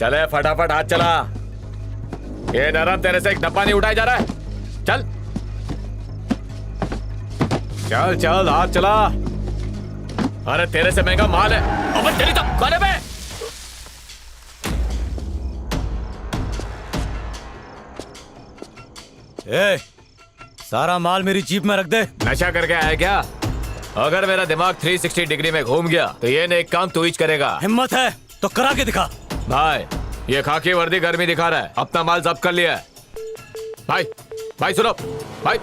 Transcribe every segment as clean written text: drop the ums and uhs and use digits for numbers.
चले फटाफट हाथ चला। ये नरम तेरे से एक डब्बा नहीं उठाया जा रहा है। चल चल चल हाथ चला। अरे तेरे से महंगा माल है। अबे तेरी तो गाने पे। ए, सारा माल मेरी जीप में रख दे। नशा करके आया क्या? अगर मेरा दिमाग 360 डिग्री में घूम गया तो ये नेक काम तू ही करेगा। हिम्मत है तो करा के दिखा। भाई ये खाकी वर्दी गर्मी दिखा रहा है, अपना माल जब्त कर लिया है। भाई भाई सुनो भाई।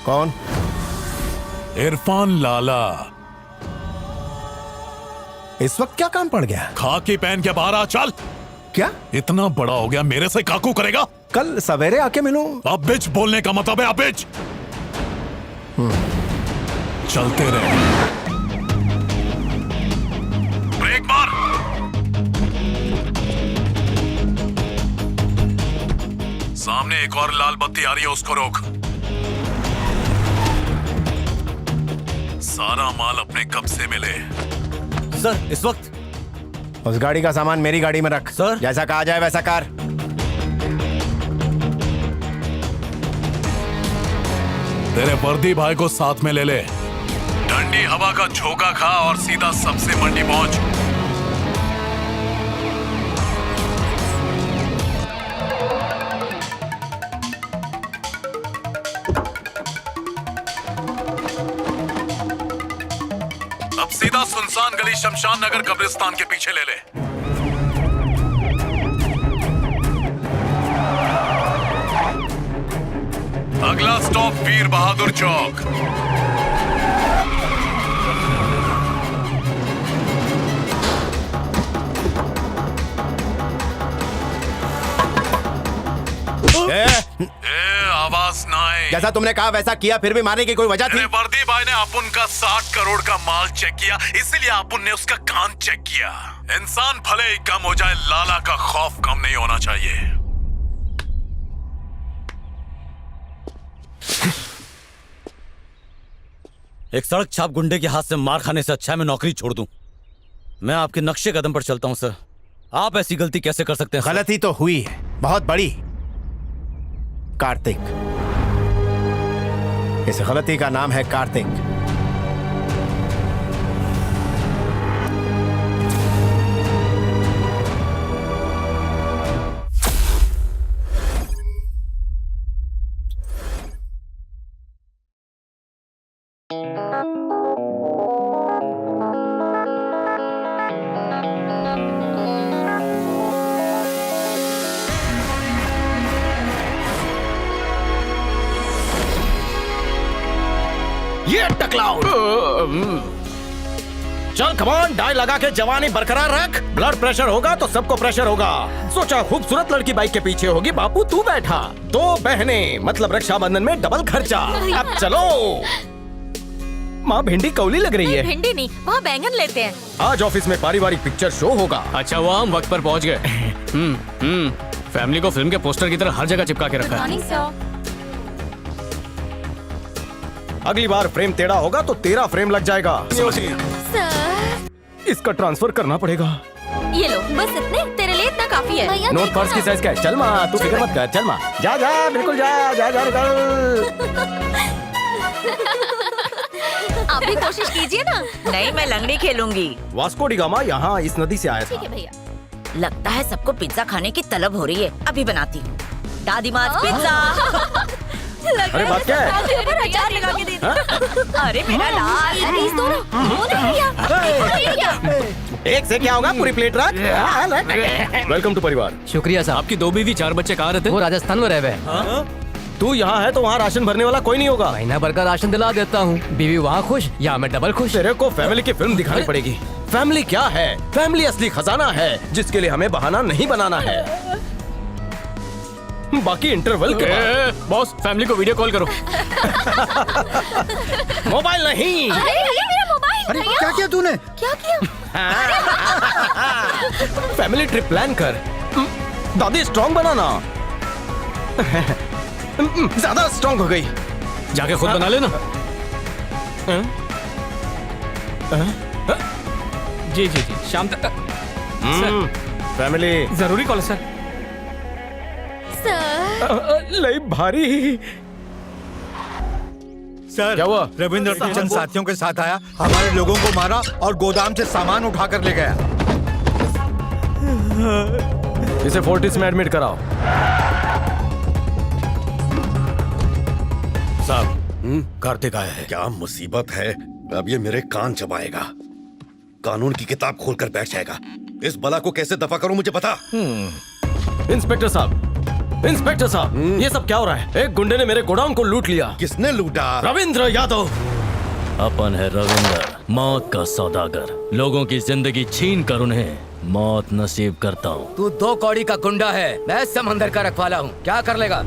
कौन? इरफान लाला। इस वक्त क्या काम पड़ गया? खाकी पहन के बाहर आ चल। क्या इतना बड़ा हो गया, मेरे से काकू करेगा? कल सवेरे आके मिलूं? अब बिच बोलने का मतलब है, अब बिच। चलते रहे। ब्रेक मार। सामने एक और लाल बत्ती आ रही है, उसको रोक। सारा माल अपने कब्जे में ले। सर इस वक्त उस गाड़ी का सामान मेरी गाड़ी में रख। सर। जैसा कहा जाए वैसा कर। तेरे वर्दी भाई को साथ में ले ले। ठंडी हवा का झोंका खा और सीधा सबसे मंडी पहुंच। अब सीधा सुनसान गली शमशान नगर कब्रिस्तान के पीछे ले ले। अगला स्टॉप वीर बहादुर चौक। आवाज ना आए। जैसा तुमने कहा वैसा किया, फिर भी मारने की कोई वजह थी? वर्दी भाई ने अपुन का 60 करोड़ का माल चेक किया, इसीलिए अपुन ने उसका कान चेक किया। इंसान भले ही कम हो जाए, लाला का खौफ कम नहीं होना चाहिए। एक सड़क छाप गुंडे के हाथ से मार खाने से अच्छा है मैं नौकरी छोड़ दूं। मैं आपके नक्शे कदम पर चलता हूं सर। आप ऐसी गलती कैसे कर सकते हैं? गलती तो हुई है, बहुत बड़ी। कार्तिक, इस गलती का नाम है कार्तिक। ये टकलाउड। चल कमान, डाई लगा के जवानी बरकरार रख। ब्लड प्रेशर होगा तो सबको प्रेशर होगा। सोचा खूबसूरत लड़की बाइक के पीछे होगी, बापू तू बैठा। 2 बहनें मतलब रक्षाबंधन में डबल खर्चा। अब चलो। माँ भिंडी कौली लग रही है। भिंडी नहीं, वहाँ बैंगन लेते हैं। आज ऑफिस में पारिवारिक पिक्चर शो होगा। अच्छा वो हम वक्त पर पहुंच गए। फैमिली को फिल्म के पोस्टर की तरह हर जगह चिपका के रखा है। अगली बार फ्रेम टेढ़ा होगा तो तेरा फ्रेम लग जाएगा। सर इसका ट्रांसफर करना पड़ेगा। ये लो, बस इतने, तेरे लिए इतना काफी है। नोट पर्स की साइज क्या है? चल माँ, तू फिक्र मत कर। चल माँ, जा जा बिल्कुल जा जा जा निकल। आप भी कोशिश कीजिए ना। नहीं, मैं लंगड़ी खेलूंगी। वास्को डी गामा यहाँ इस नदी से आया था। ठीक है भैया। लगता है सबको पिज्जा खाने की तलब हो रही है, अभी बनाती हूँ। दादी माँ पिज्जा। अरे बात क्या है? अचार लगा के दे दो। अरे मेरा लाल। प्लीज दो ना। एक से क्या होगा, पूरी प्लेट रख। वेलकम टू परिवार। शुक्रिया साहब। आपकी 2 बीवी 4 बच्चे कहाँ रहते? वो राजस्थान में रह गए। तू यहाँ है तो वहाँ राशन भरने वाला कोई नहीं होगा। महीना भर का राशन दिला देता हूँ। बीवी वहाँ खुश, यहाँ मैं डबल खुश। तेरे को फैमिली की फिल्म दिखानी पड़ेगी। फैमिली क्या है? फैमिली असली खजाना है जिसके लिए हमें बहाना नहीं बनाना है। बाकी इंटरवल के बाद। बॉस फैमिली को वीडियो कॉल करो। मोबाइल नहीं। अरे ये मेरा मोबाइल। अरे क्या किया तूने? क्या किया? फैमिली ट्रिप प्लान कर। दादी स्ट्रांग बनाना। ज्यादा स्ट्रांग हो गई। जाके खुद बना लेना। जी जी जी शाम तक। फैमिली जरूरी कॉल है सर। सर लई भारी। सर क्या हुआ? रविंद्र के चंद साथियों के साथ आया, हमारे लोगों को मारा और गोदाम से सामान उठा कर ले गया। इसे फोर्टिस में एडमिट कराओ। साहब कार्तिक आया है। क्या मुसीबत है, अब ये मेरे कान चबाएगा, कानून की किताब खोलकर बैठ जाएगा। इस बला को कैसे दफा करूं मुझे पता। इंस्पेक्टर साहब, इंस्पेक्टर साहब, ये सब क्या हो रहा है? एक गुंडे ने मेरे गोडाउन को लूट लिया। किसने लूटा? रविंद्र यादव। अपन है रविंद्र, मौत का सौदागर। लोगों की जिंदगी छीन कर उन्हें मौत नसीब करता हूँ। तू 2 कौड़ी का गुंडा है, मैं समंदर का रखवाला हूँ, क्या कर लेगा?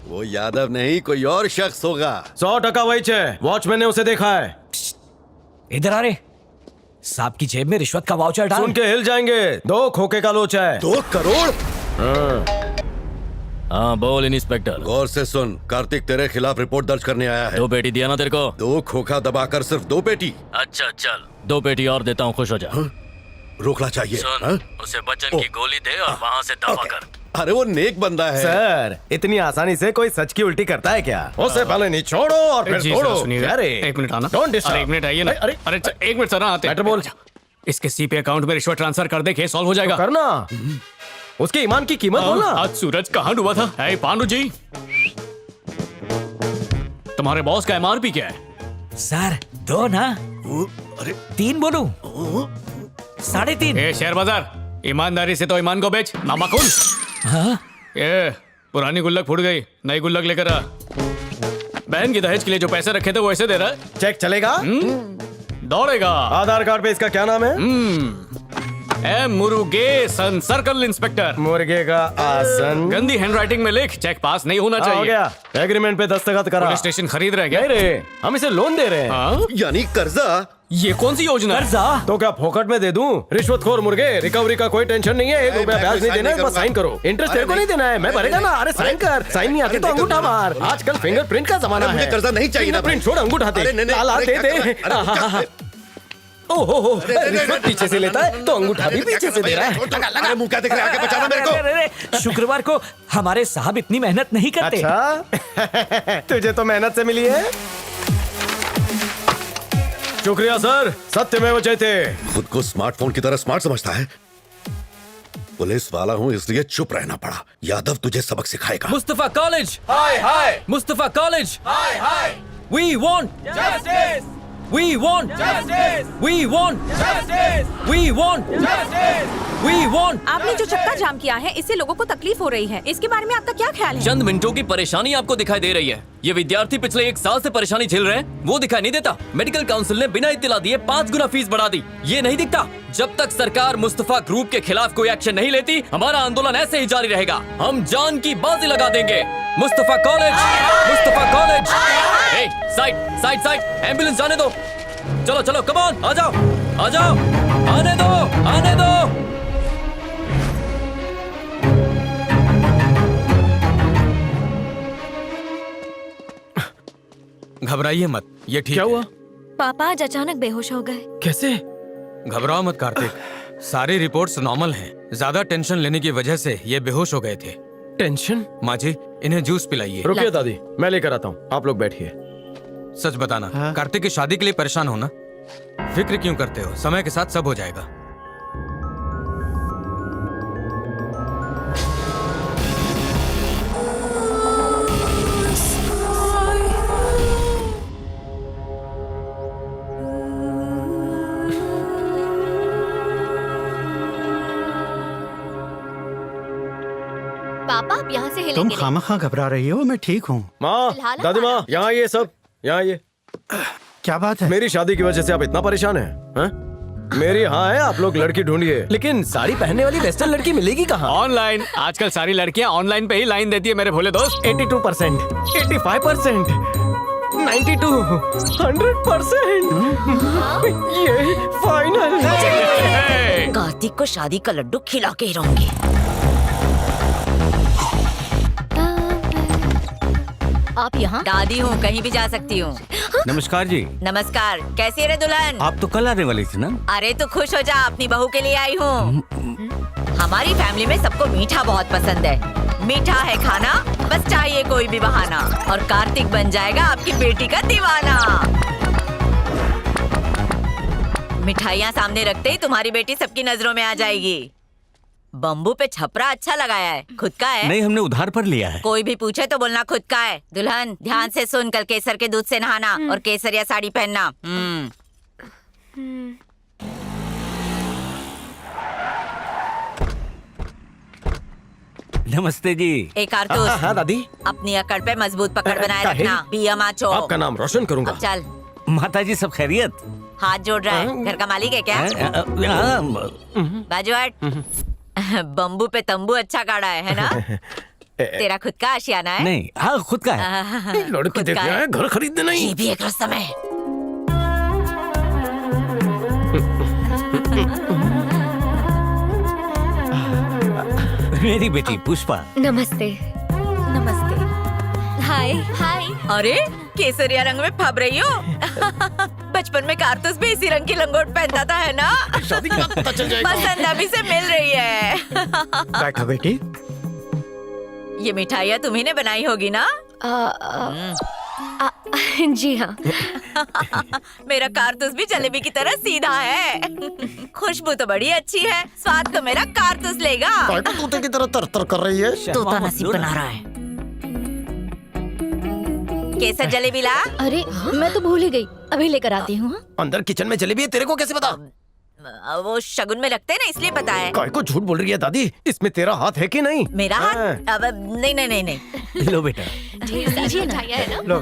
वो यादव नहीं, कोई और शख्स होगा। 100% वही है। वॉचमैन ने उसे देखा है। इधर आ रे, सांप की जेब में रिश्वत का वाउचर डाल। सुन के हिल जाएंगे। 2 खोखे का लोचा है। 2 करोड़? हाँ बोल इंस्पेक्टर। गौर से सुन, कार्तिक तेरे खिलाफ रिपोर्ट दर्ज करने आया है। 2 पेटी दिया ना तेरे को? 2 खोखा दबाकर सिर्फ 2 पेटी। अच्छा चल 2 पेटी और देता हूँ, खुश हो जा। रोकना चाहिए। सुन, उसे बच्चन की गोली दे और वहाँ से दफा कर। अरे वो नेक बंदा है। सर इतनी आसानी से कोई सच की उल्टी करता है क्या? उसे पहले नहीं छोड़ो और फिर जी तोड़ो। सर सुनिए। अरे एक मिनट आना। Don't disturb। अरे एक मिनट आइए ना। अरे अरे एक मिनट सर आते। मैटर बोल। इसके सीपे अकाउंट में रिश्वत ट्रांसफर कर दे, केस सॉल्व हो जाएगा। करना। उसके ईमान की कीमत बोलना। आज सूरज कहाँ डूबा था? ऐ पांडु जी, तुम्हारे बॉस का एमआरपी क्या है? सर 2 ना? अरे 3 बोलूं? 3.5। ए शेयर बाजार, ईमानदारी से तो ईमान को बेच, नामाकुल। हाँ? ये पुरानी गुल्लक फूट गई, नई गुल्लक लेकर आ। बहन की दहेज के लिए जो पैसे रखे थे वो ऐसे दे रहा है। चेक चलेगा? दौड़ेगा। आधार कार्ड पे इसका क्या नाम है? M Murugesan, circle inspector. मुर्गे का आसन। गंदी हैंडराइटिंग में लिख, चेक पास नहीं होना हो चाहिए। गया। एग्रीमेंट पे दस्तखत करा। पुलिस स्टेशन खरीद रहे क्या? नहीं रे, हम इसे लोन दे रहे हैं। हाँ? यानी कर्जा? ये कौन सी योजना है? कर्जा? तो क्या फोकट में दे दूं? रिश्वतखोर मुर्गे, रिकवरी का कोई टेंशन नहीं है। 1 रुपया मैं ब्याज नहीं साइन देना है, नहीं बस साइन करो। इंटरेस्ट अरे तेरे को नहीं देना है, मैं भरेगा ना। अरे साइन कर। साइन नहीं आती तो अंगूठा मार। आजकल फिंगरप्रिंट का जमाना अरे है। मुझे कर्जा नहीं चाहिए ना फिंगरप्रिंट भाई। छोड़, अंगूठा दे। अरे नहीं, नहीं, लाला अरे दे क्या दे। कर रहा है? अरे क्या? ओहो, रिश्वत पीछे से लेता है तो अंगूठा भी पीछे से दे रहा है। अरे मुंह क्या दिख रहा है? आके बचाना मेरे को। शुक्रवार को हमारे साहब इतनी मेहनत नहीं करते। अच्छा तुझे तो मेहनत से मिली है। शुक्रिया सर, सत्यमेव जयते। खुद को स्मार्टफोन की तरह स्मार्ट समझता है। पुलिस वाला हूँ इसलिए चुप रहना पड़ा। यादव तुझे सबक सिखाएगा। मुस्तफा कॉलेज, हाय हाय। मुस्तफा कॉलेज, हाय हाय। We want justice, we want justice, we want justice, we want justice, we want. आपने जो चक्का जाम किया है, इससे लोगों को तकलीफ हो रही है। इसके बारे में आपका क्या ख्याल है? चंद मिनटों की परेशानी आपको दिखाई दे रही है। ये विद्यार्थी पिछले 1 साल से परेशानी झेल रहे हैं, वो दिखाई नहीं देता। मेडिकल काउंसिल ने बिना इत्तला दिए 5 गुना फीस बढ़ा दी, ये नहीं दिखता। जब तक सरकार मुस्तफा ग्रुप के खिलाफ कोई एक्शन नहीं लेती, हमारा आंदोलन ऐसे ही जारी रहेगा। हम जान की बाजी लगा देंगे। Mustafa college, Mustafa college. ए, साइड साइड साइड, एम्बुलेंस जाने दो। चलो चलो, कम ऑन, आ जाओ आ जाओ, आने दो आने दो। घबराइए मत, ये ठीक क्या है। हुआ? पापा आज अचानक बेहोश हो गए। कैसे? घबराओ मत कार्तिक, सारी रिपोर्ट्स नॉर्मल हैं। ज्यादा टेंशन लेने की वजह से ये बेहोश हो गए थे। टेंशन? माँ जी, इन्हें जूस पिलाइए। रुकिए दादी, मैं लेकर आता हूँ, आप लोग बैठिए। सच बताना, कार्तिक की शादी के लिए परेशान हो ना? फिक्र क्यों करते हो? समय के साथ सब हो जाएगा। पापा आप यहाँ से तुम हिलेंगे खामखा घबरा रही हो, मैं ठीक हूँ। माँ, फिलहाल दादी माँ, हमारा- यहाँ ये सब, यहाँ ये। क्या बात है? मेरी शादी की वजह से आप इतना परेशान हैं? हैं? मेरी हाँ है, आप लोग लड़की ढूंढिए, लेकिन साड़ी पहनने वाली वेस्टर्न लड़की मिलेगी कहाँ? ऑनलाइन। आजकल सारी लड़कियां ऑनलाइन पे ही लाइन देती है मेरे भोले दोस्त। 82%, 85%, 92, 100%, ये फाइनल। कार्तिक को शादी का लड्डू खिला के ही रहूंगी। आप यहाँ? दादी हूँ, कहीं भी जा सकती हूँ। नमस्कार जी। नमस्कार, कैसी है रे दुल्हन? आप तो कल आने वाली थी ना? अरे तू खुश हो जा, अपनी बहू के लिए आई हूँ। हमारी फैमिली में सबको मीठा बहुत पसंद है। मीठा है खाना, बस चाहिए कोई भी बहाना, और कार्तिक बन जाएगा आपकी बेटी का दीवाना। मिठाइयाँ सामने रखते ही तुम्हारी बेटी सबकी नजरों में आ जाएगी। बम्बू पे छपरा अच्छा लगाया है, खुद का है? नहीं, हमने उधार पर लिया है। कोई भी पूछे तो बोलना खुद का है। दुल्हन ध्यान से सुन, कल केसर के दूध से नहाना और केसरिया साड़ी पहनना। नमस्ते जी। एक कारतूस। हाँ दादी। अपनी अकड़ पे मजबूत पकड़ बनाए रखना। पिया माचो। आपका नाम रोशन करूंगा। अब चल। माता जी सब खैरियत? हाथ जोड़ रहा है, घर का मालिक है क्या? बाजू हट। बम्बू पे तंबू अच्छा गाड़ा है ना? तेरा खुद का आशियाना है? नहीं, हाँ खुद का है। लड़की देखना है, घर खरीदने नहीं। ये भी एक रस्म है। मेरी बेटी पुष्पा। नमस्ते। नमस्ते। हाय हाय। अरे केसरिया रंग में फब रही हो? बचपन में कारतूस भी इसी रंग की लंगोट पहनता था, है ना? शादी के बाद पता चल जाएगा। पसंद अभी से मिल रही है। बैठो बेटी। ये मिठाइयाँ तुम्ही ने बनाई होगी ना? जी हाँ। मेरा कारतूस भी जलेबी की तरह सीधा है। खुशबू तो बड़ी अच्छी है, स्वाद तो मेरा कारतूस लेगा। तोते की तरह तर कर रही है। तोता नसीब बना रहा है। केसर जलेबी ला। अरे मैं तो भूल ही गई, अभी लेकर आती हूँ। अंदर किचन में जलेबी है, तेरे को कैसे पता? वो शगुन में लगते हैं ना, इसलिए पता है। काय को झूठ बोल रही है दादी? इसमें तेरा हाथ है कि नहीं? मेरा हाथ? अब नहीं नहीं नहीं नहीं। लो बेटा। दीजिए ना। है ना? लो।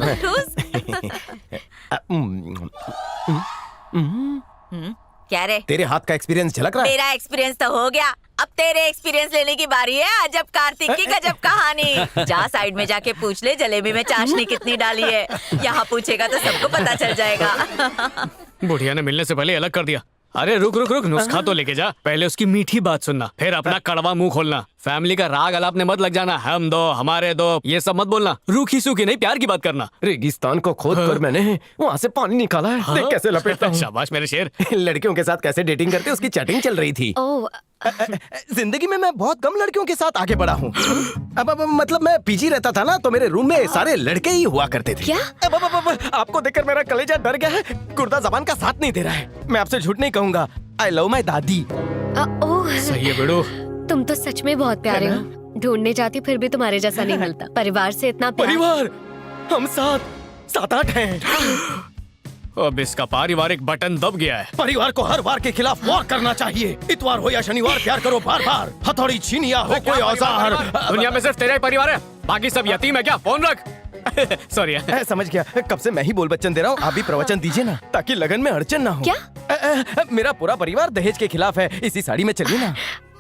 क्या रे? तेरे हाथ का एक्सपीरियंस झलक रहा है। मेरा एक्सपीरियंस तो हो गया, अब तेरे एक्सपीरियंस लेने की बारी है। अजब कार्तिक की गजब कहानी। जा साइड में जाके पूछ ले जलेबी में चाशनी कितनी डाली है। यहाँ पूछेगा तो सबको पता चल जाएगा। बुढ़िया ने मिलने से पहले अलग कर दिया। अरे रुक रुक रुक, नुस्खा तो लेके जा। पहले उसकी मीठी बात सुनना, फिर अपना कड़वा मुंह खोलना। फैमिली का राग अलापने मत लग जाना। हम दो, हमारे दो, ये सब मत बोलना। रूखी सूखी नहीं, प्यार की बात करना। रेगिस्तान को खोद कर मैंने वहाँ से पानी निकाला है। देख कैसे लपेटता हूँ। शाबाश मेरे शेर। लड़कियों के साथ कैसे डेटिंग करते उसकी चैटिंग चल रही थी। जिंदगी में मैं बहुत कम लड़कियों के साथ आगे बढ़ा हूँ। अब मतलब मैं पीजी रहता था ना, तो मेरे रूम में सारे लड़के ही हुआ करते थे। क्या? आपको देखकर मेरा कलेजा डर गया है। गुर्दा जबान का साथ नहीं दे रहा है। मैं आपसे झूठ नहीं कहूँगा। आई लव माई दादी। ओह सही है बेड़ो। तुम तो सच में बहुत प्यारे हो। ढूंढने जाती फिर भी तुम्हारे जैसा नहीं मिलता। परिवार से इतना प्यार। परिवार? हम 7-8 हैं। अब इसका पारिवारिक बटन दब गया है। परिवार को हर वार के खिलाफ वार करना चाहिए। इतवार हो या शनिवार प्यार करो बार बार। हथौड़ी छीन या हो कोई औजार। दुनिया में सिर्फ तेरा ही परिवार है, बाकी सब यतीम है क्या? फोन रख। सॉरी। समझ गया। कब से मैं ही बोल बच्चन दे रहा हूँ, आप भी प्रवचन दीजिए ना, ताकि लगन में अड़चन ना हो। क्या? मेरा पूरा परिवार दहेज के खिलाफ है। इसी साड़ी में चलिए ना।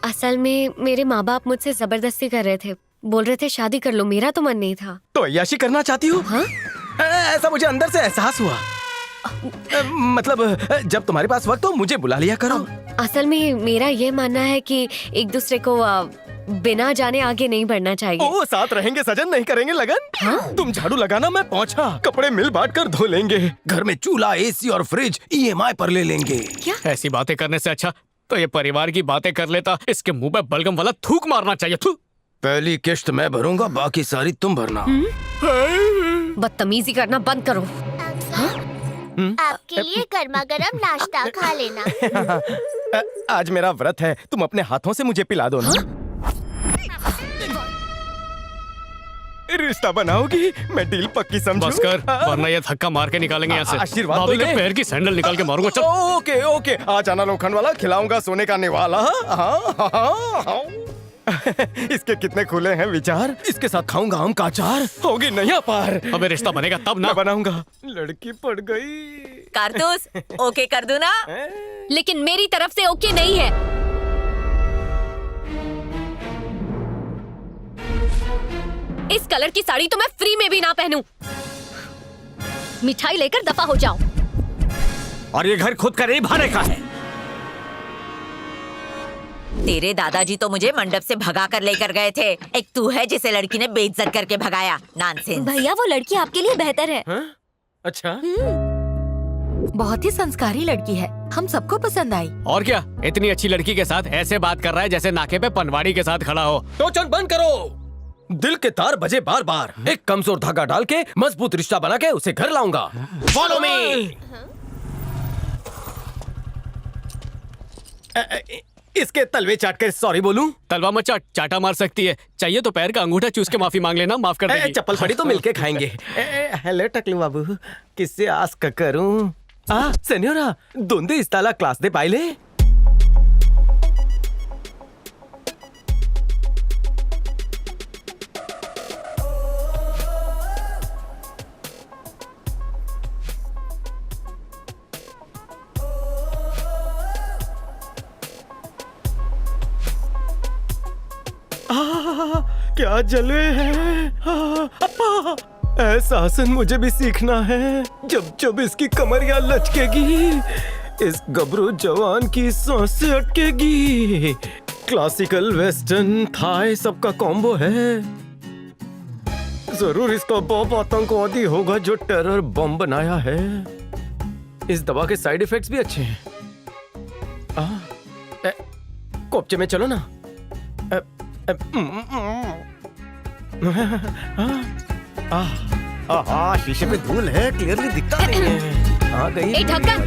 असल में मेरे माँ बाप मुझसे जबरदस्ती कर रहे थे। बोल रहे थे शादी कर लो। मेरा तो मन नहीं था। तो अय्याशी करना चाहती हूँ? हाँ? ऐसा मुझे अंदर से एहसास हुआ। मतलब जब तुम्हारे पास वक्त हो मुझे बुला लिया करो। असल में मेरा ये मानना है कि एक दूसरे को बिना जाने आगे नहीं बढ़ना चाहिए। ओ, साथ रहेंगे सजन, नहीं करेंगे लगन। हाँ? तुम झाड़ू लगाना, मैं पहुंचा। कपड़े मिल बांट कर धो लेंगे। घर में चूल्हा, एसी और फ्रिज EMI पर ले लेंगे। क्या? ऐसी बातें करने से अच्छा तो ये परिवार की बातें कर लेता। इसके मुंह पे बलगम वाला थूक मारना चाहिए। थू। पहली किश्त मैं भरूंगा, बाकी सारी तुम भरना। बदतमीजी करना बंद करो। आपके लिए गर्मा गर्म नाश्ता खा लेना। आज मेरा व्रत है, तुम अपने हाथों से मुझे पिला दो ना। रिश्ता बनाओगी? मैं डील पक्की समझूं। बस कर, वरना ये धक्का मार के निकालेंगे यहाँ से। आशीर्वाद भाभी दो के ले। पैर की सैंडल निकाल के मारूंगा। चल। ओके ओके, आज आना लोखंड वाला, खिलाऊंगा सोने का निवाला। हाँ। इसके कितने खुले हैं विचार। इसके साथ खाऊंगा आम का अचार। होगी नैया पार। अबे रिश्ता बनेगा तब ना। मैं बनाऊंगा। लड़की पड़ गई। कारतूस ओके कर दूं ना? लेकिन मेरी तरफ से ओके नहीं है। इस कलर की साड़ी तो मैं फ्री में भी ना पहनूं। मिठाई लेकर दफा हो जाओ। और ये घर खुद का नहीं भाड़े का है। तेरे दादाजी तो मुझे मंडप से भगा कर लेकर गए थे। एक तू है जिसे लड़की ने बेइज्जत करके भगाया। नॉनसेंस। भैया वो लड़की आपके लिए बेहतर है। अच्छा। बहुत ही संस्कारी लड़की है, हम सबको पसंद आई। और क्या, इतनी अच्छी लड़की के साथ ऐसे बात कर रहा है जैसे नाके पे पनवाड़ी के साथ खड़ा हो। टोचन बंद करो। दिल के तार बजे बार बार। एक कमजोर धागा डाल के मजबूत रिश्ता बना के उसे घर लाऊंगा। Follow me. इसके तलवे चाट कर सॉरी बोलूं? तलवा मत चाट, चाटा मार सकती है। चाहिए तो पैर का अंगूठा चूस के माफी मांग लेना, माफ कर देगी। चप्पल पड़ी तो मिलके खाएंगे। हेलो टकलू बाबू, किससे आस्क करूं? सेन्योरा, दोंदे इस्ताला क्लास दे पाइले? क्या जलवे हैं। ऐसा आसन मुझे भी सीखना है। जब जब इसकी कमरिया लचकेगी, इस गबरू जवान की सांसें अटकेगी। क्लासिकल, वेस्टर्न, थाई सबका कॉम्बो है। जरूर इसका बॉब आतंकवादी होगा जो टेरर बम बनाया है। इस दवा के साइड इफेक्ट्स भी अच्छे हैं। कोपचे में चलो ना। शीशे पे धूल है, क्लियरली दिखता नहीं है। आ गई। ए ढक्कन।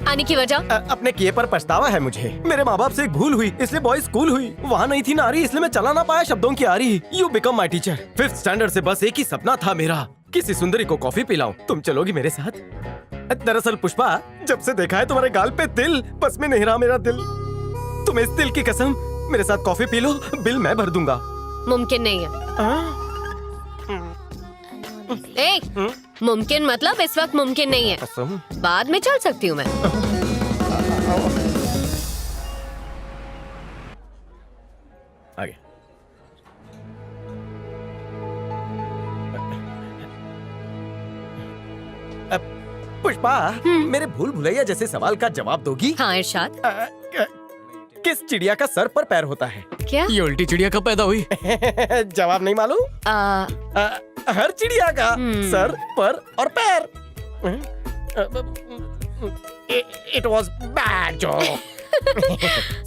आने की वजह? अपने किए पर पछतावा है मुझे। मेरे माँ बाप से एक भूल हुई, इसलिए बॉयज स्कूल हुई। वहाँ नहीं थी नारी, इसलिए मैं चला ना पाया शब्दों की आरी। You become my teacher. 5th standard से बस एक ही सपना था मेरा, किसी सुंदरी को कॉफी पिलाऊं। तुम चलोगी मेरे साथ? दरअसल पुष्पा, जब से देखा है तुम्हारे गाल पे तिल, बस में नहीं रहा मेरा दिल। तुम इस तिल की कसम मेरे साथ कॉफी पी लो, बिल मैं भर दूंगा। मुमकिन नहीं है। मुमकिन मतलब इस वक्त मुमकिन नहीं है। कसम? बाद में चल सकती हूँ मैं। आगे। पुष्पा, मेरे भूल भुलैया जैसे सवाल का जवाब दोगी? हाँ इरशाद। किस चिड़िया का सर पर पैर होता है? क्या? ये उल्टी चिड़िया कब पैदा हुई? जवाब नहीं मालूम? हर चिड़िया का सर, पर और पैर। It was bad joke.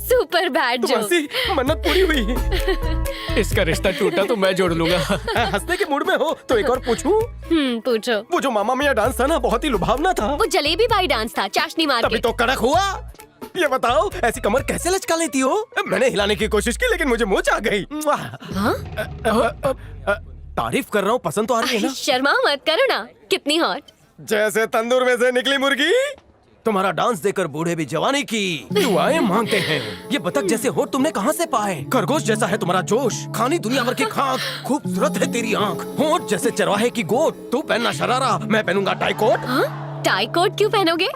Super bad joke. मन्नत पूरी हुई। इसका रिश्ता टूटा तो मैं जोड़ लूंगा। हंसने के मूड में हो तो एक और पूछूं? पूछो। वो जो मामा मियाँ डांस था ना, बहुत ही लुभावना था। वो जलेबी भाई डांस था, चाशनी मार के। तभी तो कड़क हुआ। ये बताओ, ऐसी कमर कैसे लचका लेती हो? मैंने हिलाने की कोशिश की लेकिन मुझे मोच आ गई। तारीफ कर रहा हूँ, पसंद तो आ रही है ना? शर्मा मत करो ना, कितनी हॉट। जैसे तंदूर में से निकली मुर्गी। तुम्हारा डांस देखकर बूढ़े भी जवानी की दुआएं मांगते हैं। ये बतख जैसे होठ तुमने कहाँ से पाए? खरगोश जैसा है तुम्हारा जोश, खानी दुनिया भर की खाक, खूबसूरत है तेरी आंख। होठ जैसे चरवाहे की गोट, तू पहनना शरारा, मैं पहनूंगा टाई कोट। टाई कोट क्यों पहनोगे?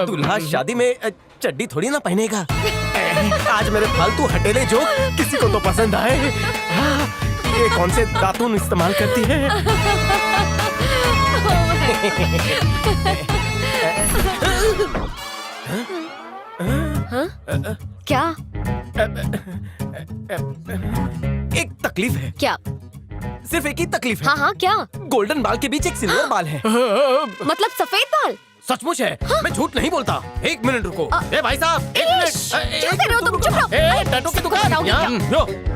दूल्हा शादी में चड्डी थोड़ी ना पहनेगा। आज मेरे फालतू हटेले जोक किसी को तो पसंद आए। ये कौन से दातुन इस्तेमाल करती है? क्या? एक तकलीफ है। क्या? सिर्फ एक ही तकलीफ है। हाँ क्या? गोल्डन बाल के बीच एक सिल्वर बाल है। मतलब सफेद बाल? सचमुच है। मैं झूठ नहीं बोलता। 1 मिनट रुको। ए भाई साहब, 1 मिनट। क्या कर रहे हो तुम? चुप रहो। टैटू की दुकान।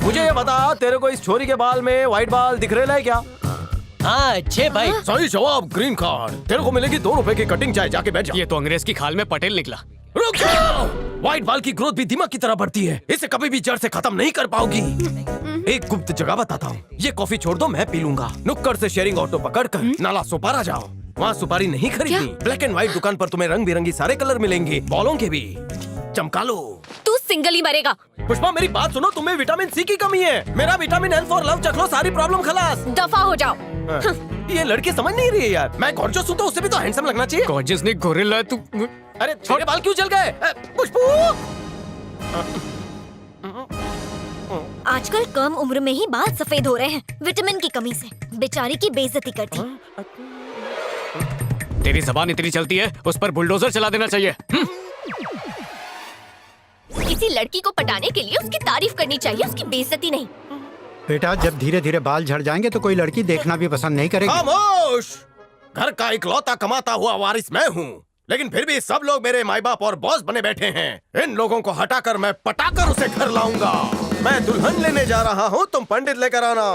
मुझे ये बता, तेरे को इस छोरी के बाल में व्हाइट बाल दिख रहे हैं क्या? हाँ अच्छे भाई। सही जवाब, ग्रीन कार्ड। तेरे को मिलेगी 2 रुपए की कटिंग चाय, जाके बैठ जा। ये तो अंग्रेज की खाल में पटेल निकला। रुक जाओ। व्हाइट बाल की ग्रोथ भी दिमाग की तरह बढ़ती है, इसे कभी भी जड़ से खत्म नहीं कर पाओगी। एक गुप्त जगह बताता हूँ, ये कॉफी छोड़ दो, मैं पी लूंगा। नुक्कड़ से शेयरिंग ऑटो पकड़कर नाला सुपारा जाओ, वहाँ सुपारी नहीं खरीदनी। ब्लैक एंड व्हाइट दुकान पर तुम्हें रंग बिरंगी सारे कलर मिलेंगे, बॉलों के भी। चमका लो। तू सिंगल ही मरेगा। पुष्पा मेरी बात सुनो, तुम्हें विटामिन सी की कमी है। मेरा विटामिन एल फॉर लव चख लो, सारी प्रॉब्लम खलास। दफा हो जाओ। ये लड़की समझ नहीं रही है यार। मैं गॉर्जियस हूँ तो उससे भी तो हैंडसम लगना चाहिए। गॉर्जियस नहीं, गोरिल्ला है तू। अरे छोटे बाल क्यों जल गए? पुष्पू! आजकल कम उम्र में ही बाल सफेद हो रहे हैं, विटामिन की कमी से। बेचारी की बेइज्जती कर दी। तेरी जबान इतनी चलती है, उस पर बुलडोजर चला देना चाहिए। किसी लड़की को पटाने के लिए उसकी तारीफ करनी चाहिए, उसकी बेइज्जती नहीं। बेटा, जब धीरे धीरे बाल झड़ जाएंगे तो कोई लड़की देखना भी पसंद नहीं करेगी। खामोश! घर का इकलौता कमाता हुआ वारिस मैं हूँ, लेकिन फिर भी सब लोग मेरे माई बाप और बॉस बने बैठे हैं। इन लोगों को हटाकर मैं पटाकर उसे घर लाऊंगा। मैं दुल्हन लेने जा रहा हूँ, तुम पंडित लेकर आना।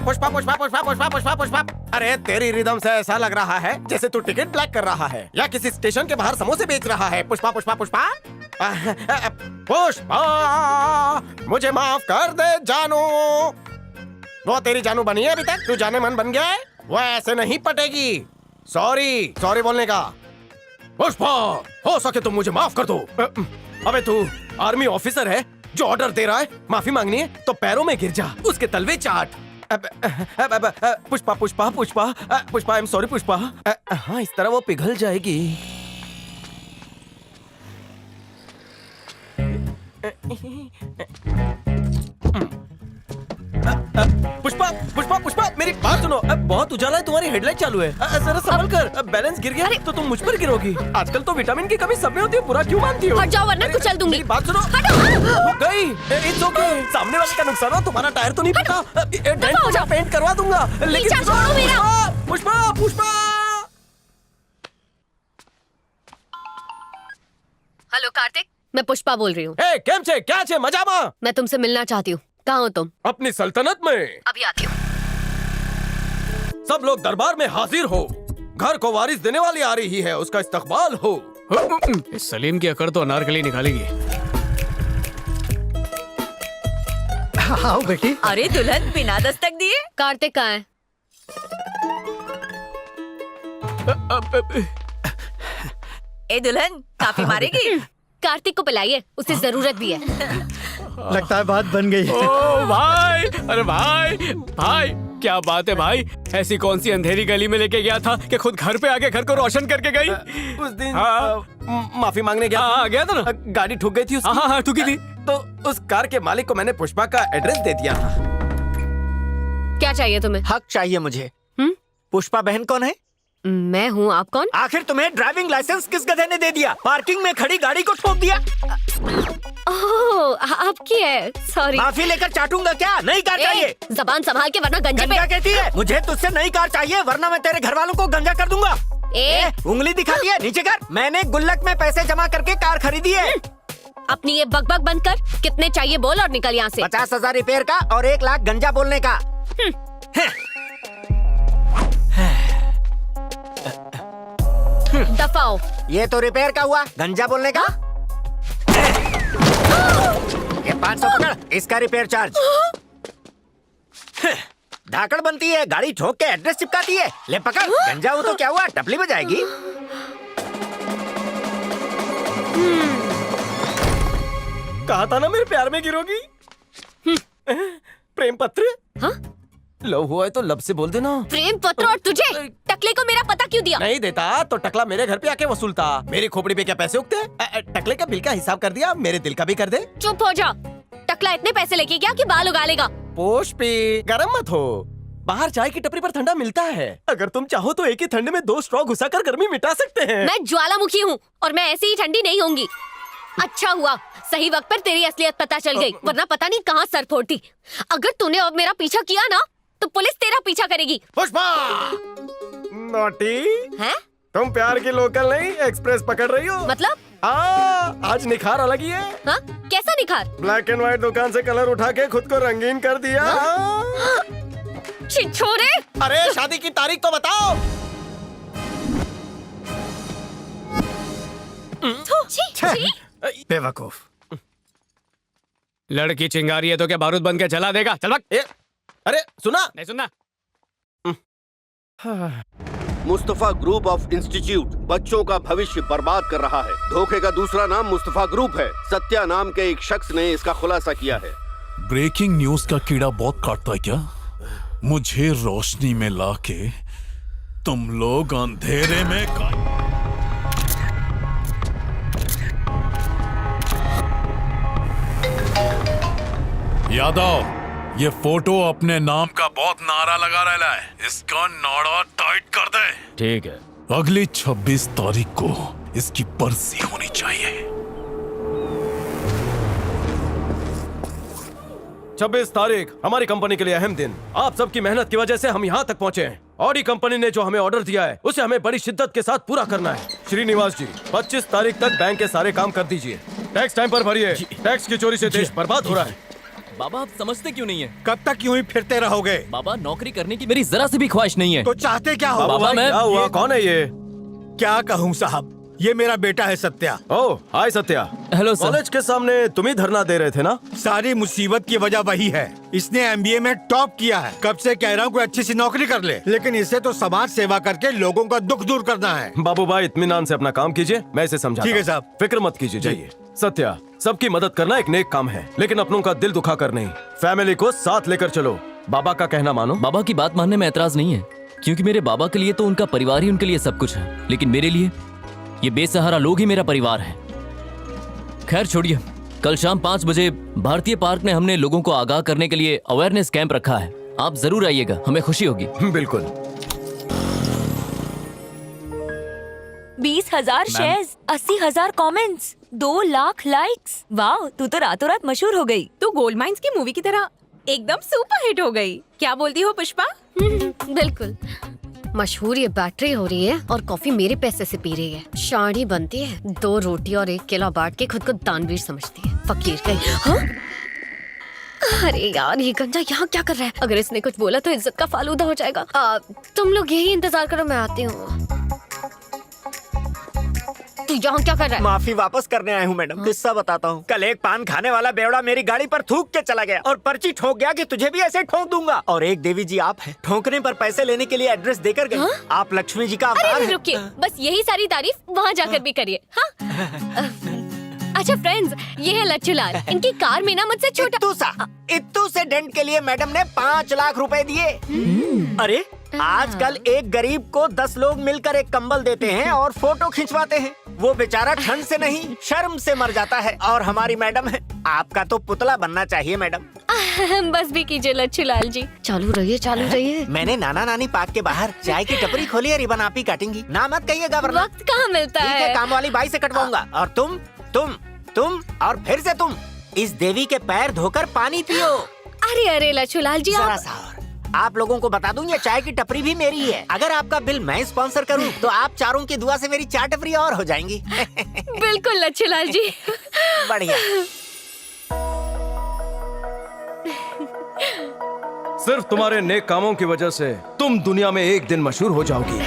पुष्पा पुष्पा पुष्पा पुष्पा पुष्पा पुष्पा। अरे तेरी रिदम से ऐसा लग रहा है जैसे तू टिकट ब्लैक कर रहा है या किसी स्टेशन के बाहर समोसे बेच रहा है। पुष्पा पुष्पा पुष्पा पुष्पा, मुझे माफ कर दे जानू। वो तेरी जानू बनी है अभी तक? तू जाने मन बन गया है? वो ऐसे नहीं पटेगी। सॉरी सॉरी बोलने का। पुष्पा, हो सके तो मुझे माफ कर दो। अबे तू आर्मी ऑफिसर है जो ऑर्डर दे रहा है, माफी मांगनी है तो पैरों में गिर जा, उसके तलवे चाट। Pushpa Pushpa Pushpa Pushpa, I am sorry Pushpa. हाँ, इस तरह वो पिघल जाएगी। पुष्पा पुष्पा पुष्पा, मेरी बात सुनो। बहुत उजाला है, तुम्हारी हेडलाइट चालू है। जरा संभल कर, बैलेंस गिर गया तो तुम मुझ पर गिरोगी। आजकल तो विटामिन की कमी सब में होती है, पूरा क्यों मानती हो? हट जाओ वरना कुचल दूंगी। मेरी बात सुनो। हो गई, इट्स ओके। सामने वाले का नुकसान हो, तुम्हारा टायर तो नहीं फटा। पेंट करवा दूंगा, लेकिन पुष्पा पुष्पा। हेलो कार्तिक, मैं पुष्पा बोल रही हूँ। केम छे, क्या छे, मजामा? मैं तुमसे मिलना चाहती हूँ। कहाँ हो तुम? अपनी सल्तनत में। अभी आती हूँ। सब लोग दरबार में हाजिर हो। घर को वारिस देने वाली आ रही है, उसका इस्तकबाल हो। इस सलीम की अकड़ तो अनारकली निकालेगी। आओ बेटी। अरे दुल्हन बिना दस्तक दिए। कार्तिक कहाँ है? ए दुल्हन, काफी मारेगी? कार्तिक को पिलाइए, उसे जरूरत भी है। लगता है बात बन गई। ओ भाई, अरे भाई भाई, क्या बात है भाई। ऐसी कौन सी अंधेरी गली में लेके गया था कि खुद घर पे आके घर को रोशन करके गई? उस दिन माफी मांगने गया गया था ना। गाड़ी ठुक गई थी उसकी। हाँ ठुकी थी। तो उस कार के मालिक को मैंने पुष्पा का एड्रेस दे दिया था। क्या चाहिए तुम्हें? हक चाहिए मुझे। पुष्पा बहन कौन है? मैं हूँ, आप कौन? आखिर तुम्हें ड्राइविंग लाइसेंस किस गधे ने दे दिया? पार्किंग में खड़ी गाड़ी को ठोक दिया। ओह, आपकी है, सॉरी। माफी लेकर चाटूंगा क्या? नई कार चाहिए। जबान संभाल के वरना गंजे पे। गंजा कहती है? मुझे तुझसे नई कार चाहिए वरना मैं तेरे घर वालों को गंजा कर दूंगा। उंगली दिखाती है, नीचे कर। मैंने गुल्लक में पैसे जमा करके कार खरीदी है। अपनी ये बकबक बंद कर। कितने चाहिए बोल और निकल यहाँ से। 50,000 रिपेयर का और 1 लाख गंजा बोलने का। दफाओ। ये तो रिपेयर का हुआ, गंजा बोलने का। ये 500 पकड़, इसका रिपेयर चार्ज। धाकड़ बनती है, गाड़ी ठोक के एड्रेस चिपकाती है। ले पकड़, गंजा हो तो क्या हुआ, टपली बजाएगी। कहा था ना मेरे प्यार में गिरोगी। प्रेम पत्र। हाँ? लव हुआ है तो लब से बोल देना। प्रेम पत्र और तुझे टकले को मेरा पता क्यों दिया? नहीं देता तो टकला मेरे घर पे आके वसूलता। मेरी खोपड़ी पे क्या पैसे उगते? टकले का बिल का हिसाब कर दिया, मेरे दिल का भी कर दे। चुप हो जा। टकला इतने पैसे लेके गया कि बाल उगा लेगा। पुष्पी, गरम मत हो। बाहर चाय की टपरी पर ठंडा मिलता है। अगर तुम चाहो तो एक ही ठंडे में 2 स्ट्रॉ घुसाकर गर्मी मिटा सकते हैं। मैं ज्वालामुखी हूँ और मैं ऐसी ही ठंडी नहीं होंगी। अच्छा हुआ सही वक्त पर तेरी असलियत पता चल गई, वरना पता नहीं कहाँ सर फोड़ती। अगर तूने अब मेरा पीछा किया ना तो पुलिस तेरा पीछा करेगी। पुष्पा, नॉटी है? तुम प्यार की लोकल नहीं एक्सप्रेस पकड़ रही हो। मतलब? आज निखार अलग ही है। हाँ? कैसा निखार? ब्लैक एंड व्हाइट दुकान से कलर उठा के खुद को रंगीन कर दिया। छिछोरे! अरे शादी की तारीख तो बताओ। बेवकूफ। लड़की चिंगारी है तो क्या बारूद बन के जला देगा? चल भाग। अरे सुना? नहीं सुनना। मुस्तफा ग्रुप ऑफ इंस्टीट्यूट बच्चों का भविष्य बर्बाद कर रहा है। धोखे का दूसरा नाम मुस्तफा ग्रुप है। सत्या नाम के एक शख्स ने इसका खुलासा किया है। ब्रेकिंग न्यूज का कीड़ा बहुत काटता है क्या? मुझे रोशनी में लाके तुम लोग अंधेरे में यादव, ये फोटो अपने नाम का बहुत नारा लगा रहा है, इसका नारा टाइट कर दे। ठीक है। अगली 26 तारीख को इसकी बरसी होनी चाहिए। 26 तारीख हमारी कंपनी के लिए अहम दिन। आप सबकी मेहनत की वजह से हम यहाँ तक पहुँचे हैं। ऑडी कंपनी ने जो हमें ऑर्डर दिया है उसे हमें बड़ी शिद्दत के साथ पूरा करना है। श्रीनिवास जी, 25 तारीख तक बैंक के सारे काम कर दीजिए। टैक्स टाइम पर भरिए। टैक्स की चोरी से देश बर्बाद हो रहा है। बाबा आप समझते क्यों नहीं है? कब तक यूं ही फिरते रहोगे? बाबा नौकरी करने की मेरी जरा सी भी ख्वाहिश नहीं है। तो चाहते क्या हो? बाबा मैं क्या हुआ? कौन है ये? क्या कहूँ साहब, ये मेरा बेटा है Satya. Oh, hi Satya. Hello sir. College के सामने तुम ही धरना दे रहे थे ना? सारी मुसीबत की वजह वही है। इसने MBA में टॉप किया है। कब से कह रहा हूँ कोई अच्छी सी नौकरी कर ले, लेकिन इसे तो समाज सेवा करके लोगों का दुख दूर करना है। बाबू भाई, इत्मीनान से अपना काम कीजिए, मैं इसे समझाता हूं। ठीक है साहब। फिक्र मत कीजिए, जाइए। सत्या, सबकी मदद करना एक नेक काम है, लेकिन अपनों का दिल दुखा कर नहीं। फैमिली को साथ लेकर चलो। बाबा का कहना मानो। बाबा की बात मानने में ऐतराज नहीं है, क्योंकि मेरे बाबा के लिए तो उनका परिवार ही उनके लिए सब कुछ है, लेकिन मेरे लिए ये बेसहारा लोग ही मेरा परिवार है। खैर छोड़िए, कल शाम 5 बजे भारतीय पार्क में हमने लोगों को आगाह करने के लिए अवेयरनेस कैंप रखा है। आप जरूर आइएगा, हमें खुशी होगी। बिल्कुल। 20,000 शेयर्स, 80,000 कमेंट्स, 2 लाख लाइक्स। वाह, तू तो रातों रात मशहूर हो गई। तू गोल्ड माइंस की मूवी की तरह एकदम सुपर हिट हो गई। क्या बोलती हो पुष्पा? बिल्कुल। मशहूर ये बैटरी हो रही है और कॉफी मेरे पैसे से पी रही है। शाड़ी बनती है, 2 रोटी और 1 केला बांट के खुद को दानवीर समझती है। फकीर कहीं। हाँ? अरे यार, ये गंजा यहाँ क्या कर रहा है? अगर इसने कुछ बोला तो इज्जत का फालूदा हो जाएगा। तुम लोग यही इंतजार करो, मैं आती हूँ। तू यहाँ क्या कर रहा है? माफी वापस करने आया हूँ मैडम। किस्सा बताता हूँ। कल एक पान खाने वाला बेवड़ा मेरी गाड़ी पर थूक के चला गया और पर्ची ठोक गया कि तुझे भी ऐसे ठोक दूंगा। और एक देवी जी आप हैं, ठोकने पर पैसे लेने के लिए एड्रेस देकर गई। आप लक्ष्मी जी का अवतार हैं। रुकिए, बस यही सारी तारीफ वहाँ जाकर भी करिए। हाँ? अच्छा फ्रेंड्स, ये है लच्छू लाल। इनकी कार में ना मुझसे छोटा इत्तू से डेंट के लिए मैडम ने 5 लाख रुपए दिए। अरे आजकल एक गरीब को 10 लोग मिलकर एक कंबल देते हैं और फोटो खिंचवाते हैं। वो बेचारा ठंड से नहीं, शर्म से मर जाता है। और हमारी मैडम है, आपका तो पुतला बनना चाहिए मैडम। बस भी कीजिए लच्छू लाल जी। चालू रहिए, चालू रहिए। मैंने नाना नानी पार्क के बाहर चाय की टपरी खोली है, रिबन आप ही काटेंगी। ना मत कहिएगा वरना वक्त कहाँ मिलता ठीक है, काम वाली बाई से कटवाऊंगा। और तुम और फिर से तुम इस देवी के पैर धोकर पानी पियो। अरे अरे लच्छू लाल जी, जरा सा और। आप लोगों को बता दूं, ये चाय की टपरी भी मेरी है। अगर आपका बिल मैं स्पॉन्सर करूं तो आप चारों की दुआ से मेरी 4 टपरी और हो जाएंगी। बिल्कुल लच्छू लाल जी। बढ़िया। सिर्फ तुम्हारे नेक कामों की वजह से तुम दुनिया में एक दिन मशहूर हो जाओगी।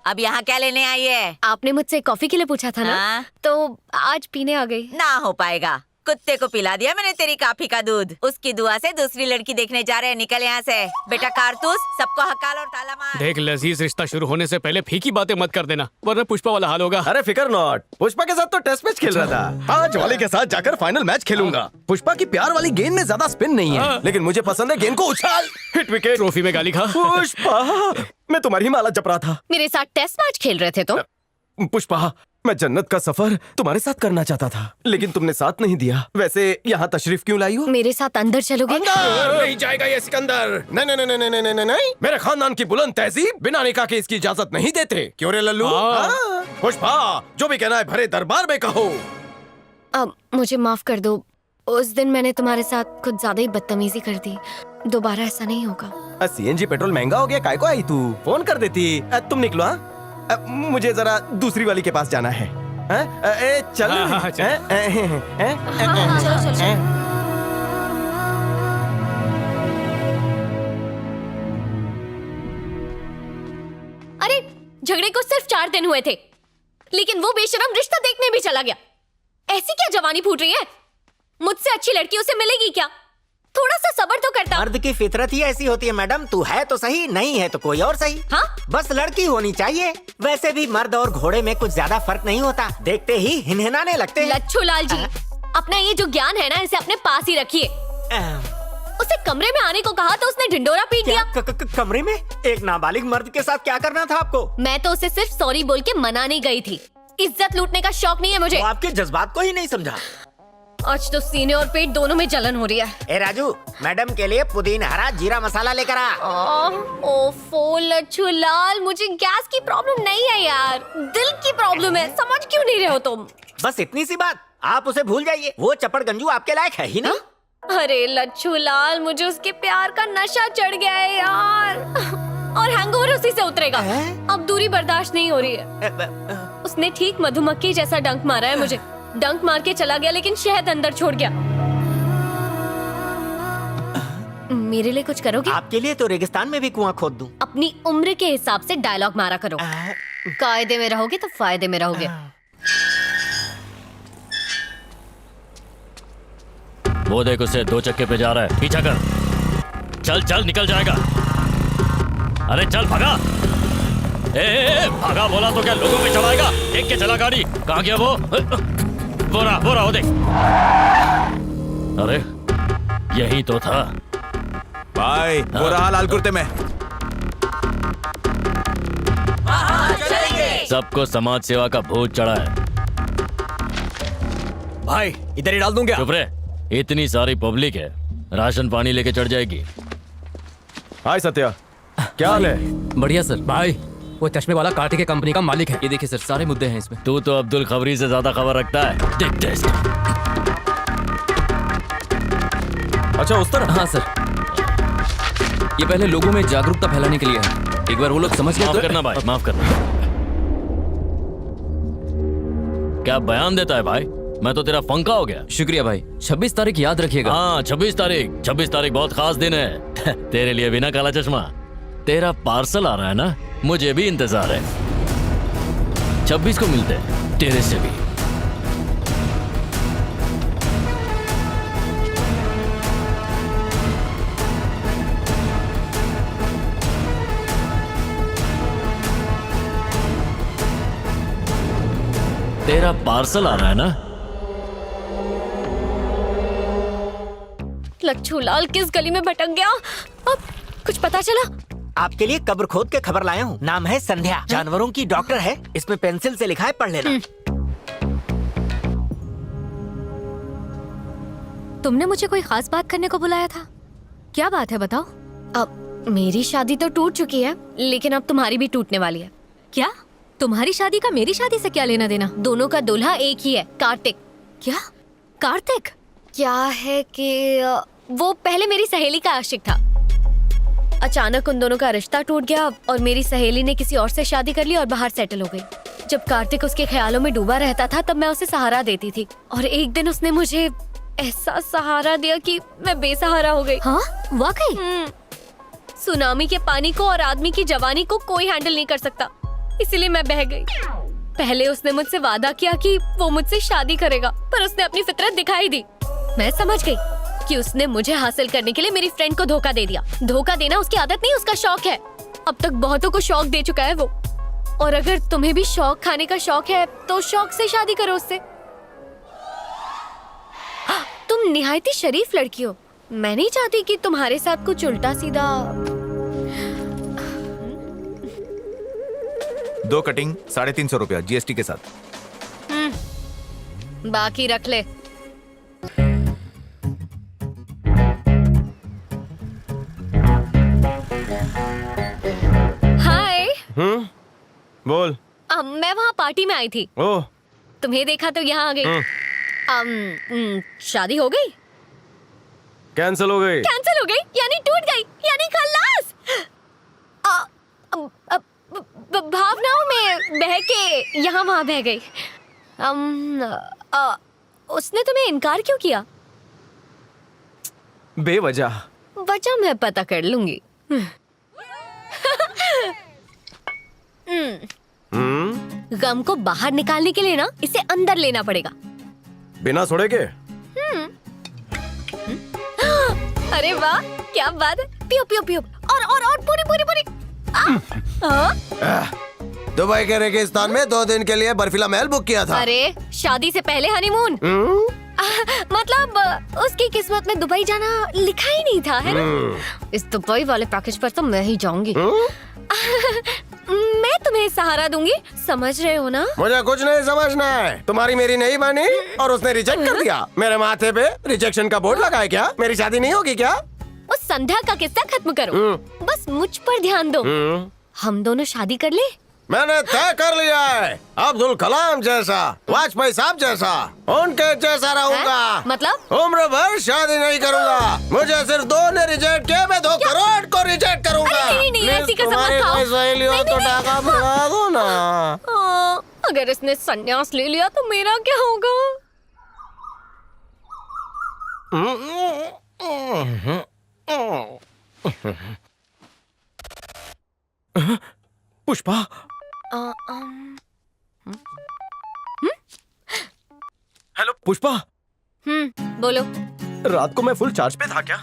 अब यहाँ क्या लेने आई है? आपने मुझसे कॉफी के लिए पूछा था ना, तो आज पीने आ गई। ना हो पाएगा, कुत्ते को पिला दिया मैंने तेरी कॉफी का दूध। उसकी दुआ से दूसरी लड़की देखने जा रहे हैं। निकल यहाँ से बेटा कारतूस, सबको हकाल और ताला मार। देख लजीज, रिश्ता शुरू होने से पहले फीकी बातें मत कर देना, वरना पुष्पा वाला हाल होगा। अरे फिकर नॉट, पुष्पा के साथ तो टेस्ट मैच खेल रहा था। आज वाले के साथ जाकर फाइनल मैच खेलूंगा। पुष्पा की प्यार वाली गेंद में ज्यादा स्पिन नहीं है, लेकिन मुझे पसंद है गेंद को उछाल। Hit wicket. ट्रॉफी में गाली खा। पुष्पा, मैं तुम्हारी माला जप रहा था। मेरे साथ टेस्ट मैच खेल रहे थे तुम? पुष्पा, मैं जन्नत का सफर तुम्हारे साथ करना चाहता था, लेकिन तुमने साथ नहीं दिया। वैसे यहाँ तशरीफ क्यों लाई हो? मेरे साथ अंदर चलोगे? अंदर नहीं जाएगा ये सिकंदर। नहीं नहीं नहीं नहीं नहीं नहीं, मेरे खानदान की बुलंद तहजीब बिना निकाह के इसकी इजाजत नहीं देते। क्यों रे लल्लू? पुष्पा, जो भी कहना है भरे दरबार में कहो। अब मुझे माफ कर दो, उस दिन मैंने तुम्हारे साथ कुछ ज्यादा ही बदतमीजी कर दी। दोबारा ऐसा नहीं होगा। CNG पेट्रोल महंगा हो गया, काय को आई तू? फोन कर देती। तुम निकलो। हाँ, मुझे जरा दूसरी वाली के पास जाना है। चल। अरे झगड़े को सिर्फ 4 दिन हुए थे, लेकिन वो बेशरम रिश्ता देखने भी चला गया। ऐसी क्या जवानी फूट रही है? मुझसे अच्छी लड़की उसे मिलेगी क्या? थोड़ा सा सब्र तो करता। मर्द की फितरत ही ऐसी होती है मैडम, तू है तो सही, नहीं है तो कोई और सही। हाँ? बस लड़की होनी चाहिए। वैसे भी मर्द और घोड़े में कुछ ज्यादा फर्क नहीं होता, देखते ही हिनहिनाने लगते हैं। लच्छू लाल जी, अपना ये जो ज्ञान है ना, इसे अपने पास ही रखिए। उसे कमरे में आने को कहा तो उसने ढिंडोरा पीट दिया। कमरे में एक नाबालिग मर्द के साथ क्या करना था आपको? मैं तो उसे सिर्फ सॉरी बोल के मनाने गई थी। इज्जत लूटने का शौक नहीं है मुझे। वो आपके जज्बात को ही नहीं समझा। आज तो सीने और पेट दोनों में जलन हो रही है। ए राजू, मैडम के लिए पुदीना हरा जीरा मसाला लेकर आ। ओफो लच्छू लाल, मुझे गैस की प्रॉब्लम नहीं है यार, दिल की प्रॉब्लम है। समझ क्यों नहीं रहे हो तुम? बस इतनी सी बात, आप उसे भूल जाइए। वो चपड़ गंजू आपके लायक है ही नहीं। अरे लच्छू लाल, मुझे उसके प्यार का नशा चढ़ गया है यार, और हैंगओवर उसी से उतरेगा। अब दूरी बर्दाश्त नहीं हो रही है। उसने ठीक मधुमक्खी जैसा डंक मारा है मुझे। डंक मार के चला गया लेकिन शहद अंदर छोड़ गया। मेरे लिए कुछ करोगे? आपके लिए तो रेगिस्तान में भी कुआं खोद दूं। अपनी उम्र के हिसाब से डायलॉग मारा करो। कायदे में रहोगे तो फायदे में रहोगे। वो देख, उसे 2 चक्के पे जा रहा है, पीछा कर। चल चल, निकल जाएगा। अरे चल भागा। ए, भागा बोला तो क्या लोगों पे चढ़ाएगा? देख के चला गाड़ी। कहाँ गया वो? बोरा वो देख। अरे यही तो था भाई। बोरा हाल लाल कुर्ते में। सबको समाज सेवा का भूत चढ़ा है। भाई इधर ही डाल दूं क्या? चुप रहे, इतनी सारी पब्लिक है, राशन पानी लेके चढ़ जाएगी। हाय सत्या, क्या हाल है? बढ़िया सर। भाई वो चश्मे वाला कार्तिक के कंपनी का मालिक है। ये देखिए सर, सारे मुद्दे हैं इसमें। तू तो अब्दुल खबरी से ज्यादा खबर रखता है। देख टेस्ट। अच्छा उस तरह? हाँ सर, ये पहले लोगों में जागरूकता फैलाने के लिए है। एक बार वो लोग समझ गए माफ तो... करना भाई, माफ करना। क्या बयान देता है भाई? मैं तो तेरा फंका हो गया। शुक्रिया भाई। 26 तारीख याद रखिएगा। हाँ 26 तारीख। 26 तारीख बहुत खास दिन है तेरे लिए भी ना काला चश्मा। तेरा पार्सल आ रहा है ना, मुझे भी इंतजार है। 26 को मिलते हैं, तेरे से भी। तेरा पार्सल आ रहा है ना। लच्छू लाल किस गली में भटक गया? अब कुछ पता चला? आपके लिए कब्र खोद के खबर लाया हूँ। नाम है संध्या, जानवरों की डॉक्टर है। इसमें पेंसिल से लिखा है, पढ़ लेना। तुमने मुझे कोई खास बात करने को बुलाया था? क्या बात है बताओ। अब मेरी शादी तो टूट चुकी है, लेकिन अब तुम्हारी भी टूटने वाली है। क्या? तुम्हारी शादी का मेरी शादी से क्या लेना देना? दोनों का दूल्हा एक ही है, कार्तिक। क्या? कार्तिक? क्या है कि वो पहले मेरी सहेली का आशिक था। अचानक उन दोनों का रिश्ता टूट गया और मेरी सहेली ने किसी और से शादी कर ली और बाहर सेटल हो गई। जब कार्तिक उसके ख्यालों में डूबा रहता था तब मैं उसे सहारा देती थी, और एक दिन उसने मुझे ऐसा सहारा दिया कि मैं बेसहारा हो गई। हाँ वाकई? सुनामी के पानी को और आदमी की जवानी को कोई हैंडल नहीं कर सकता, इसीलिए मैं बह गई। पहले उसने मुझसे वादा किया कि वो मुझसे शादी करेगा, पर उसने अपनी फितरत दिखाई दी। मैं समझ गई कि उसने मुझे हासिल करने के लिए मेरी फ्रेंड को धोखा दे दिया। धोखा देना उसकी आदत नहीं, उसका शौक है। अब तक बहुतों को शौक दे चुका है वो। और अगर तुम्हें भी शौक खाने का शौक है तो शौक से शादी करो उससे। तुम निहायती शरीफ लड़की हो। मैं नहीं चाहती कि तुम्हारे साथ कुछ उल्टा सीधा। 2 कटिंग 350 रुपया GST के साथ। बाकी रख ले। हाय। बोल। मैं वहाँ पार्टी में आई थी। ओह। तुम्हें देखा तो यहाँ आ गई। शादी हो गई? कैंसिल हो गई। कैंसिल हो गई यानी टूट गई, यानी खल्लास। भावनाओं में बह के यहाँ वहाँ बह गई। उसने तुम्हें इनकार क्यों किया? बेवजह। वजह मैं पता कर लूंगी। गम को बाहर निकालने के लिए ना इसे अंदर लेना पड़ेगा। बिना सोडे के? अरे वाह, क्या बात है। पियो पियो पियो, और पूरी पूरी पूरी। दुबई के रेगिस्तान में 2 दिन के लिए बर्फीला महल बुक किया था। अरे शादी से पहले हनीमून। मतलब उसकी किस्मत में दुबई जाना लिखा ही नहीं था, है ना? इस दुबई वाले पैकेज पर तो मैं ही जाऊंगी। मैं तुम्हें सहारा दूंगी, समझ रहे हो ना? मुझे कुछ नहीं समझना है। तुम्हारी मेरी नहीं मानी और उसने रिजेक्ट कर दिया। मेरे माथे पे रिजेक्शन का बोर्ड लगा है क्या? मेरी शादी नहीं होगी क्या? उस संध्या का किस्सा खत्म करो, बस मुझ पर ध्यान दो। हम दोनों शादी कर ले। मैंने तय कर लिया है, अब्दुल कलाम जैसा, वाजपेयी साहब जैसा, उनके जैसा रहूंगा। मतलब उम्र भर शादी नहीं करूंगा। मुझे सिर्फ 2 ने रिजेक्ट किया, मैं 2 करोड़ को रिजेक्ट करूंगा। नहीं, ऐसी कसम मत खाओ। सहेली हो तो टाका भुला दो ना। अगर इसने संन्यास ले लिया तो मेरा क्या होगा? पुष्पा, हेलो पुष्पा। बोलो। रात को मैं फुल चार्ज पे था क्या?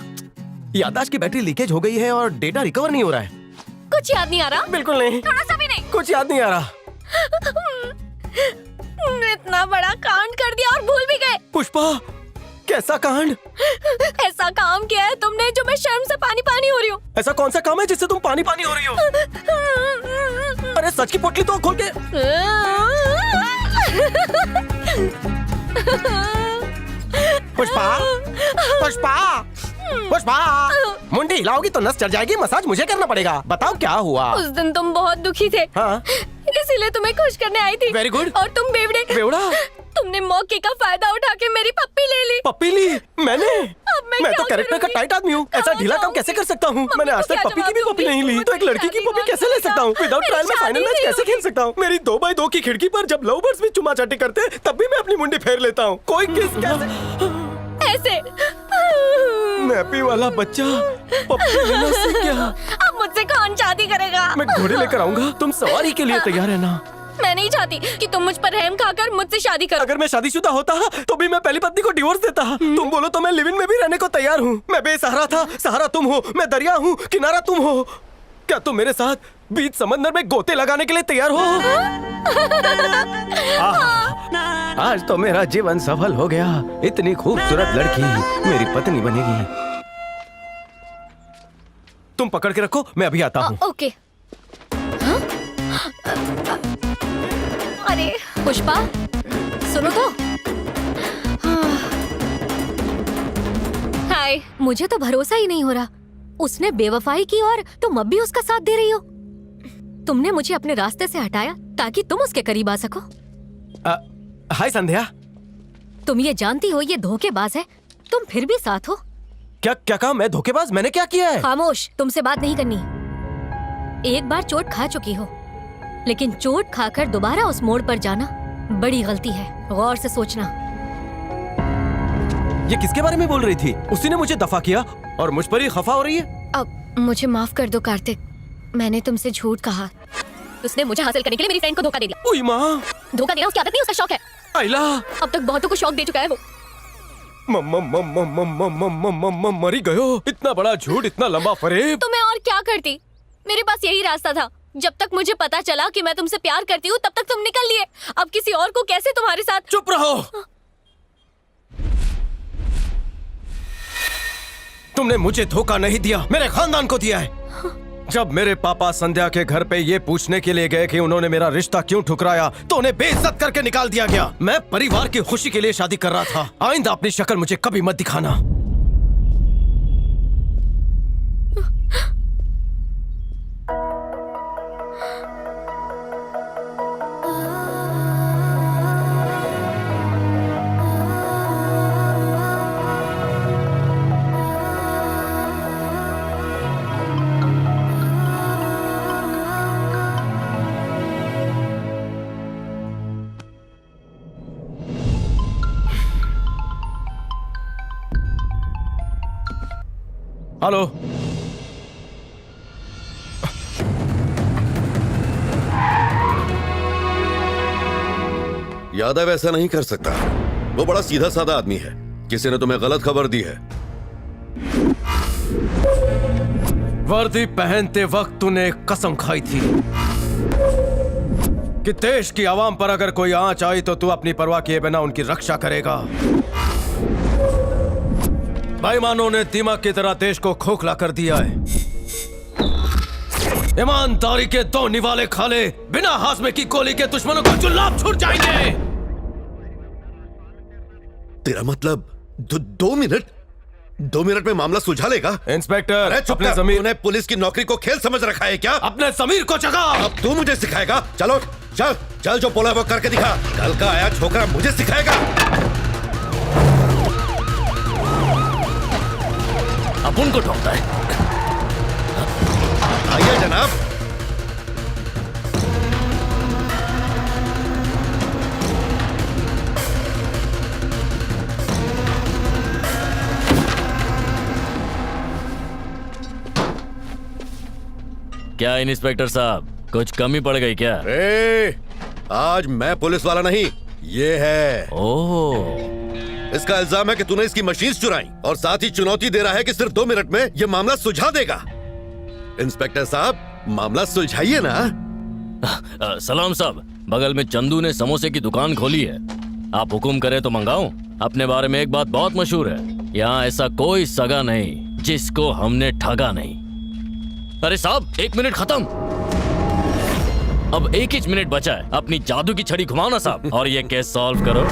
याददाश्त की बैटरी लीकेज हो गई है और डेटा रिकवर नहीं हो रहा है। कुछ याद नहीं आ रहा? बिल्कुल नहीं, थोड़ा सा भी नहीं। कुछ याद नहीं आ रहा। इतना बड़ा कांड कर दिया और भूल भी गए। पुष्पा, कैसा कांड? ऐसा काम किया है तुमने जो मैं शर्म से पानी पानी हो रही हूँ। ऐसा कौन सा काम है जिससे तुम पानी पानी हो रही हो? अरे सच की पोटली तो खोल के। पुष्पा, पुष्पा, पुष्पा, मुंडी हिलाओगी तो नस चढ़ जाएगी। मसाज मुझे करना पड़ेगा। बताओ क्या हुआ? उस दिन तुम बहुत दुखी थे। हाँ? इसीलिए तुम्हें खुश करने आई थी। Very good. और तुम बेवड़े। बेवड़ा? तुमने मौके का फायदा उठा के मेरी पप्पी ले ली। पप्पी ली? मैंने? अब मैं तो क्या कैरेक्टर का करूंगी? टाइट आदमी हूँ। ऐसा ढीला काम कैसे कर सकता हूँ? मैंने आज तक पप्पी की भी पप्पी नहीं ली, तो एक लड़की की पप्पी कैसे ले सकता हूँ? विदाउट ट्रायल में फाइनल मैच कैसे खेल सकता हूँ? मेरी 2x2 की खिड़की पर जब लव बर्ड्स भी चुमा चाटी करते हैं, तब भी मैं अपनी मुंडी फेर लेता हूँ। कोई किस कैसे? ऐसे मैपी वाला बच्चा पप्पी लेना सीख गया। अब मुझसे कौन शादी करेगा? मैं घोड़े लेकर आऊंगा, तुम सवारी के लिए तैयार है ना? मैं नहीं चाहती कि तुम मुझ पर रहम खाकर मुझसे शादी करो। अगर मैं शादीशुदा होता तो भी मैं पहली पत्नी को डिवोर्स देता। तुम बोलो तो मैं लिव इन में भी रहने को तैयार हूँ। मैं बेसहारा था, सहारा तुम हो। मैं दरिया हूँ, किनारा तुम हो। क्या तुम मेरे साथ बीच समंदर में गोते लगाने के लिए तैयार हो? आज तो मेरा जीवन सफल हो गया। इतनी खूबसूरत लड़की मेरी पत्नी बनेगी। तुम पकड़ के रखो, मैं अभी आता हूँ। ओके। अरे पुष्पा, सुनो तो। हाय, मुझे तो भरोसा ही नहीं हो रहा। उसने बेवफाई की और तुम अब भी उसका साथ दे रही हो। तुमने मुझे अपने रास्ते से हटाया ताकि तुम उसके करीब आ सको। हाय संध्या। तुम ये जानती हो ये धोखेबाज है, तुम फिर भी साथ हो। क्या क्या कहा? मैं धोखेबाज? मैंने क्या किया है? खामोश, तुमसे बात नहीं करनी। एक बार चोट खा चुकी हो, लेकिन चोट खाकर दोबारा उस मोड़ पर जाना बड़ी गलती है। गौर से सोचना। ये किसके बारे में बोल रही थी? उसी ने मुझे दफा किया और मुझ पर ही खफा हो रही है। अब मुझे माफ कर दो कार्तिक, मैंने तुमसे झूठ कहा। उसने मुझे हासिल करने के लिए मेरी फ्रेंड को धोखा दे दिया। ओए माँ, धोखा देना उसकी आदत नहीं, उसका शौक है। आइला, अब तक बहुतों को शौक दे चुका है वो। मरी गयो। इतना बड़ा झूठ, इतना लंबा फरेब। तो मैं और क्या करती? मेरे पास यही रास्ता था। जब तक मुझे पता चला कि मैं तुमसे प्यार करती हूँ, तब तक तुम निकल लिए। अब किसी और को कैसे तुम्हारे साथ? चुप रहो। तुमने मुझे धोखा नहीं दिया, मेरे खानदान को दिया है। जब मेरे पापा संध्या के घर पे ये पूछने के लिए गए कि उन्होंने मेरा रिश्ता क्यों ठुकराया, तो उन्हें बेइज्जत करके निकाल दिया गया। मैं परिवार की खुशी के लिए शादी कर रहा था। आइंदा अपनी शक्ल मुझे कभी मत दिखाना। हेलो। यादव ऐसा नहीं कर सकता। वो बड़ा सीधा साधा आदमी है। किसी ने तुम्हें गलत खबर दी है। वर्दी पहनते वक्त तूने एक कसम खाई थी कि देश की आवाम पर अगर कोई आंच आई तो तू अपनी परवाह किए बिना उनकी रक्षा करेगा। बेईमानों ने दीमक की तरह देश को खोखला कर दिया है। ईमानदारी के दो निवाले खाले बिना हाजमे की गोली के दुश्मनों को जुल्लाब छूट जाएंगे। तेरा मतलब 2 मिनट में मामला सुलझा लेगा? इंस्पेक्टर, अपने जमीर ने पुलिस की नौकरी को खेल समझ रखा है क्या? अपने जमीर को जगा। अब तू मुझे सिखाएगा? चलो चल चल, जो बोला वो करके दिखा। कल का आया छोकरा मुझे सिखाएगा। अपन को ठोकता है। आइए जनाब। क्या इंस्पेक्टर साहब, कुछ कमी पड़ गई क्या? आज मैं पुलिस वाला नहीं, ये है। ओह, इसका इल्जाम है कि तूने इसकी मशीन चुराई और साथ ही चुनौती दे रहा है कि सिर्फ 2 मिनट में ये मामला सुलझा देगा। इंस्पेक्टर साहब, मामला सुलझाइए ना। सलाम साहब, बगल में चंदू ने समोसे की दुकान खोली है, आप हुक्म करें तो मंगाऊं? अपने बारे में एक बात बहुत मशहूर है, यहाँ ऐसा कोई सगा नहीं जिसको हमने ठगा नहीं। अरे साहब, 1 मिनट खत्म। अब 1 ही मिनट बचा है, अपनी जादू की छड़ी घुमाओ ना साहब और ये केस सॉल्व करो।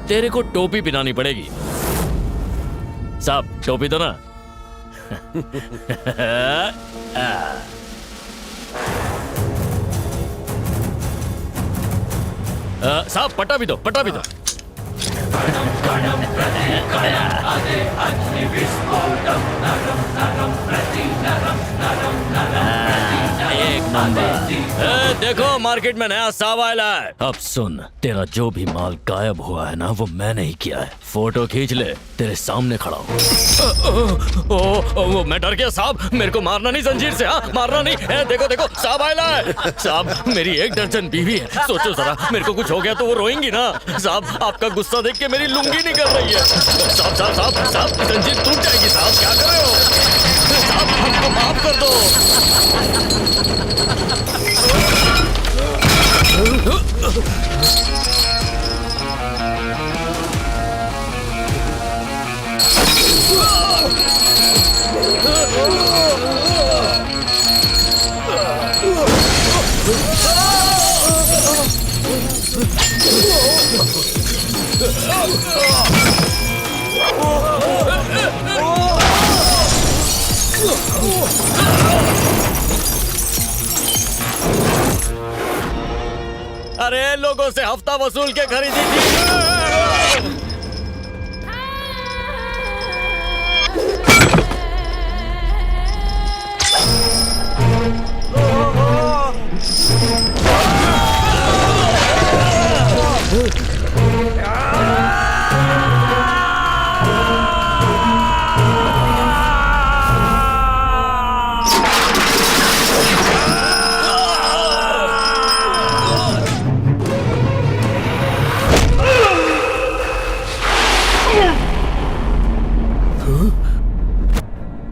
तेरे को टोपी पहनानी पड़ेगी साहब, टोपी दो ना। साहब पट्टा भी दो, पट्टा भी दो। एक नंबर। देखो मार्केट में नया साब आया है। अब सुन, तेरा जो भी माल गायब हुआ है ना, वो मैंने ही किया है। फोटो खींच ले, तेरे सामने खड़ा हूँ। ओ, मैं डर गया साहब, मेरे को मारना नहीं जंजीर से। हाँ, मारना नहीं। देखो देखो साहब आया है। साहब, मेरी 1 दर्जन बीवी है, सोचो जरा, मेरे को कुछ हो गया तो वो रोएंगी ना। साहब, आपका गुस्सा देख के मेरी लुंगी निकल रही है। साहब साहब साहब साहब, जंजीर टूट जाएगी साहब, क्या कर रहे हो? साहब, हमको माफ कर दो। अरे लोगों से हफ्ता वसूल के खरीदी थी।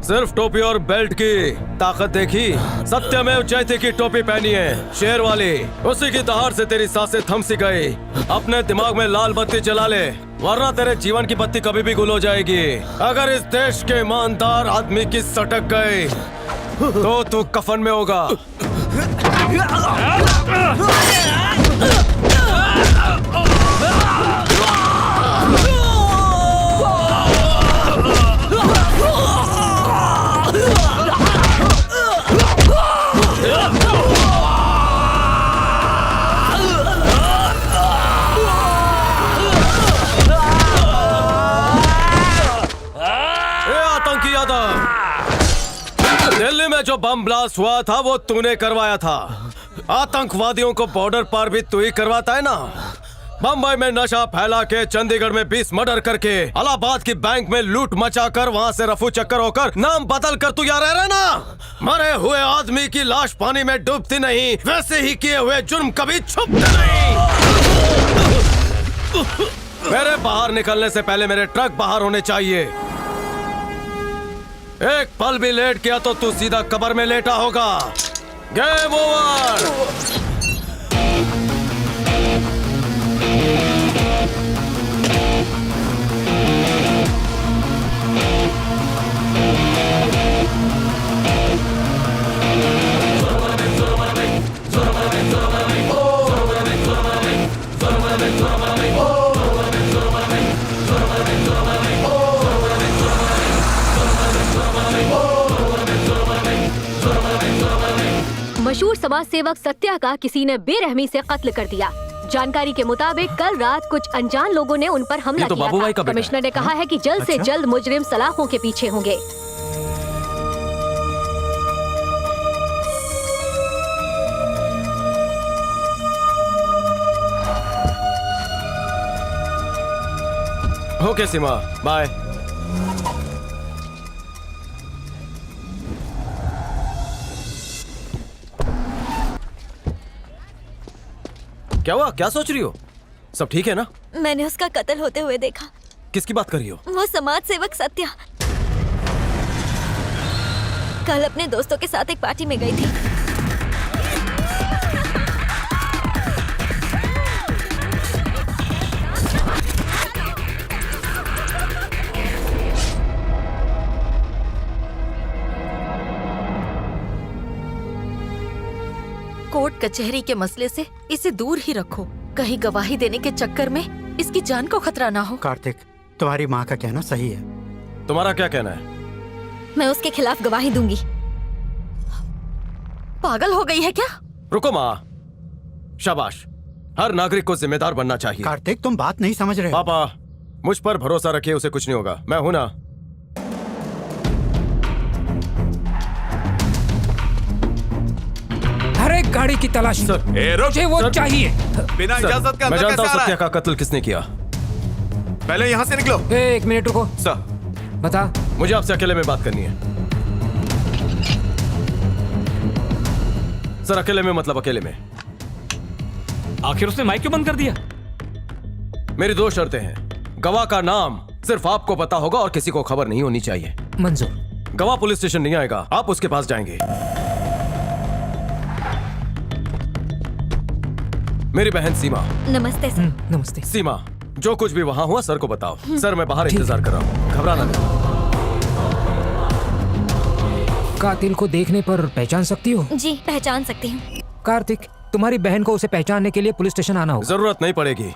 सिर्फ टोपी और बेल्ट की ताकत देखी? सत्यमेव जयते की टोपी पहनी है, शेर वाली। उसी की दहाड़ से तेरी सांसें थम सी गई। अपने दिमाग में लाल बत्ती जला ले, वरना तेरे जीवन की बत्ती कभी भी गुल हो जाएगी। अगर इस देश के ईमानदार आदमी की सटक गई तो तू कफन में होगा। दिल्ली में जो बम ब्लास्ट हुआ था वो तूने करवाया था। आतंकवादियों को बॉर्डर पार भी तू ही करवाता है ना। बम्बई में नशा फैला के, चंडीगढ़ में 20 मर्डर करके, इलाहाबाद की बैंक में लूट मचाकर, वहाँ से रफू चक्कर होकर नाम बदल कर तू यहाँ रह रहा ना। मरे हुए आदमी की लाश पानी में डूबती नहीं, वैसे ही किए हुए जुर्म कभी छुपते नहीं। मेरे बाहर निकलने से पहले मेरे ट्रक बाहर होने चाहिए। एक पल भी लेट किया तो तू सीधा कब्र में लेटा होगा। Game over. मशहूर समाज सेवक सत्या का किसी ने बेरहमी से कत्ल कर दिया। जानकारी के मुताबिक कल रात कुछ अनजान लोगों ने उन पर हमला किया था। कमिश्नर ने कहा है कि जल्द से जल्द मुजरिम सलाखों के पीछे होंगे। ओके सीमा, बाय। क्या हुआ? क्या सोच रही हो? सब ठीक है ना? मैंने उसका कत्ल होते हुए देखा। किसकी बात कर रही हो? वो समाज सेवक सत्या कल अपने दोस्तों के साथ एक पार्टी में गई थी। कोर्ट कचहरी के मसले से इसे दूर ही रखो। कहीं गवाही देने के चक्कर में इसकी जान को खतरा ना हो। कार्तिक, तुम्हारी माँ का कहना सही है। तुम्हारा क्या कहना है? मैं उसके खिलाफ गवाही दूंगी। पागल हो गई है क्या? रुको माँ, शाबाश। हर नागरिक को जिम्मेदार बनना चाहिए। कार्तिक, तुम बात नहीं समझ रहे। पापा, मुझ पर भरोसा रखिए, उसे कुछ नहीं होगा। मैं हूं ना। हर एक गाड़ी की तलाशी। मुझे वो चाहिए। बिना इजाजत के मैं अंदर जानता हूँ कैसे आ सत्या रहा का कत्ल किसने किया। पहले यहाँ से निकलो। एक मिनट रुको। सर, बता। मुझे आपसे अकेले में बात करनी है। सर, अकेले में मतलब अकेले में। आखिर उसने माइक क्यों बंद कर दिया? मेरी दो शर्तें हैं। गवाह का नाम सिर्फ आपको पता होगा और किसी को खबर नहीं होनी चाहिए। मंजूर। गवाह पुलिस स्टेशन नहीं आएगा, आप उसके पास जाएंगे। मेरी बहन सीमा। नमस्ते सर। नमस्ते। सीमा, जो कुछ भी वहां हुआ सर को बताओ। सर, मैं बाहर इंतजार कर रहा हूँ, घबराना नहीं। कातिल को देखने पर पहचान सकती हो? जी, पहचान सकती हूँ। कार्तिक, तुम्हारी बहन को उसे पहचानने के लिए पुलिस स्टेशन आना होगा। जरूरत नहीं पड़ेगी।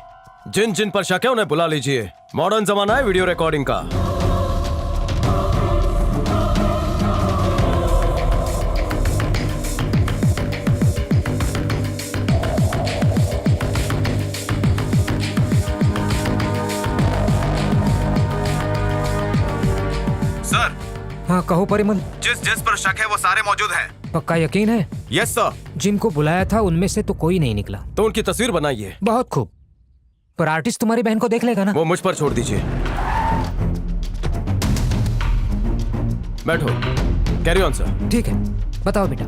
जिन जिन पर शक है उन्हें बुला लीजिए। मॉडर्न जमाना है वीडियो रिकॉर्डिंग का। सर। हाँ, कहो परिमल। जिस पर शक है वो सारे मौजूद हैं। पक्का यकीन है? Yes sir. जिनको बुलाया था उनमें से तो कोई नहीं निकला। तो उनकी तस्वीर बनाइए। बहुत खूब। पर आर्टिस्ट तुम्हारी बहन को देख लेगा ना? वो मुझ पर छोड़ दीजिए। बैठो। Carry on sir. ठीक है, बताओ बेटा।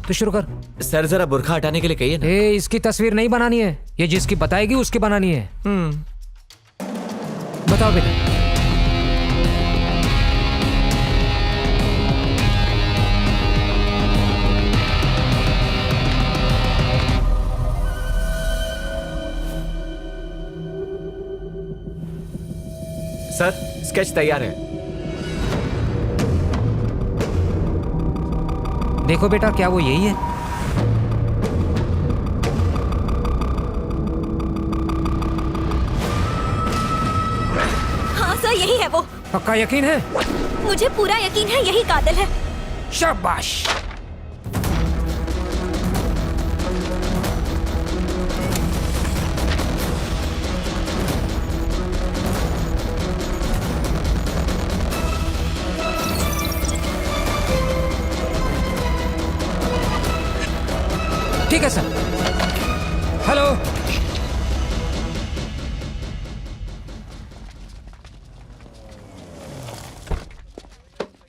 तो शुरू कर। सर, जरा बुर्खा हटाने के लिए कहिए ना। इसकी तस्वीर नहीं बनानी है, ये जिसकी बताएगी उसकी बनानी है। बताओ बेटा। सर, स्केच तैयार है। देखो बेटा, क्या वो यही है? हाँ सर, यही है वो। पक्का यकीन है? मुझे पूरा यकीन है यही कातिल है। शाबाश। ठीक है सर। हेलो।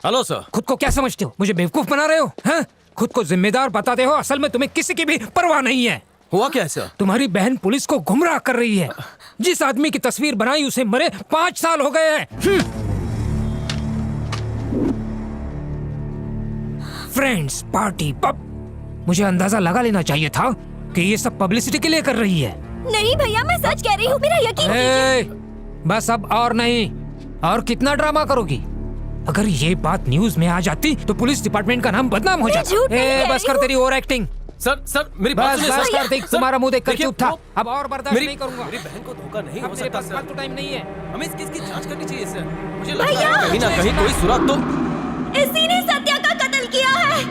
Hello sir. खुद को क्या समझते हो? मुझे बेवकूफ बना रहे हो? हैं? खुद को जिम्मेदार बताते हो, असल में तुम्हें किसी की भी परवाह नहीं है। हुआ क्या है सर? तुम्हारी बहन पुलिस को गुमराह कर रही है। जिस आदमी की तस्वीर बनाई उसे मरे 5 साल हो गए हैं। Friends, party, pub. मुझे अंदाजा लगा लेना चाहिए था कि ये सब पब्लिसिटी के लिए कर रही है। नहीं भैया, मैं सच कह रही हूँ, मेरा यकीन कीजिए। बस अब और नहीं, और कितना ड्रामा करोगी? अगर ये बात न्यूज में आ जाती तो पुलिस डिपार्टमेंट का नाम बदनाम हो जाता। बस कर तेरी ओवर एक्टिंग। सर मेरी बस बस कार्तिक, तुम्हारा मुंह देखकर चुप था। अब और बर्दाश्त नहीं करूंगा। मेरी बहन को धोखा नहीं हो सकता सर। तो टाइम नहीं है। हमें इस केस की जांच करनी चाहिए सर। मुझे भैया! लगता है कहीं ना कहीं कोई सुराग तो इसी ने सत्या का कत्ल किया है।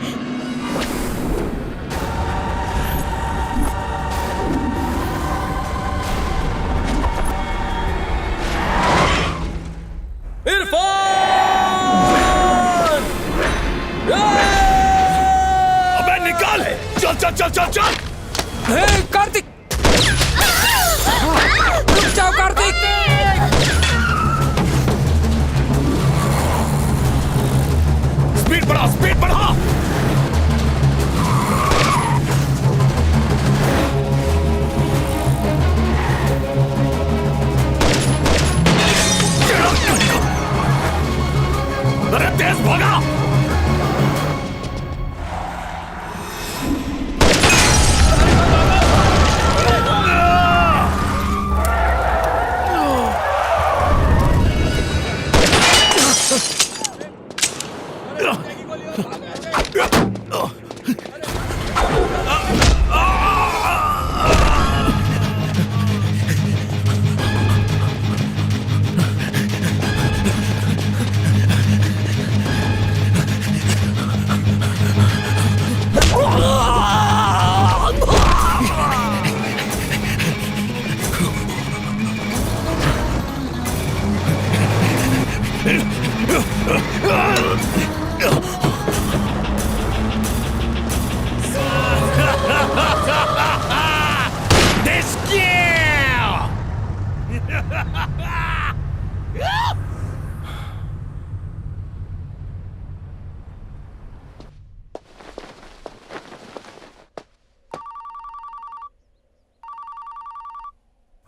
अबे निकाल! चल चल चल चल चल! कार्तिक! रुक जाओ कार्तिक! स्पीड बढ़ा, स्पीड बढ़ा! अरे तेज भागा!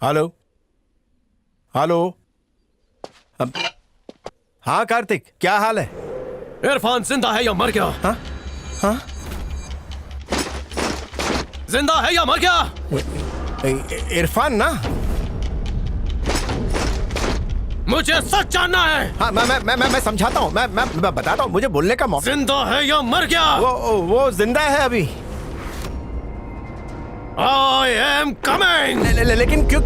Hello hello. हाँ कार्तिक, क्या हाल है? इरफान जिंदा है या मर गया? हाँ हाँ, जिंदा है या मर गया? इरफान ना? मुझे सच जानना है। हाँ मैं समझाता हूँ, मैं बताता हूँ, मुझे बोलने का मौका। जिंदा है या मर गया? वो जिंदा है अभी। I am coming! लेकिन क्यों?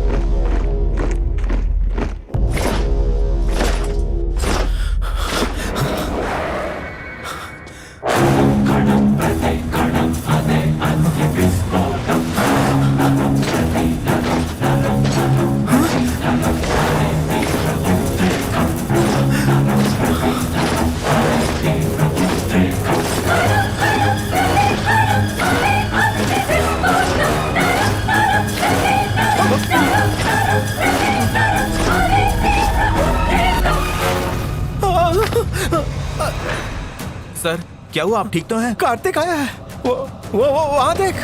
सर क्या हुआ, आप ठीक तो हैं? कार्तिक आया है। वो वहां देख।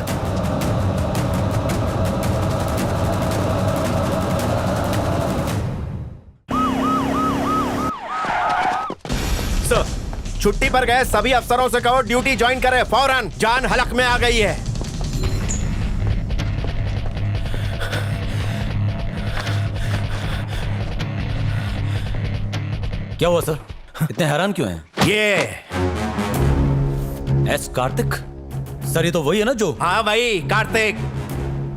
सर, छुट्टी पर गए सभी अफसरों से कहो ड्यूटी ज्वाइन करें फौरन। जान हलक में आ गई है। क्या हुआ सर, इतने हैरान क्यों हैं? ये एस कार्तिक सर, ये तो वही है ना जो? हाँ भाई कार्तिक।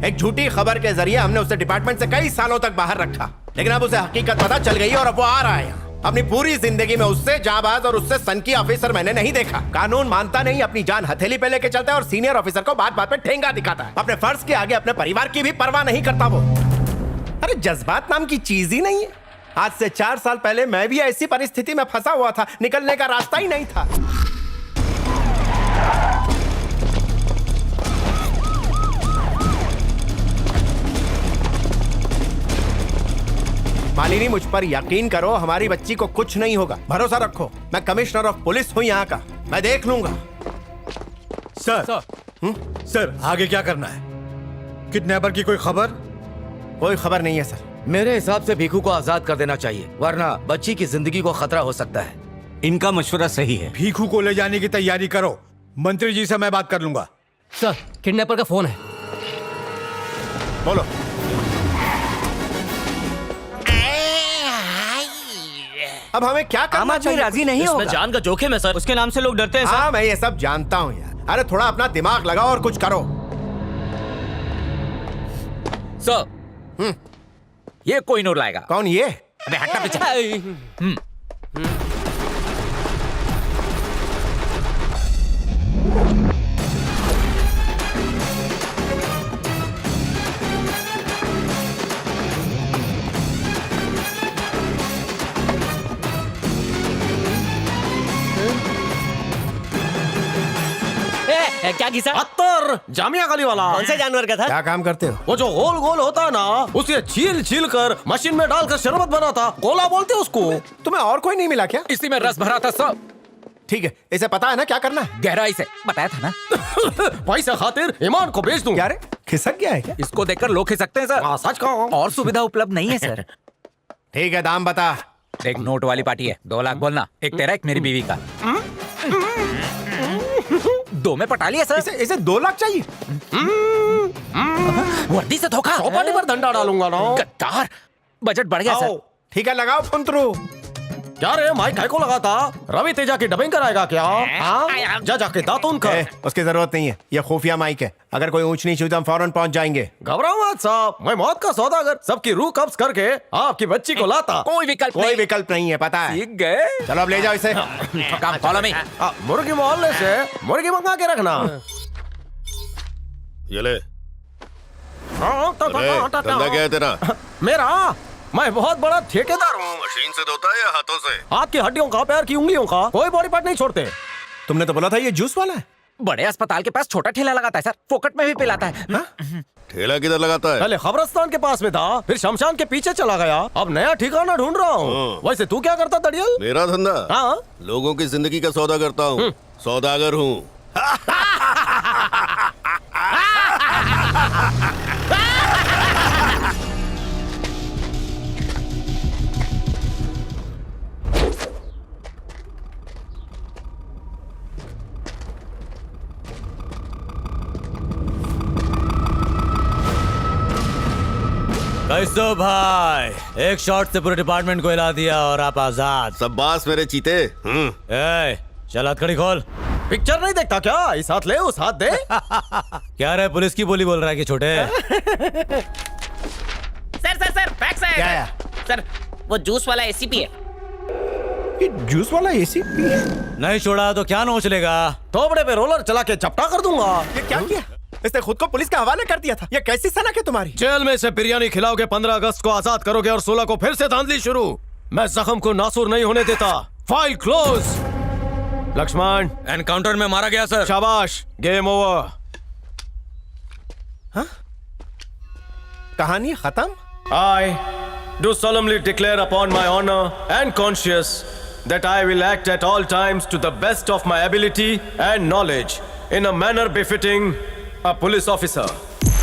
एक झूठी खबर के जरिए हमने उसे डिपार्टमेंट से कई सालों तक बाहर रखा, लेकिन अब उसे हकीकत पता चल गई और अब वो आ रहा है। अपनी पूरी जिंदगी में उससे जाबाज और उससे सनकी ऑफिसर मैंने नहीं देखा। कानून मानता नहीं, अपनी जान हथेली पे लेके चलता है और सीनियर ऑफिसर को बात बात पे ठेंगा दिखाता है। अपने फर्ज के आगे अपने परिवार की भी परवाह नहीं करता वो। अरे जज्बात नाम की चीज ही नहीं है। आज से 4 साल पहले मैं भी ऐसी परिस्थिति में फंसा हुआ था, निकलने का रास्ता ही नहीं था। मालिनी, मुझ पर यकीन करो, हमारी बच्ची को कुछ नहीं होगा। भरोसा रखो, मैं कमिश्नर ऑफ पुलिस हूँ यहाँ का, मैं देख लूंगा। सर आगे क्या करना है? किडनैपर की कोई खबर? कोई खबर नहीं है सर। मेरे हिसाब से भीखू को आजाद कर देना चाहिए, वरना बच्ची की जिंदगी को खतरा हो सकता है। इनका मशवरा सही है। भीखू को ले जाने की तैयारी करो, मंत्री जी से मैं बात कर लूंगा। सर किडनैपर का फोन है। बोलो। अब हमें क्या करना चाहिए? राजी नहीं होगा। जान का जोखिम है सर, उसके नाम से लोग डरते हैं हाँ मैं ये सब जानता हूँ यार। अरे थोड़ा अपना दिमाग लगाओ और कुछ करो। सर ये कोई नूर लाएगा। कौन ये? अबे हटना पीछे। क्या किसा? अत्तर जामिया गली वाला। कौन से जानवर का था? क्या काम करते हो? वो जो गोल गोल होता है ना, उसे छील छील कर मशीन में डालकर शरबत बनाता, गोला बोलते उसको। तुम्हें और कोई नहीं मिला क्या? इसी में रस भरा था सब। ठीक है, इसे पता है ना क्या करना है? गहराई से बताया था ना। पैसा खातिर ईमान को बेच दूं। क्या रे, खिसक गया है क्या? इसको देखकर लोग खिसकते हैं सर। सच कहो। और सुविधा उपलब्ध नहीं है सर। ठीक है, दाम बता। एक नोट वाली पार्टी है, 2 लाख बोलना। एक तेरा एक मेरी बीवी का। 2 में पटा लिया सर। इसे 2 लाख चाहिए? वर्दी से धोखा। चौपाटी पर डंडा डालूंगा ना। गद्दार। बजट बढ़ गया सर। ठीक है, लगाओ फुंतरू। क्या रे माइक काय को लगाता? रवि तेजा की डबिंग कराएगा क्या? हाँ? जा जाके दातून कर। उसकी जरूरत नहीं है, ये खुफिया माइक है। अगर कोई ऊंच नीच हुई तो हम फौरन पहुंच जाएंगे। घबराओ मत साहब, मैं मौत का सौदागर, सबकी रूह कब्ज करके आपकी बच्ची को लाता। कोई विकल्प नहीं है, पता है। सीख गए। चलो अब ले जाओ इसे। काम फॉलो मी। मुर्गी मोहल्ले से मुर्गी मंगा के रखना। ये ले। धंधा क्या है तेरा? मेरा? मैं बहुत बड़ा ठेकेदार हूँ। मशीन से धोता है या हाथों से? हाथ की हड्डियों का, पैर की उंगलियों का, कोई बॉडी पार्ट नहीं छोड़ते। तुमने तो बोला था ये जूस वाला है। बड़े अस्पताल के पास छोटा ठेला लगाता है सर, फोकट में भी पिलाता है। ठेला किधर लगाता है? पहले खबरस्तान के पास में था, फिर शमशान के पीछे चला गया, अब नया ठिकाना ढूंढ रहा हूँ। वैसे तू क्या करता दड़ियल? मेरा धंधा? हाँ, लोगों की जिंदगी का सौदा करता हूँ। सौदागर हूँ। कैसो भाई, एक शॉट से पूरे डिपार्टमेंट को हिला दिया और आप आजाद। सब बास मेरे चीते। चल हथकड़ी खोल। पिक्चर नहीं देखता क्या? इस हाथ ले उस हाथ दे। क्या रे, पुलिस की बोली बोल रहा है कि छोटे? सर फैक्स है। क्या? सर वो जूस वाला एसीपी है। ये जूस वाला एसीपी है? नहीं छोड़ा तो क्या नोच लेगा? थोबड़े पे रोलर चला के चपटा कर दूंगा। ये क्या किया? इसने खुद को पुलिस के हवाले कर दिया था। ये कैसी सनक है तुम्हारी? जेल में से बिरयानी खिलाओगे, 15 अगस्त को आजाद करोगे और 16 को फिर से धांधली शुरू। मैं जख्म को नासूर नहीं होने देता। File close. लक्ष्मण एनकाउंटर में मारा गया सर। शाबाश, गेम ओवर। हाँ? कहानी खत्म? I do solemnly declare upon my honor and conscience that I will act at all times to the best of my ability and knowledge in a manner befitting a police officer.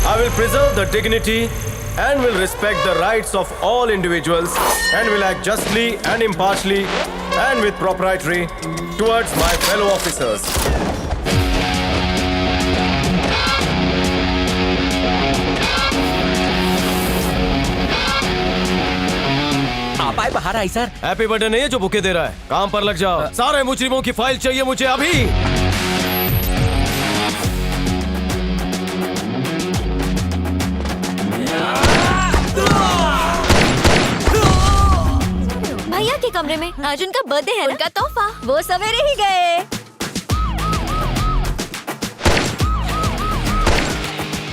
I will preserve the dignity and will respect the rights of all individuals and will act justly and impartially and with propriety towards my fellow officers. आप आए बाहर आई sir. Happy birthday नहीं है जो bouquet दे रहा है। काम पर लग जाओ। सारे मुजरिमों की फाइल चाहिए मुझे अभी। भैया के कमरे में आज उनका बर्थडे है, उनका तोहफा। वो सवेरे ही गए।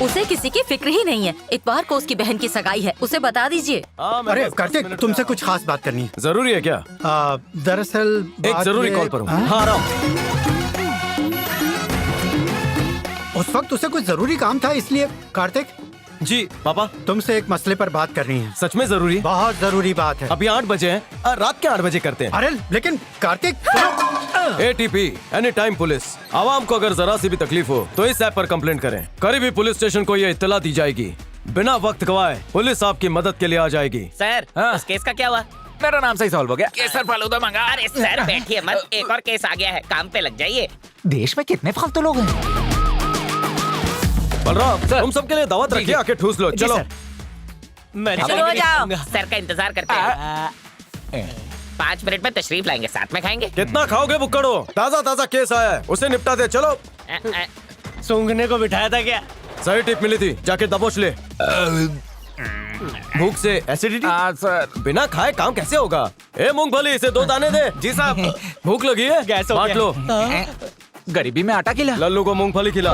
उसे किसी की फिक्र ही नहीं है। इतवार को उसकी बहन की सगाई है, उसे बता दीजिए। अरे कार्तिक, तुमसे कुछ खास बात करनी है। जरूरी है क्या? दरअसल एक जरूरी कॉल पर हूँ। हाँ, आ रहा हूँ। उस वक्त उसे कुछ जरूरी काम था, इसलिए। कार्तिक जी पापा, तुमसे एक मसले पर बात करनी है। सच में जरूरी? बहुत जरूरी बात है। अभी 8 बजे हैं, रात के 8 बजे करते हैं। अरे लेकिन Kartik. ATP any time police. आवाम को अगर जरा सी भी तकलीफ हो तो इस ऐप पर कंप्लेंट करें। करीबी पुलिस स्टेशन को ये इत्तला दी जाएगी। बिना वक्त गवाए पुलिस आपकी मदद के लिए आ जाएगी। सर उस केस का क्या हुआ? मेरा नाम सही सॉल्व हो गया। केसर फालूदा मंगा। अरे सर बैठिए मत, एक और केस आ गया है, काम पे लग जाइए। देश में कितने फालतू लोग हैं। बलराम तुम सबके लिए दावत रखिए, आके ठूस लो। चलो शुरू हो जाओ। सर का इंतजार करते हैं। 5 मिनट में तशरीफ लाएंगे, साथ में खाएंगे। कितना खाओगे बुक्कड़ो? ताजा ताजा केस आया है, उसे निपटा दे। चलो। सूंघने को बिठाया था क्या? सही टिप मिली थी, जाके दबोच ले। भूख से एसिडिटी? सर बिना खाए काम कैसे होगा? ए मूंगफली, इसे 2 दाने दे। जी साहब। भूख लगी है? गैस हो बांट गया। लो। गरीबी में आटा खिला। लल्लू को मूंगफली खिला।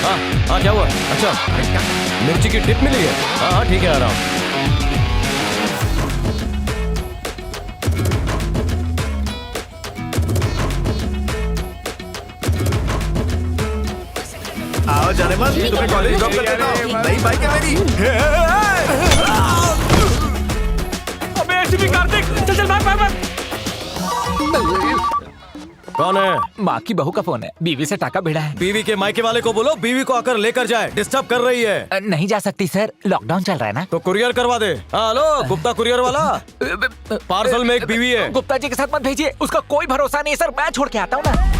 हाँ क्या हुआ? अच्छा मिर्ची की टिप मिली है। हाँ ठीक है, आराम। आओ जाने मत, तुम्हें कॉलेज ड्रॉप कर देता हूँ। नई बाइक है मेरी। अबे एसीपी कार्तिक, चल चल भाग भाग भाग। कौन है? माँ की बहू का फोन है, बीवी से टाका भिड़ा है। बीवी के मायके वाले को बोलो बीवी को आकर लेकर जाए, डिस्टर्ब कर रही है। नहीं जा सकती सर, लॉकडाउन चल रहा है ना। तो कुरियर करवा दे। हेलो गुप्ता कुरियर वाला, पार्सल में एक बीवी है। गुप्ता जी के साथ मत भेजिए, उसका कोई भरोसा नहीं सर, मैं छोड़ के आता हूँ ना।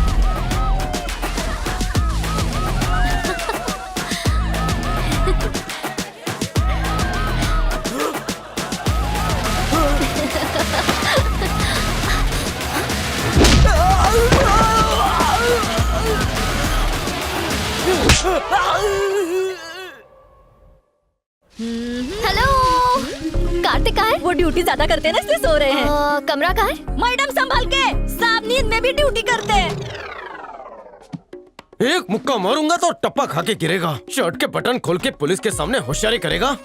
हेलो, कार्तिक कहाँ है? वो ड्यूटी ज्यादा करते हैं ना, इसलिए सो रहे हैं। कमरा कहाँ है? मैडम संभाल के, साहब नींद में भी ड्यूटी करते हैं। एक मुक्का मारूंगा तो टप्पा खा के गिरेगा। शर्ट के बटन खोल के पुलिस के सामने होशियारी करेगा।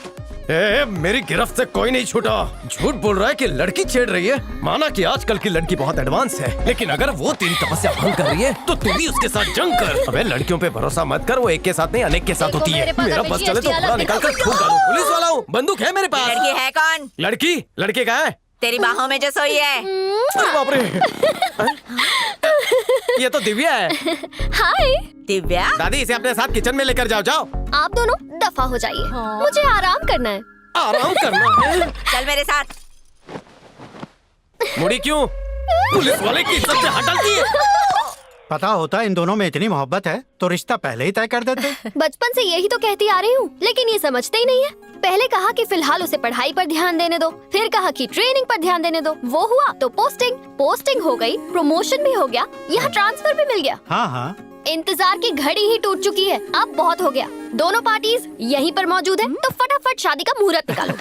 मेरी गिरफ्त से कोई नहीं छूटा। झूठ बोल रहा है कि लड़की छेड़ रही है। माना कि आजकल की लड़की बहुत एडवांस है, लेकिन अगर वो 3 तपस्या भंग कर रही है तो तू भी उसके साथ जंग कर। अबे लड़कियों पे भरोसा मत कर, वो एक के साथ नहीं अनेक के साथ होती है। मेरा बस चले तो पूरा निकाल कर ठोक डालूं। पुलिस वाला हूँ, बंदूक है मेरे पास। लड़की है कौन? लड़के का है, तेरी बाहों में जो सोई है। अरे बाप रे। ये तो दिव्या है। हाय दिव्या। दादी इसे अपने साथ किचन में लेकर जाओ। जाओ आप दोनों दफा हो जाइए, मुझे आराम करना है। आराम करना है? चल मेरे साथ। मुड़ी क्यों? पुलिस वाले की इज्जत से हटती है। पता होता इन दोनों में इतनी मोहब्बत है तो रिश्ता पहले ही तय कर देते। बचपन से यही तो कहती आ रही हूँ, लेकिन ये समझते ही नहीं है। पहले कहा कि फिलहाल उसे पढ़ाई पर ध्यान देने दो, फिर कहा कि ट्रेनिंग पर ध्यान देने दो। वो हुआ तो पोस्टिंग हो गई, प्रमोशन भी हो गया, यहाँ ट्रांसफर भी मिल गया। हाँ हाँ, इंतजार की घड़ी ही टूट चुकी है, अब बहुत हो गया। दोनों पार्टीज यहीं पर मौजूद है, तो फटाफट शादी का मुहूर्त निकालो।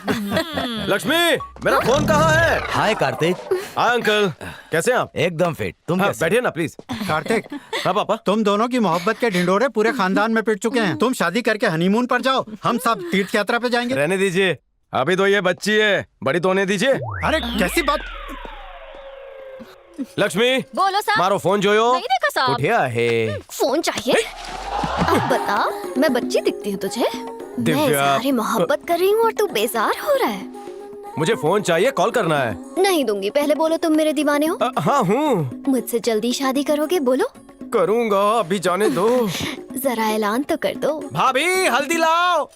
लक्ष्मी, मेरा फोन कहाँ है? हाय कार्तिक। हाय अंकल, कैसे हैं आप? एकदम फिट। तुम कैसे? बैठिए ना प्लीज। कार्तिक हाँ पापा। तुम दोनों की मोहब्बत के ढिंडोरे पूरे खानदान में पिट चुके हैं। तुम शादी करके हनीमून पर जाओ, हम सब तीर्थ यात्रा पे जाएंगे। रहने दीजिए, अभी तो ये बच्ची है, बड़ी तो होने दीजिए। अरे कैसी बात। लक्ष्मी बोलो साहब। मारो फोन जोयो। नहीं देखा साहब। उठिया है। फोन चाहिए? अब बता, मैं बच्ची दिखती हूँ तुझे? मैं दिव्या। इज़हारे मोहब्बत कर रही हूँ और तू बेजार हो रहा है। मुझे फोन चाहिए, कॉल करना है। नहीं दूंगी, पहले बोलो तुम मेरे दीवाने हो? हाँ हूँ। मुझसे जल्दी शादी करोगे? बोलो। करूँगा, अभी जाने दो। जरा ऐलान तो कर दो। भाभी हल्दी लाओ।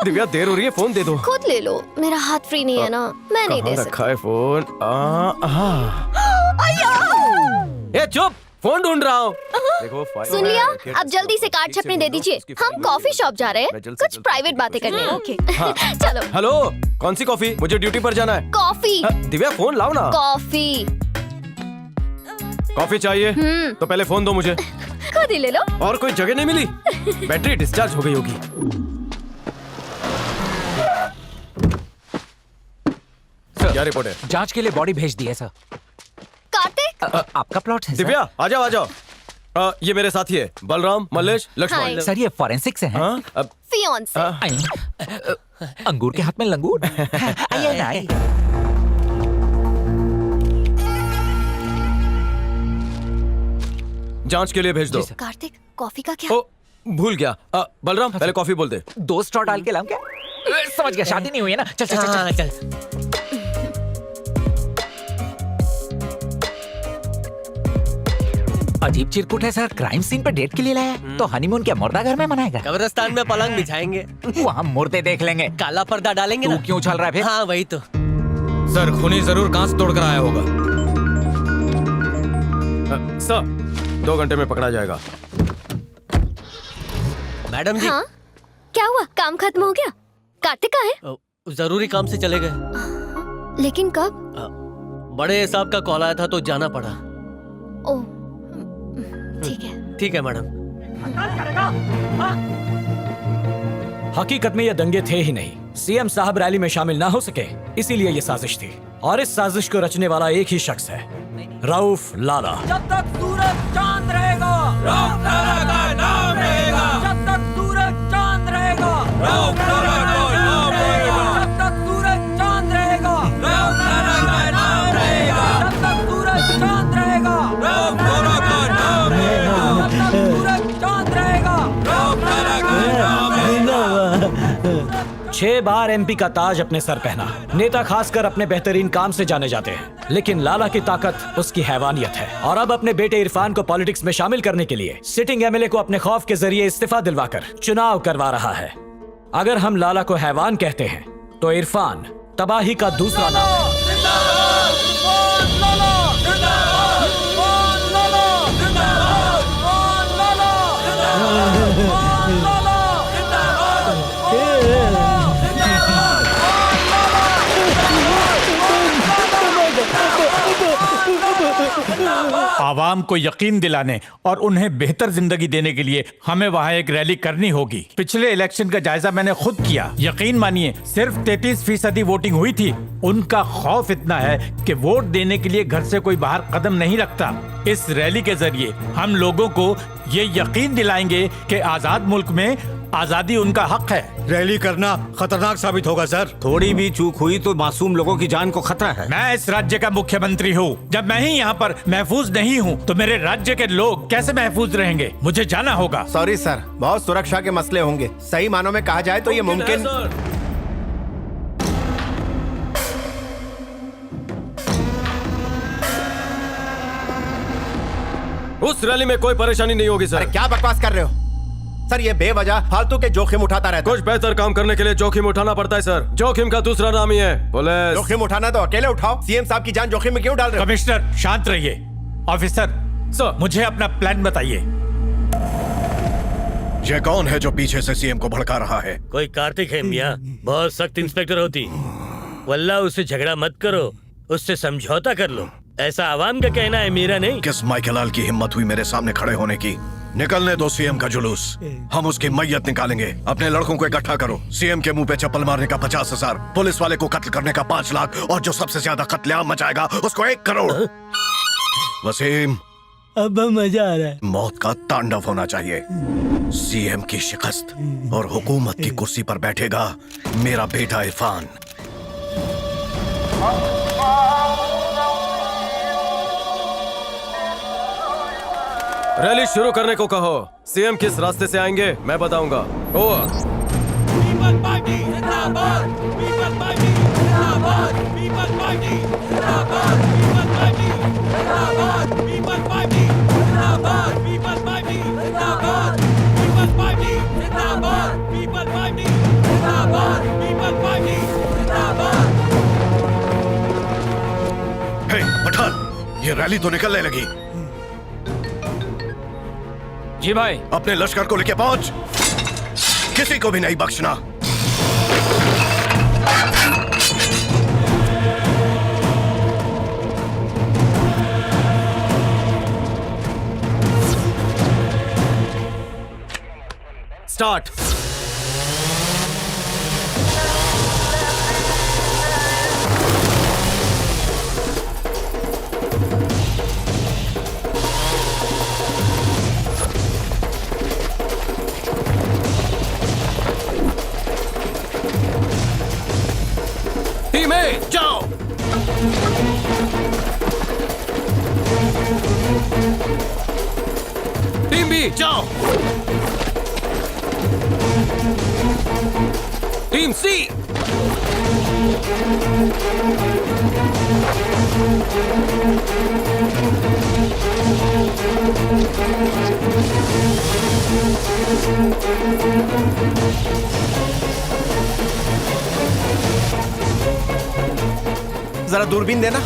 दिव्या देर हो रही है, फोन दे दो। खुद ले लो, मेरा हाथ फ्री नहीं है ना, मैं नहीं दे कहाँ सकती। रखा है फोन? ये चुप, फोन ढूंढ रहा हूँ। देखो सुन लिया, अब जल्दी से कार्ड छपने दे दीजिए। हम कॉफी शॉप जा रहे हैं, कुछ प्राइवेट बातें करने हैं। ओके चलो। हेलो, कौन सी कॉफी? मुझे ड्यूटी पर जाना है। कॉफी। दिव्या फोन लाओ ना। कॉफी। कॉफी चाहिए तो पहले फोन दो मुझे। खुद ही ले लो। और कोई जगह नहीं मिली? बैटरी डिस्चार्ज हो गई होगी। क्या रिपोर्ट है? जांच के लिए बॉडी भेज दी है सर। कार्तिक, आपका प्लॉट है दिव्या आ जाओ आ जाओ। ये मेरे साथी है, बलराम, मल्लेश, लक्ष्मण। सर ये फॉरेंसिक से हैं। हाँ? फियांसे। अंगूर के हाथ में लंगूर। आइए ना, आइए। जांच के लिए भेज दो। कार्तिक, कॉफी का क्या? ओ, भूल गया। बलराम पहले कॉफी बोल दे। 2 स्ट्रॉ डाल के लाऊं क्या? समझ गया, शादी नहीं हुई है ना। चल चल चल चल। अजीब चिरकुट है सर, क्राइम सीन पे डेट के लिए लाया तो हनीमून क्या मुर्दा घर में मनाएगा? कब्रिस्तान में पलंग बिछाएंगे, वहाँ मुर्दे देख लेंगे। काला पर्दा डालेंगे तू ना। क्यों उछल रहा है फिर? हाँ वही तो। सर खूनी जरूर कांच तोड़कर आया होगा। सर 2 घंटे में पकड़ा जाएगा। मैडम जी। हाँ? क्या हुआ? काम खत्म हो गया? कार्तिक कहाँ है? जरूरी काम से चले गए। लेकिन कब? बड़े साहब का कॉल आया था तो जाना पड़ा। ओह ठीक है। ठीक है मैडम। हकीकत में ये दंगे थे ही नहीं। सीएम साहब रैली में शामिल ना हो सके, इसीलिए ये साजिश थी। और इस साजिश को रचने वाला एक ही शख्स है, रऊफ लाला। जब तक सूरज चांद रहेगा, रऊफ लाला का नाम रहेगा। जब तक सूरज चांद रहेगा, रऊफ लाला का नाम रहेगा। जब तक सूरज चांद रहेगा, रऊफ लाला का नाम रहेगा। जब तक सूरज चांद रहेगा, रऊफ लाला का नाम रहेगा। जब तक सूरज चांद रहेगा, रऊफ लाला का नाम रहेगा। 6 बार एमपी का ताज अपने सर पहना। नेता खासकर अपने बेहतरीन काम से जाने जाते हैं, लेकिन लाला की ताकत उसकी हैवानियत है। और अब अपने बेटे इरफान को पॉलिटिक्स में शामिल करने के लिए सिटिंग एमएलए को अपने खौफ के जरिए इस्तीफा दिलवाकर चुनाव करवा रहा है। अगर हम लाला को हैवान कहते हैं तो इरफान तबाही का दूसरा नाम है। आवाम को यकीन दिलाने और उन्हें बेहतर जिंदगी देने के लिए हमें वहाँ एक रैली करनी होगी। पिछले इलेक्शन का जायजा मैंने खुद किया। यकीन मानिए सिर्फ 33% वोटिंग हुई थी। उनका खौफ इतना है कि वोट देने के लिए घर से कोई बाहर कदम नहीं रखता। इस रैली के जरिए हम लोगों को ये यकीन दिलाएंगे कि आजाद मुल्क में आजादी उनका हक है। रैली करना खतरनाक साबित होगा सर। थोड़ी भी चूक हुई तो मासूम लोगों की जान को खतरा है। मैं इस राज्य का मुख्यमंत्री हूँ। जब मैं ही यहाँ पर महफूज नहीं हूँ तो मेरे राज्य के लोग कैसे महफूज रहेंगे? मुझे जाना होगा। सॉरी सर, बहुत सुरक्षा के मसले होंगे। सही मानों में कहा जाए तो ये मुमकिन। उस रैली में कोई परेशानी नहीं होगी सर। अरे क्या बकवास कर रहे हो सर? ये बेवजह फालतू के जोखिम उठाता रहता है। कुछ बेहतर काम करने के लिए जोखिम उठाना पड़ता है सर। जोखिम का दूसरा नाम ही है पुलिस। जोखिम उठाना तो अकेले उठाओ। सीएम साहब की जान जोखिम में क्यों डाल रहे हो? कमिश्नर शांत रहिए। ऑफिसर सर, मुझे अपना प्लान बताइए। ये कौन है जो पीछे से सीएम को भड़का रहा है? कोई कार्तिक है मियाँ, बहुत सख्त इंस्पेक्टर होती। वल्लाह उससे झगड़ा मत करो, उससे समझौता कर लो। ऐसा आवाम का कहना है, मेरा नहीं। किस माइकेलाल की हिम्मत हुई मेरे सामने खड़े होने की? निकलने दो सीएम का जुलूस, हम उसकी मैयत निकालेंगे। अपने लड़कों को इकट्ठा करो। सीएम के मुंह पे चप्पल मारने का 50,000, पुलिस वाले को कत्ल करने का 5 लाख और जो सबसे ज्यादा कत्लेआम मचाएगा उसको 1 करोड़। वसीम, अब मजा आ रहा है। मौत का तांडव होना चाहिए। सीएम की शिकस्त और हुकूमत की कुर्सी पर बैठेगा मेरा बेटा इरफान। रैली शुरू करने को कहो। सीएम किस रास्ते से आएंगे मैं बताऊंगा। हे पठान, ये रैली तो निकलने लगी। जी भाई। अपने लश्कर को लेके पहुंच, किसी को भी नहीं बख्शना। स्टार्ट। टीम ए जाओ। टीम बी जाओ। टीम सी। जरा दूरबीन देना।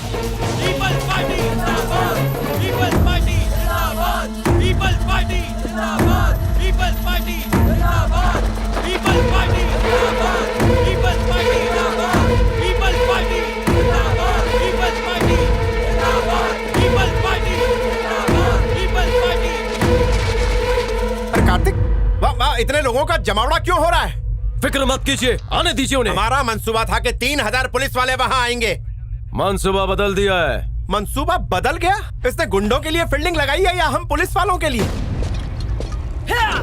अरे कार्तिक, वाह वाह, इतने लोगों का जमावड़ा क्यों हो रहा है? फिक्र मत कीजिए, आने दीजिए उन्हें। हमारा मंसूबा था कि 3000 पुलिस वाले वहाँ आएंगे। मंसूबा बदल दिया है। मंसूबा बदल गया? इसने गुंडों के लिए फील्डिंग लगाई है या हम पुलिस वालों के लिए? हाँ?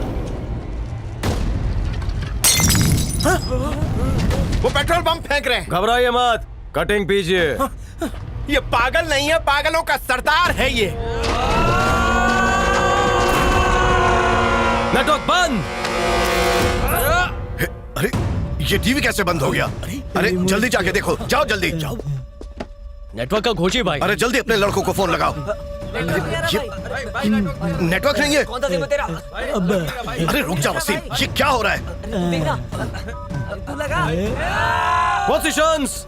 वो पेट्रोल बम फेंक रहे हैं। घबराइए मत, कटिंग पीजिए। ये पागल नहीं है, पागलों का सरदार है ये। नेटवर्क बंद। अरे ये टीवी कैसे बंद हो गया? अरे जल्दी जाके देखो, जाओ जल्दी जाओ। नेटवर्क का घोषी भाई। अरे जल्दी अपने लड़कों को फोन लगाओ। नेटवर्क नहीं है। अरे रुक जा वसीम, ये क्या हो रहा है? पोजीशंस।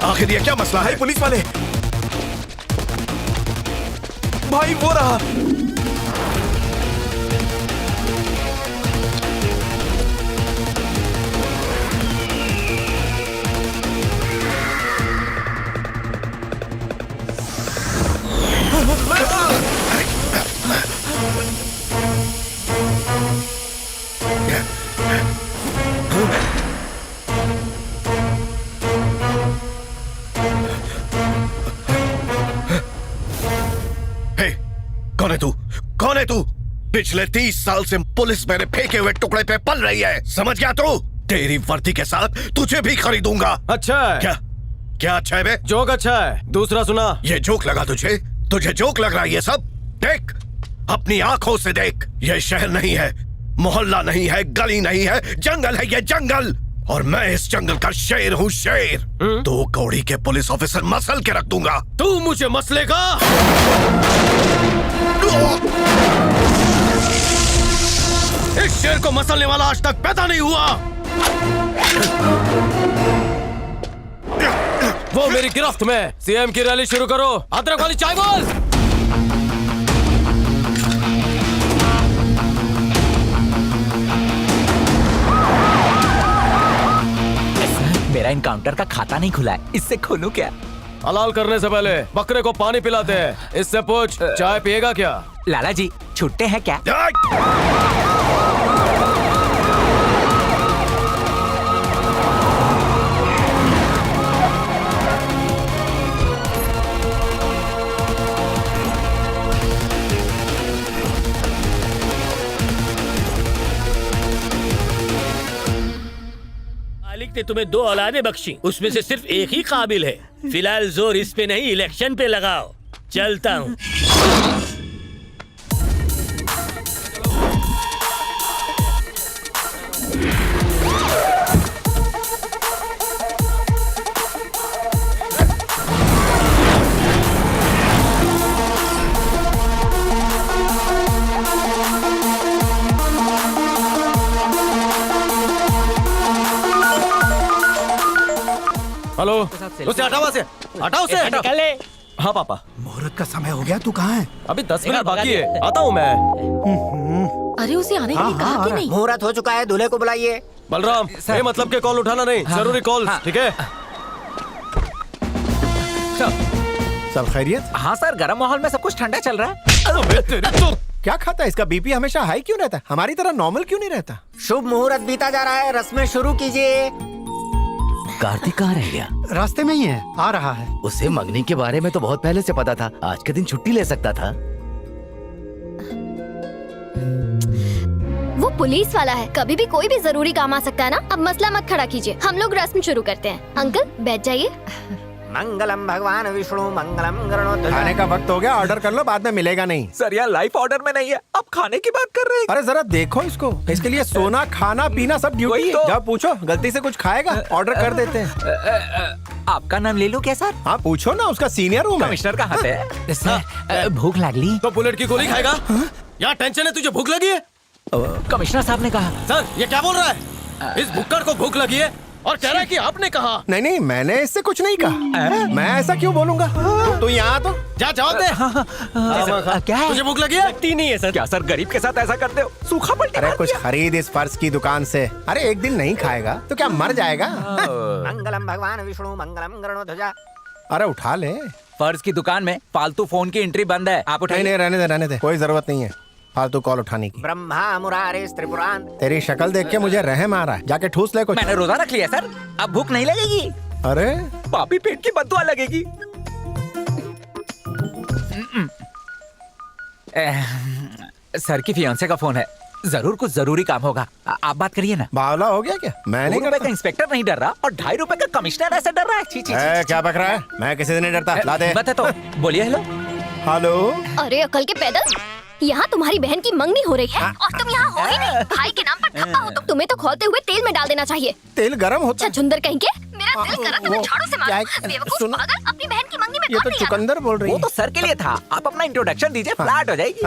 आखिर ये क्या मसला है? पुलिस वाले भाई, वो रहा। कौन है तू? कौन है तू? पिछले 30 साल से पुलिस मेरे फेंके हुए टुकड़े पे पल रही है, समझ गया तू? तेरी वर्दी के साथ तुझे भी खरीदूंगा। अच्छा है। क्या क्या अच्छा है बे? जोक अच्छा है। दूसरा सुना। ये जोक लगा तुझे? तुझे जोक लग रहा है ये सब? देख, अपनी आंखों से देख। ये शहर नहीं है, मोहल्ला नहीं है, गली नहीं है, जंगल है ये जंगल। और मैं इस जंगल का शेर हूँ, शेर। 2 कौड़ी के पुलिस ऑफिसर मसल के रख दूंगा। तू मुझे मसलेगा? इस शेर को मसलने वाला आज तक पैदा नहीं हुआ। वो मेरी गिरफ्त में। सीएम की रैली शुरू करो। अदरक वाली चाय बोल। मेरा इनकाउंटर का खाता नहीं खुला है, इससे खोलूं क्या? हलाल करने से पहले बकरे को पानी पिलाते हैं। इससे पूछ, चाय पिएगा क्या? लाला जी, छुट्टे हैं क्या? मालिक ने तुम्हें 2 औलादें बख्शी, उसमें से सिर्फ एक ही काबिल है। फिलहाल जोर इस पे नहीं, इलेक्शन पे लगाओ। चलता हूँ। हेलो, उसे हटाओ से, हटाओ से, हटाओ। निकाले। हाँ पापा। मुहूर्त का समय हो गया, तू कहाँ है? अभी 10 मिनट बाकी है, आता हूँ मैं। अरे उसे आने के लिए कहा कि नहीं? मुहूर्त हो चुका है, दूल्हे को बुलाइए। बलराम, ये मतलब के कॉल उठाना नहीं, जरूरी कॉल, ठीक है? सब खैरियत? हाँ सर, गर्म माहौल में सब कुछ ठंडा चल रहा है। क्या खाता है? इसका बीपी हमेशा हाई क्यों रहता है? हमारी तरह नॉर्मल क्यों नहीं रहता? शुभ मुहूर्त बीता जा रहा है, रस्में शुरू कीजिए। कार्तिक कहाँ रह गया? रास्ते में ही है, आ रहा है। उसे मंगनी के बारे में तो बहुत पहले से पता था, आज के दिन छुट्टी ले सकता था। पुलिस वाला है, कभी भी कोई भी जरूरी काम आ सकता है ना। अब मसला मत खड़ा कीजिए, हम लोग रस्म शुरू करते हैं। अंकल बैठ जाइए। मंगलम भगवान विष्णु मंगलम गरुड़ध्वज। खाने का वक्त हो गया, ऑर्डर कर लो, बाद में मिलेगा नहीं। सर यार लाइफ ऑर्डर में नहीं है, आप खाने की बात कर रहे हैं। अरे जरा देखो इसको, इसके लिए सोना खाना पीना सब ड्यूटी है। जब पूछो गलती से कुछ खाएगा ऑर्डर कर देते हैं। आपका नाम ले लो क्या सर? हाँ पूछो ना, उसका सीनियर हूँ मैं। कमिश्नर कहाँ पे? सर भूख लागली तो बुलेट की गोली खाएगा? यहाँ टेंशन है, तुझे भूख लगी है? कमिश्नर साहब ने कहा। सर ये क्या बोल रहा है? इस भुक्कड़ को भूख लगी है और कह रहा है कि आपने कहा। नहीं नहीं, मैंने इससे कुछ नहीं कहा। मैं ऐसा क्यों बोलूंगा? तू यहाँ तो जा, जवाब दे। क्या है? तुझे भूख लगी है? लगती नहीं है सर। क्या सर गरीब के साथ ऐसा करते हो? सूखा पलटी। अरे कुछ खरीद इस फर्श की दुकान से। अरे एक दिन नहीं खाएगा तो क्या मर जाएगा? मंगलम भगवान विष्णु मंगलम गरुड़ध्वज। अरे उठा ले। फर्श की दुकान में फालतू फोन की एंट्री बंद है, आप उठाइए। नहीं रहने दे, कोई जरूरत नहीं है फालतू कॉल उठाने की। ब्रह्मा मुरारे त्रिपुरान। तेरी शक्ल देख के मुझे रहम आ रहा है, जाके ठूस ले कुछ। मैंने रोजा रख लिया सर, अब भूख नहीं लगेगी। अरे पापी पेट की बददुआ लगेगी। सर की फियांसे का फोन है, जरूर कुछ जरूरी काम होगा, आप बात करिए ना। बावला हो गया क्या? मैं नहीं करता। इंस्पेक्टर नहीं डर रहा और ₹2.5 का कमिश्नर ऐसे डर रहा है। क्या बक रहा है? मैं किसी से नहीं डरता। ला दे। बता तो बोलिए। Hello hello. अरे अकल के पैदल, यहाँ तुम्हारी बहन की मंगनी हो रही है और तुम यहाँ हो ही नहीं। भाई के नाम पर धब्बा हो तुम। तुम्हें तो खोलते हुए तेल में डाल देना चाहिए। तेल गरम होता है? झुंदर कहेंगे, मेरा दिल कर रहा तुम्हें झाड़ू से मारूं। बेवकूफ पागल, अपनी बहन की मंगनी में ये तो चुकंदर बोल रही है। वो तो सर के लिए था, आप अपना इंट्रोडक्शन दीजिए, फ्लैट हो जाएगी।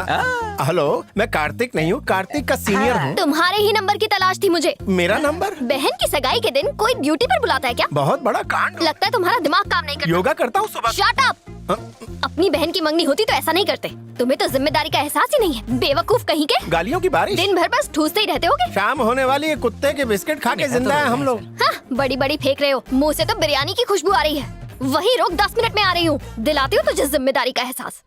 हेलो, मैं कार्तिक नहीं हूँ, कार्तिक का सीनियर हूँ। तुम्हारे ही नंबर की तलाश थी मुझे। मेरा नंबर? बहन की सगाई के दिन कोई ड्यूटी पर बुलाता है क्या? बहुत बड़ा कांड। लगता है तुम्हारा दिमाग काम नहीं करता। योगा करता हूँ सुबह। Shut up. अपनी बहन की मंगनी होती तो ऐसा नहीं करते। तुम्हें तो जिम्मेदारी का एहसास ही नहीं है, बेवकूफ कहीं के। गालियों की बारिश। दिन भर बस ठूसते ही रहते होगे। शाम होने वाली है, कुत्ते के बिस्किट खा के जिंदा है हम लोग। हाँ, बड़ी बड़ी फेंक रहे हो, मुंह से तो बिरयानी की खुशबू आ रही है। वही रोक, 10 मिनट में आ रही हूँ। दिलाती हूँ तुझे जिम्मेदारी का एहसास।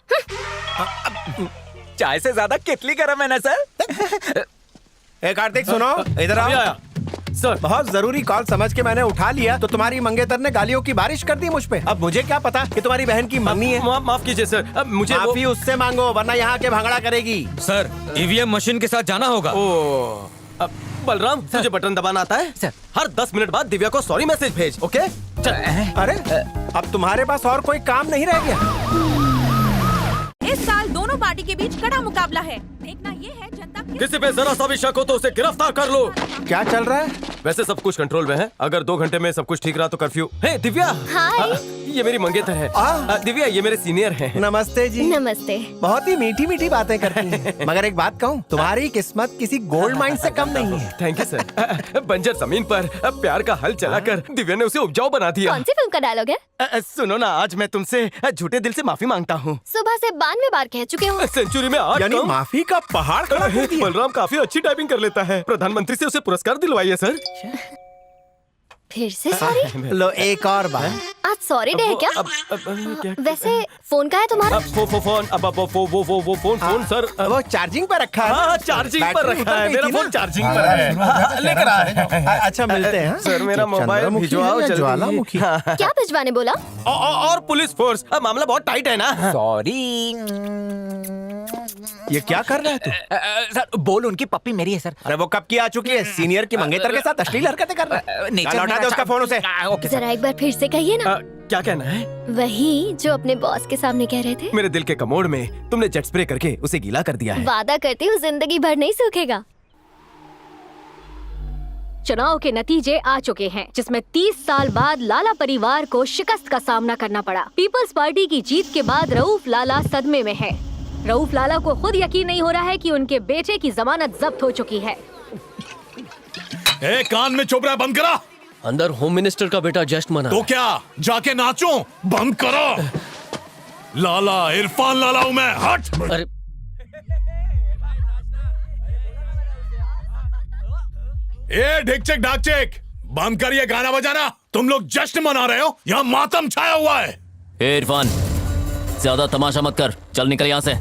चाय से ज्यादा कितली गरम है ना सर? ए कार्तिक सुनो, इधर आओ। सर बहुत जरूरी कॉल समझ के मैंने उठा लिया तो तुम्हारी मंगेतर ने गालियों की बारिश कर दी मुझ पे। अब मुझे क्या पता कि तुम्हारी बहन की मंगनी है। माफ कीजिए सर, अब मुझे माफी उससे मांगो वरना यहाँ के भांगड़ा करेगी। सर ईवीएम मशीन के साथ जाना होगा। बलराम तुझे बटन दबाना आता है? सर हर 10 मिनट बाद दिव्या को सॉरी मैसेज भेज। ओके चल। अरे अब तुम्हारे पास और कोई काम नहीं रह गया। इस साल दोनों पार्टी के बीच कड़ा मुकाबला है। देखना ये है जनता किसी पे जरा सा भी शक हो तो उसे गिरफ्तार कर लो। क्या चल रहा है? वैसे सब कुछ कंट्रोल में है, अगर 2 घंटे में सब कुछ ठीक रहा तो कर्फ्यू। हे दिव्या। हाय। ये मेरी मंगेतर है। दिव्या ये मेरे सीनियर हैं। नमस्ते जी। नमस्ते। बहुत ही मीठी मीठी बातें करती हैं। मगर एक बात कहूँ, तुम्हारी किस्मत किसी गोल्ड माइन से कम नहीं है। Thank you sir. बंजर जमीन पर प्यार का हल चलाकर दिव्या ने उसे उपजाऊ बना दिया। कौन सी फिल्म का डायलॉग है? सुनो ना, आज मैं तुमसे झूठे दिल से माफी मांगता हूँ। सुबह से 92 बार कह चुके हो। सेंचुरी में 8 यानी माफी का पहाड़ खड़ा कर दिया। बलराम काफी अच्छी टाइपिंग कर लेता है, प्रधानमंत्री से उसे पुरस्कार दिलवाइए सर। फिर से सॉरी? लो एक और बार। आज सॉरी डे है क्या? वैसे फोन का है तुम्हारा? फोन सर वो चार्जिंग पर रखा है। हाँ चार्जिंग पर रखा है, मेरा फोन चार्जिंग पर है। लेकर आए। अच्छा मिलते हैं सर, मेरा मोबाइल भिजवाओ जल्दी। ज्वालामुखी। क्या भिजवाने बोला? और पुलिस फोर्स। मामला बहुत टाइट है ना। सॉरी। ये क्या कर रहा है तू? सर बोल, उनकी पप्पी मेरी है सर। अरे वो कब की आ चुकी है? सीनियर की मंगेतर के साथ अश्लील हरकतें कर रहा है। लौटा दे उसका फोन उसे। जरा एक बार फिर से कहिए ना। क्या कहना है? वही जो अपने बॉस के सामने कह रहे थे। मेरे दिल के कमोड में तुमने जेट स्प्रे करके उसे गीला कर दिया है। वादा करती हूँ जिंदगी भर नहीं सूखेगा। चुनाव के नतीजे आ चुके हैं, जिसमें 30 साल बाद लाला परिवार को शिकस्त का सामना करना पड़ा। पीपल्स पार्टी की जीत के बाद रऊफ लाला सदमे में है। रऊफ लाला को खुद यकीन नहीं हो रहा है कि उनके बेटे की जमानत जब्त हो चुकी है। कान में चोपड़ा बंद करा। अंदर होम मिनिस्टर का बेटा जश्न मना। तो क्या जाके नाचो? बंद करो। लाला इरफान लाला हूं मैं। हट। अरे ढिक चेक ढाक चेक बंद करिए गाना बजाना। तुम लोग जश्न मना रहे हो, यहाँ मातम छाया हुआ है। इरफान ज्यादा तमाशा मत कर, चल निकल यहाँ से।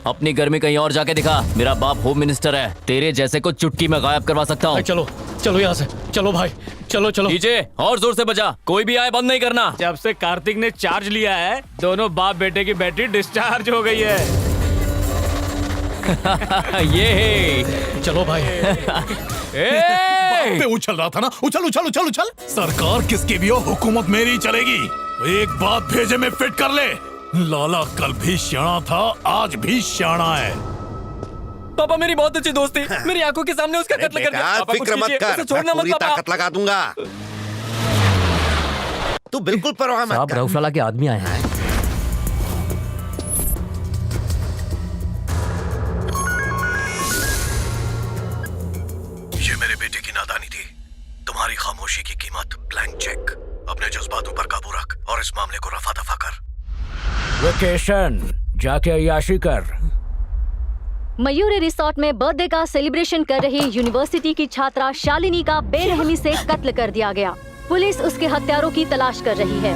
अपनी गर्मी कहीं और जाके दिखा। मेरा बाप होम मिनिस्टर है, तेरे जैसे को चुटकी में गायब करवा सकता हूँ। चलो चलो यहाँ से, चलो भाई चलो चलो। डीजे और जोर से बजा, कोई भी आए बंद नहीं करना। जब से कार्तिक ने चार्ज लिया है, दोनों बाप बेटे की बैटरी डिस्चार्ज हो गई है। ये चलो भाई। पे उछल रहा था ना, उछल उछल उछल उछल। सरकार किसकी भी हो, हुकूमत मेरी चलेगी। एक बात भेजे में फिट कर ले, लाला कल भी श्याणा था, आज भी श्याणा है। पापा मेरी बहुत अच्छी दोस्त थी, मेरी आंखों के सामने उसका कत्ल कर दिया। पापा, फिक्र मत कर, उसे छोड़ना मैं पूरी मत पापा। ताकत लगा दूंगा। तू बिल्कुल परवाह मत कर। रऊफ लाला के आदमी आए हैं। ये मेरे बेटे की नादानी थी। तुम्हारी खामोशी की कीमत ब्लैंक चेक। अपने जज्बातों पर काबू रख और इस मामले को रफा दफा कर। वेकेशन जाके अय्याशी कर। मयूरी रिसोर्ट में बर्थडे का सेलिब्रेशन कर रही यूनिवर्सिटी की छात्रा शालिनी का बेरहमी से कत्ल कर दिया गया। पुलिस उसके हत्यारों की तलाश कर रही है।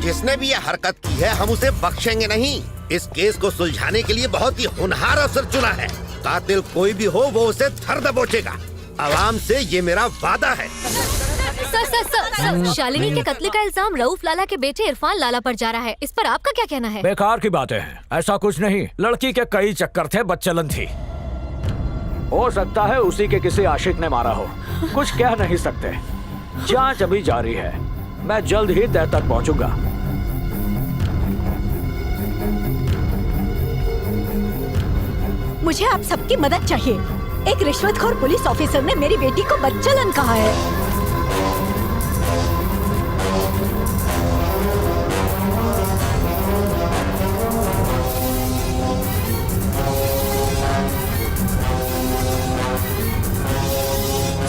जिसने भी ये हरकत की है हम उसे बख्शेंगे नहीं। इस केस को सुलझाने के लिए बहुत ही होनहार अफसर चुना है। कातिल कोई भी हो वो उसे धर दबोचेगा। आवाम से ये मेरा वादा है। सर, शालिनी के कत्ल का इल्जाम रऊफ लाला के बेटे इरफान लाला पर जा रहा है। इस पर आपका क्या कहना है? बेकार की बातें हैं, ऐसा कुछ नहीं। लड़की के कई चक्कर थे, बदचलन थी। हो सकता है उसी के किसी आशिक ने मारा हो, कुछ कह नहीं सकते। जांच अभी जारी है, मैं जल्द ही तह तक पहुंचूंगा। मुझे आप सबकी मदद चाहिए। एक रिश्वतखोर पुलिस ऑफिसर ने मेरी बेटी को बदचलन कहा है।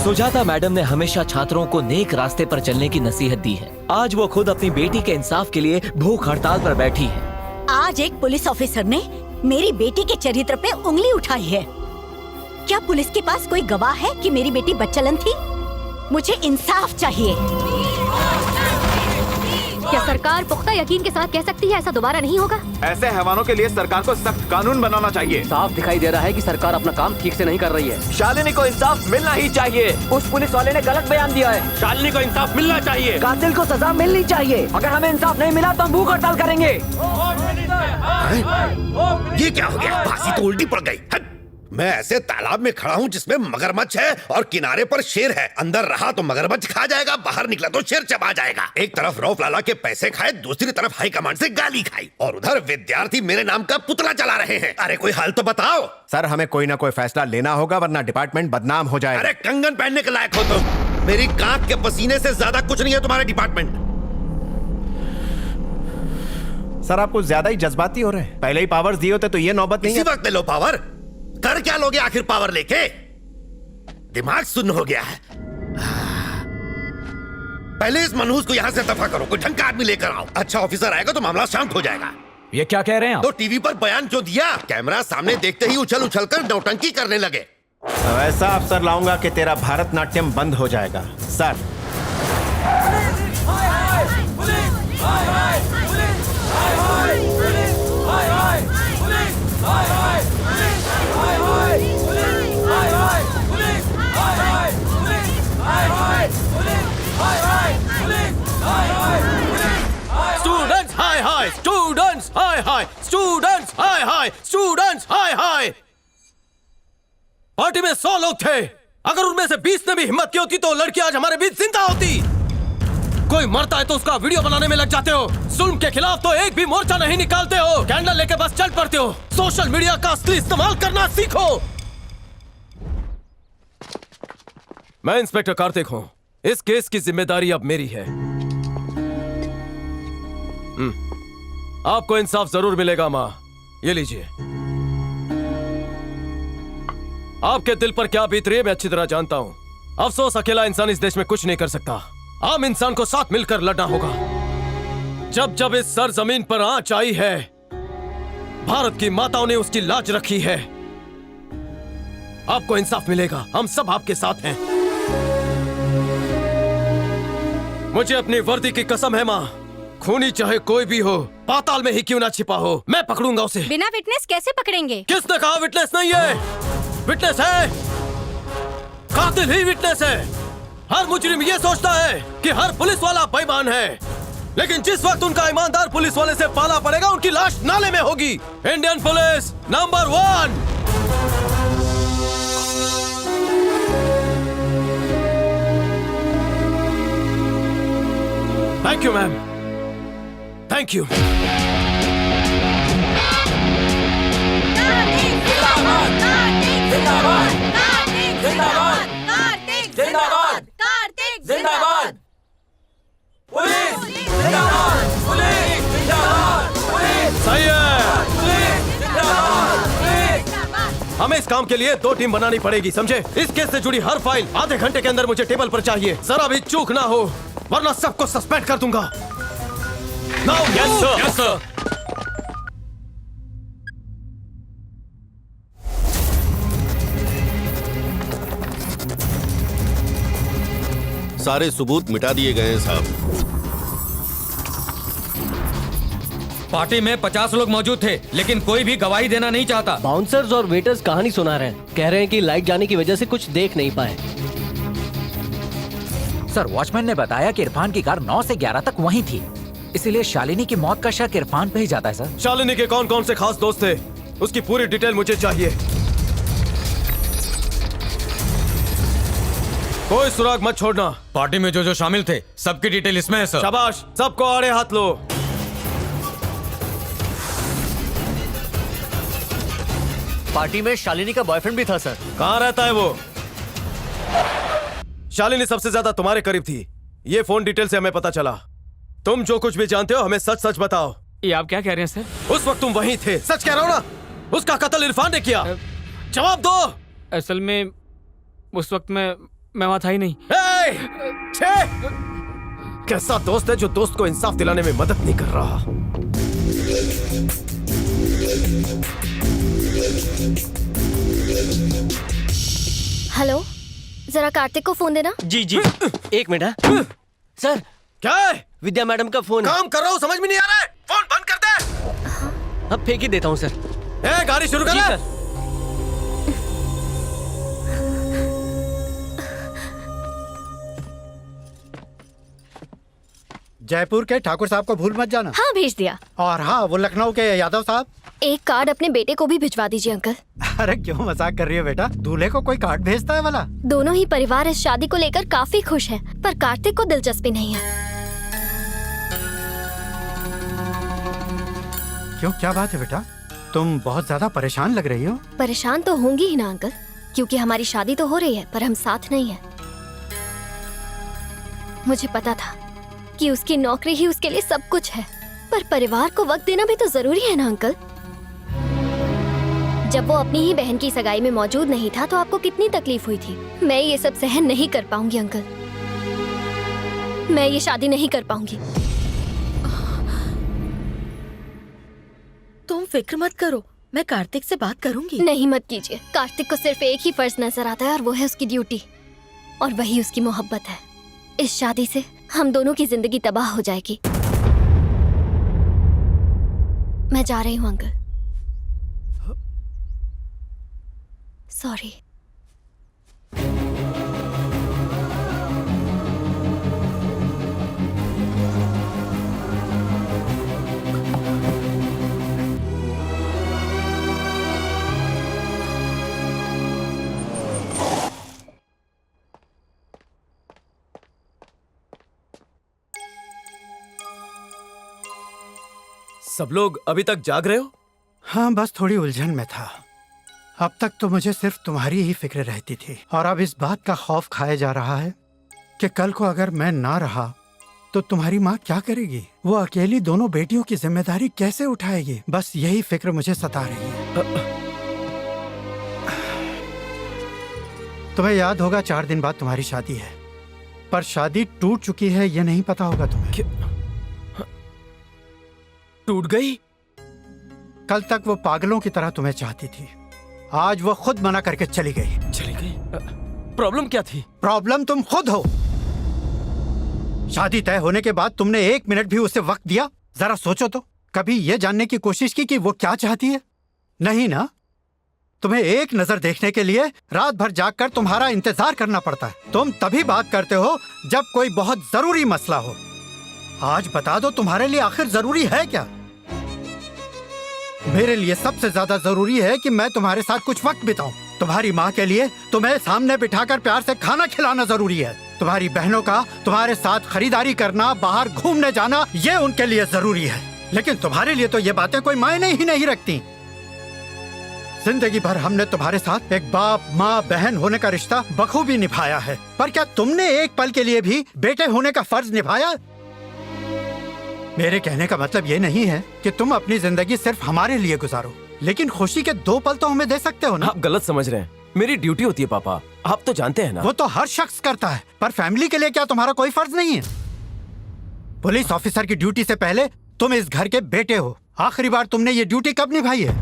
सुजाता मैडम ने हमेशा छात्रों को नेक रास्ते पर चलने की नसीहत दी है। आज वो खुद अपनी बेटी के इंसाफ के लिए भूख हड़ताल पर बैठी है। आज एक पुलिस ऑफिसर ने मेरी बेटी के चरित्र पे उंगली उठाई है। क्या पुलिस के पास कोई गवाह है कि मेरी बेटी बदचलन थी? मुझे इंसाफ चाहिए। क्या सरकार पुख्ता यकीन के साथ कह सकती है ऐसा दोबारा नहीं होगा? ऐसे हैवानों के लिए सरकार को सख्त कानून बनाना चाहिए। साफ दिखाई दे रहा है कि सरकार अपना काम ठीक से नहीं कर रही है। शालिनी को इंसाफ मिलना ही चाहिए। उस पुलिस वाले ने गलत बयान दिया है। शालिनी को इंसाफ मिलना चाहिए। कातिल को सजा मिलनी चाहिए। अगर हमें इंसाफ नहीं मिला तो हम भूख हड़ताल करेंगे। ये क्या हो गया? फांसी तो उल्टी पड़ गई। मैं ऐसे तालाब में खड़ा हूँ जिसमें मगरमच्छ है और किनारे पर शेर है। अंदर रहा तो मगरमच्छ खा जाएगा, बाहर निकला तो शेर चबा जाएगा। एक तरफ रऊफ लाला के पैसे खाए, दूसरी तरफ हाई कमांड से गाली खाई, और उधर विद्यार्थी मेरे नाम का पुतला चला रहे हैं। अरे कोई हल तो बताओ। सर, हमें कोई ना कोई फैसला लेना होगा वरना डिपार्टमेंट बदनाम हो जाएगा। अरे कंगन पहनने के लायक हो तुम। मेरी कांख के पसीने से ज्यादा कुछ नहीं है तुम्हारे डिपार्टमेंट। सर, आप कुछ ज्यादा ही जज्बाती हो रहे हैं। पहले ही पावर्स दिए होते तो ये नौबत नहीं। इसी वक्त ले लो पावर। कर क्या लोगे आखिर पावर लेके? दिमाग सुन्न हो गया है। पहले इस मनहूस को यहाँ से दफा करो, कोई ढंग का आदमी लेकर आओ। अच्छा ऑफिसर आएगा तो मामला शांत हो जाएगा। ये क्या कह रहे हैं आप? तो टीवी पर बयान जो दिया, कैमरा सामने देखते ही उछल उछल कर नौटंकी करने लगे। ऐसा अफसर लाऊंगा कि तेरा भारतनाट्यम बंद हो जाएगा। सर, स्टूडेंट्स हाय हाय, स्टूडेंट्स हाय हाय, स्टूडेंट्स हाय हाय, स्टूडेंट्स हाय हाय। पार्टी में 100 लोग थे। अगर उनमें से 20 ने भी हिम्मत की होती तो लड़की आज हमारे बीच जिंदा होती। कोई मरता है तो उसका वीडियो बनाने में लग जाते हो। जुल्म के खिलाफ तो एक भी मोर्चा नहीं निकालते हो। कैंडल लेके बस चल पड़ते हो। सोशल मीडिया का असली इस्तेमाल करना सीखो। मैं इंस्पेक्टर कार्तिक हूं। इस केस की जिम्मेदारी अब मेरी है। आपको इंसाफ जरूर मिलेगा माँ। ये लीजिए। आपके दिल पर क्या बीत रही है मैं अच्छी तरह जानता हूं। अफसोस अकेला इंसान इस देश में कुछ नहीं कर सकता। आम इंसान को साथ मिलकर लड़ना होगा। जब जब इस सरजमीन पर आंच आई है, भारत की माताओं ने उसकी लाज रखी है। आपको इंसाफ मिलेगा। हम सब आपके साथ हैं। मुझे अपनी वर्दी की कसम है माँ, खूनी चाहे कोई भी हो, पाताल में ही क्यों ना छिपा हो, मैं पकड़ूंगा उसे। बिना विटनेस कैसे पकड़ेंगे? किसने कहा विटनेस नहीं है? विटनेस है। कातिल ही विटनेस है। हर मुजरिम ये सोचता है कि हर पुलिस वाला बेईमान है। लेकिन जिस वक्त उनका ईमानदार पुलिस वाले से पाला पड़ेगा उनकी लाश नाले में होगी। Indian police number 1। Thank you ma'am, thank you. जिंदाबाद कार्तिक जिंदाबाद पुलिस जिंदाबाद पुलिस जिंदाबाद पुलिस सही है। पुलिस जिंदाबाद हमें इस काम के लिए 2 टीम बनानी पड़ेगी, समझे? इस केस से जुड़ी हर फाइल आधे घंटे के अंदर मुझे टेबल पर चाहिए। जरा भी चूक ना हो वरना सबको सस्पेंड कर दूंगा। Now yes sir. Yes sir. सारे सबूत मिटा दिए गए हैं साहब। पार्टी में 50 लोग मौजूद थे, लेकिन कोई भी गवाही देना नहीं चाहता। बाउंसर्स और वेटर्स कहानी सुना रहे हैं, कह रहे हैं कि लाइट जाने की वजह से कुछ देख नहीं पाए। सर, वॉचमैन ने बताया कि इरफान की कार 9 से 11 तक वहीं थी, इसीलिए शालिनी की मौत का शक इरफान पे ही जाता है। सर, शालिनी के कौन कौन से खास दोस्त थे उसकी पूरी डिटेल मुझे चाहिए। कोई सुराग मत छोड़ना। पार्टी में जो जो शामिल थे सबकी डिटेल इसमें है सर। शाबाश, सबको आड़े हाथ लो। पार्टी में शालिनी का बॉयफ्रेंड भी था सर। कहाँ रहता है वो? शालिनी सबसे ज्यादा तुम्हारे करीब थी, ये फोन डिटेल से हमें पता चला। तुम जो कुछ भी जानते हो हमें सच सच बताओ। ये आप क्या कह रहे हैं सर? उस वक्त तुम वहीं थे। सच कह रहा हो ना? उसका कत्ल इरफान ने किया। जवाब दो। असल में उस वक्त मैं वहां था ही नहीं। कैसा दोस्त है जो दोस्त को इंसाफ दिलाने में मदद नहीं कर रहा? हेलो, जरा कार्तिक को फोन देना। जी जी, एक मिनट। सर, क्या है? विद्या मैडम का फोन है। काम कर रहा हूँ, समझ में नहीं आ रहा है? फोन बंद कर दे। अब फेंक ही देता हूँ सर। गाड़ी शुरू कर। जयपुर के ठाकुर साहब को भूल मत जाना। हाँ, भेज दिया। और हाँ, वो लखनऊ के यादव साहब। एक कार्ड अपने बेटे को भी भिजवा दीजिए अंकल। अरे क्यों मजाक कर रही है बेटा? दूल्हे को कोई कार्ड भेजता है वाला? दोनों ही परिवार इस शादी को लेकर काफी खुश हैं, पर कार्तिक को दिलचस्पी नहीं है। क्यों, क्या बात है बेटा? तुम बहुत ज्यादा परेशान लग रही हो। परेशान तो होंगी ही ना अंकल, क्योंकि हमारी शादी तो हो रही है पर हम साथ नहीं है। मुझे पता था कि उसकी नौकरी ही उसके लिए सब कुछ है, पर परिवार को वक्त देना भी तो जरूरी है ना अंकल। जब वो अपनी ही बहन की सगाई में मौजूद नहीं था तो आपको कितनी तकलीफ हुई थी। मैं ये सब सहन नहीं कर पाऊंगी अंकल, मैं ये शादी नहीं कर पाऊंगी। तुम फिक्र मत करो, मैं कार्तिक से बात करूंगी। नहीं, मत कीजिए। कार्तिक को सिर्फ एक ही फर्ज नजर आता है और वो है उसकी ड्यूटी, और वही उसकी मोहब्बत है। इस शादी से हम दोनों की जिंदगी तबाह हो जाएगी। मैं जा रही हूँ अंकल। सॉरी। सब लोग अभी तक जाग रहे हो? हाँ, बस थोड़ी उलझन में था। अब तक तो मुझे सिर्फ तुम्हारी ही फिक्र रहती थी, और अब इस बात का खौफ खाया जा रहा है कि कल को अगर मैं ना रहा तो तुम्हारी माँ क्या करेगी? वो अकेली दोनों बेटियों की जिम्मेदारी कैसे उठाएगी? बस यही फिक्र मुझे सता रही है। तुम्हें याद होगा 4 दिन बाद तुम्हारी शादी है, पर शादी टूट चुकी है ये नहीं पता होगा तुम्हें। टूट गई? कल तक वो पागलों की तरह तुम्हें चाहती थी, आज वो खुद मना करके चली गई। चली गई? प्रॉब्लम क्या थी? प्रॉब्लम तुम खुद हो। शादी तय होने के बाद तुमने 1 मिनट भी उसे वक्त दिया? जरा सोचो तो, कभी ये जानने की कोशिश की कि वो क्या चाहती है? नहीं ना। तुम्हें एक नजर देखने के लिए रात भर जागकर तुम्हारा इंतजार करना पड़ता है। तुम तभी बात करते हो जब कोई बहुत जरूरी मसला हो, आज बता दो तुम्हारे लिए आखिर जरूरी है क्या? मेरे लिए सबसे ज्यादा जरूरी है कि मैं तुम्हारे साथ कुछ वक्त बिताऊं। तुम्हारी माँ के लिए तुम्हें सामने बिठाकर प्यार से खाना खिलाना जरूरी है। तुम्हारी बहनों का तुम्हारे साथ खरीदारी करना, बाहर घूमने जाना, ये उनके लिए जरूरी है। लेकिन तुम्हारे लिए तो ये बातें कोई मायने ही नहीं रखती। जिंदगी भर हमने तुम्हारे साथ एक बाप माँ बहन होने का रिश्ता बखूबी निभाया है, पर क्या तुमने एक पल के लिए भी बेटे होने का फर्ज निभाया? मेरे कहने का मतलब ये नहीं है कि तुम अपनी जिंदगी सिर्फ हमारे लिए गुजारो, लेकिन खुशी के 2 पल तो हमें दे सकते हो ना। आप गलत समझ रहे हैं, मेरी ड्यूटी होती है पापा, आप तो जानते हैं ना। वो तो हर शख्स करता है, पर फैमिली के लिए क्या तुम्हारा कोई फर्ज नहीं है? पुलिस ऑफिसर की ड्यूटी से पहले तुम इस घर के बेटे हो। आखिरी बार तुमने ये ड्यूटी कब निभाई है?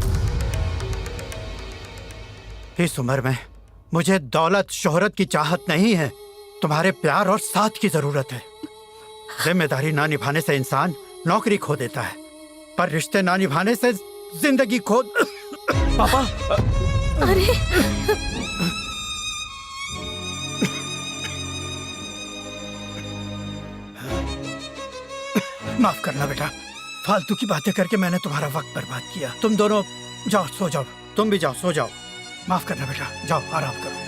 इस उम्र में मुझे दौलत शोहरत की चाहत नहीं है, तुम्हारे प्यार और साथ की जरूरत है। जिम्मेदारी ना निभाने से इंसान नौकरी खो देता है, पर रिश्ते ना निभाने से जिंदगी खो। पापा अरे माफ करना बेटा, फालतू की बातें करके मैंने तुम्हारा वक्त बर्बाद किया। तुम दोनों जाओ, सो जाओ। तुम भी जाओ, सो जाओ। माफ करना बेटा, जाओ आराम करो।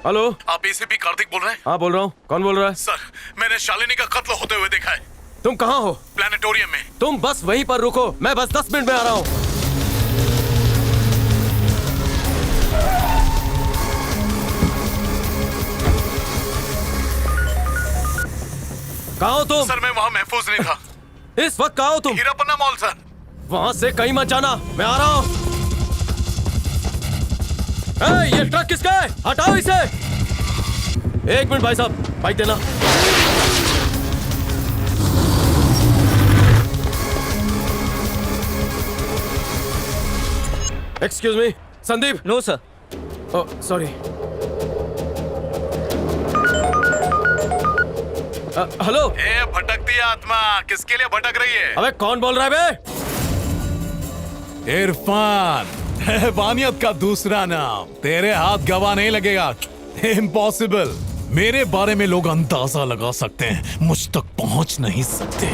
हेलो, आप एसीपी कार्तिक बोल रहे हैं? हाँ बोल रहा हूँ। कौन बोल रहा है? सर, मैंने शालिनी का कत्ल होते हुए देखा है। तुम कहाँ हो? प्लानिटोरियम में। तुम बस वहीं पर रुको, मैं बस 10 मिनट में आ रहा हूँ। कहाँ हो तुम? सर मैं वहाँ महफूज नहीं था। इस वक्त कहाँ हो तुम? हीरापन्ना मॉल सर। वहाँ से कहीं मत जाना, मैं आ रहा हूँ। ये ट्रक किसका है? हटाओ इसे। 1 मिनट भाई साहब, बाइक देना। Excuse me, Sandeep. No sir. Oh sorry. Hello. भटकती आत्मा किसके लिए भटक रही है? अबे कौन बोल रहा है बे? इरफान, हैवानियत का दूसरा नाम। तेरे हाथ गवाह नहीं लगेगा। इम्पॉसिबल। मेरे बारे में लोग अंदाजा लगा सकते हैं, मुझ तक पहुंच नहीं सकते।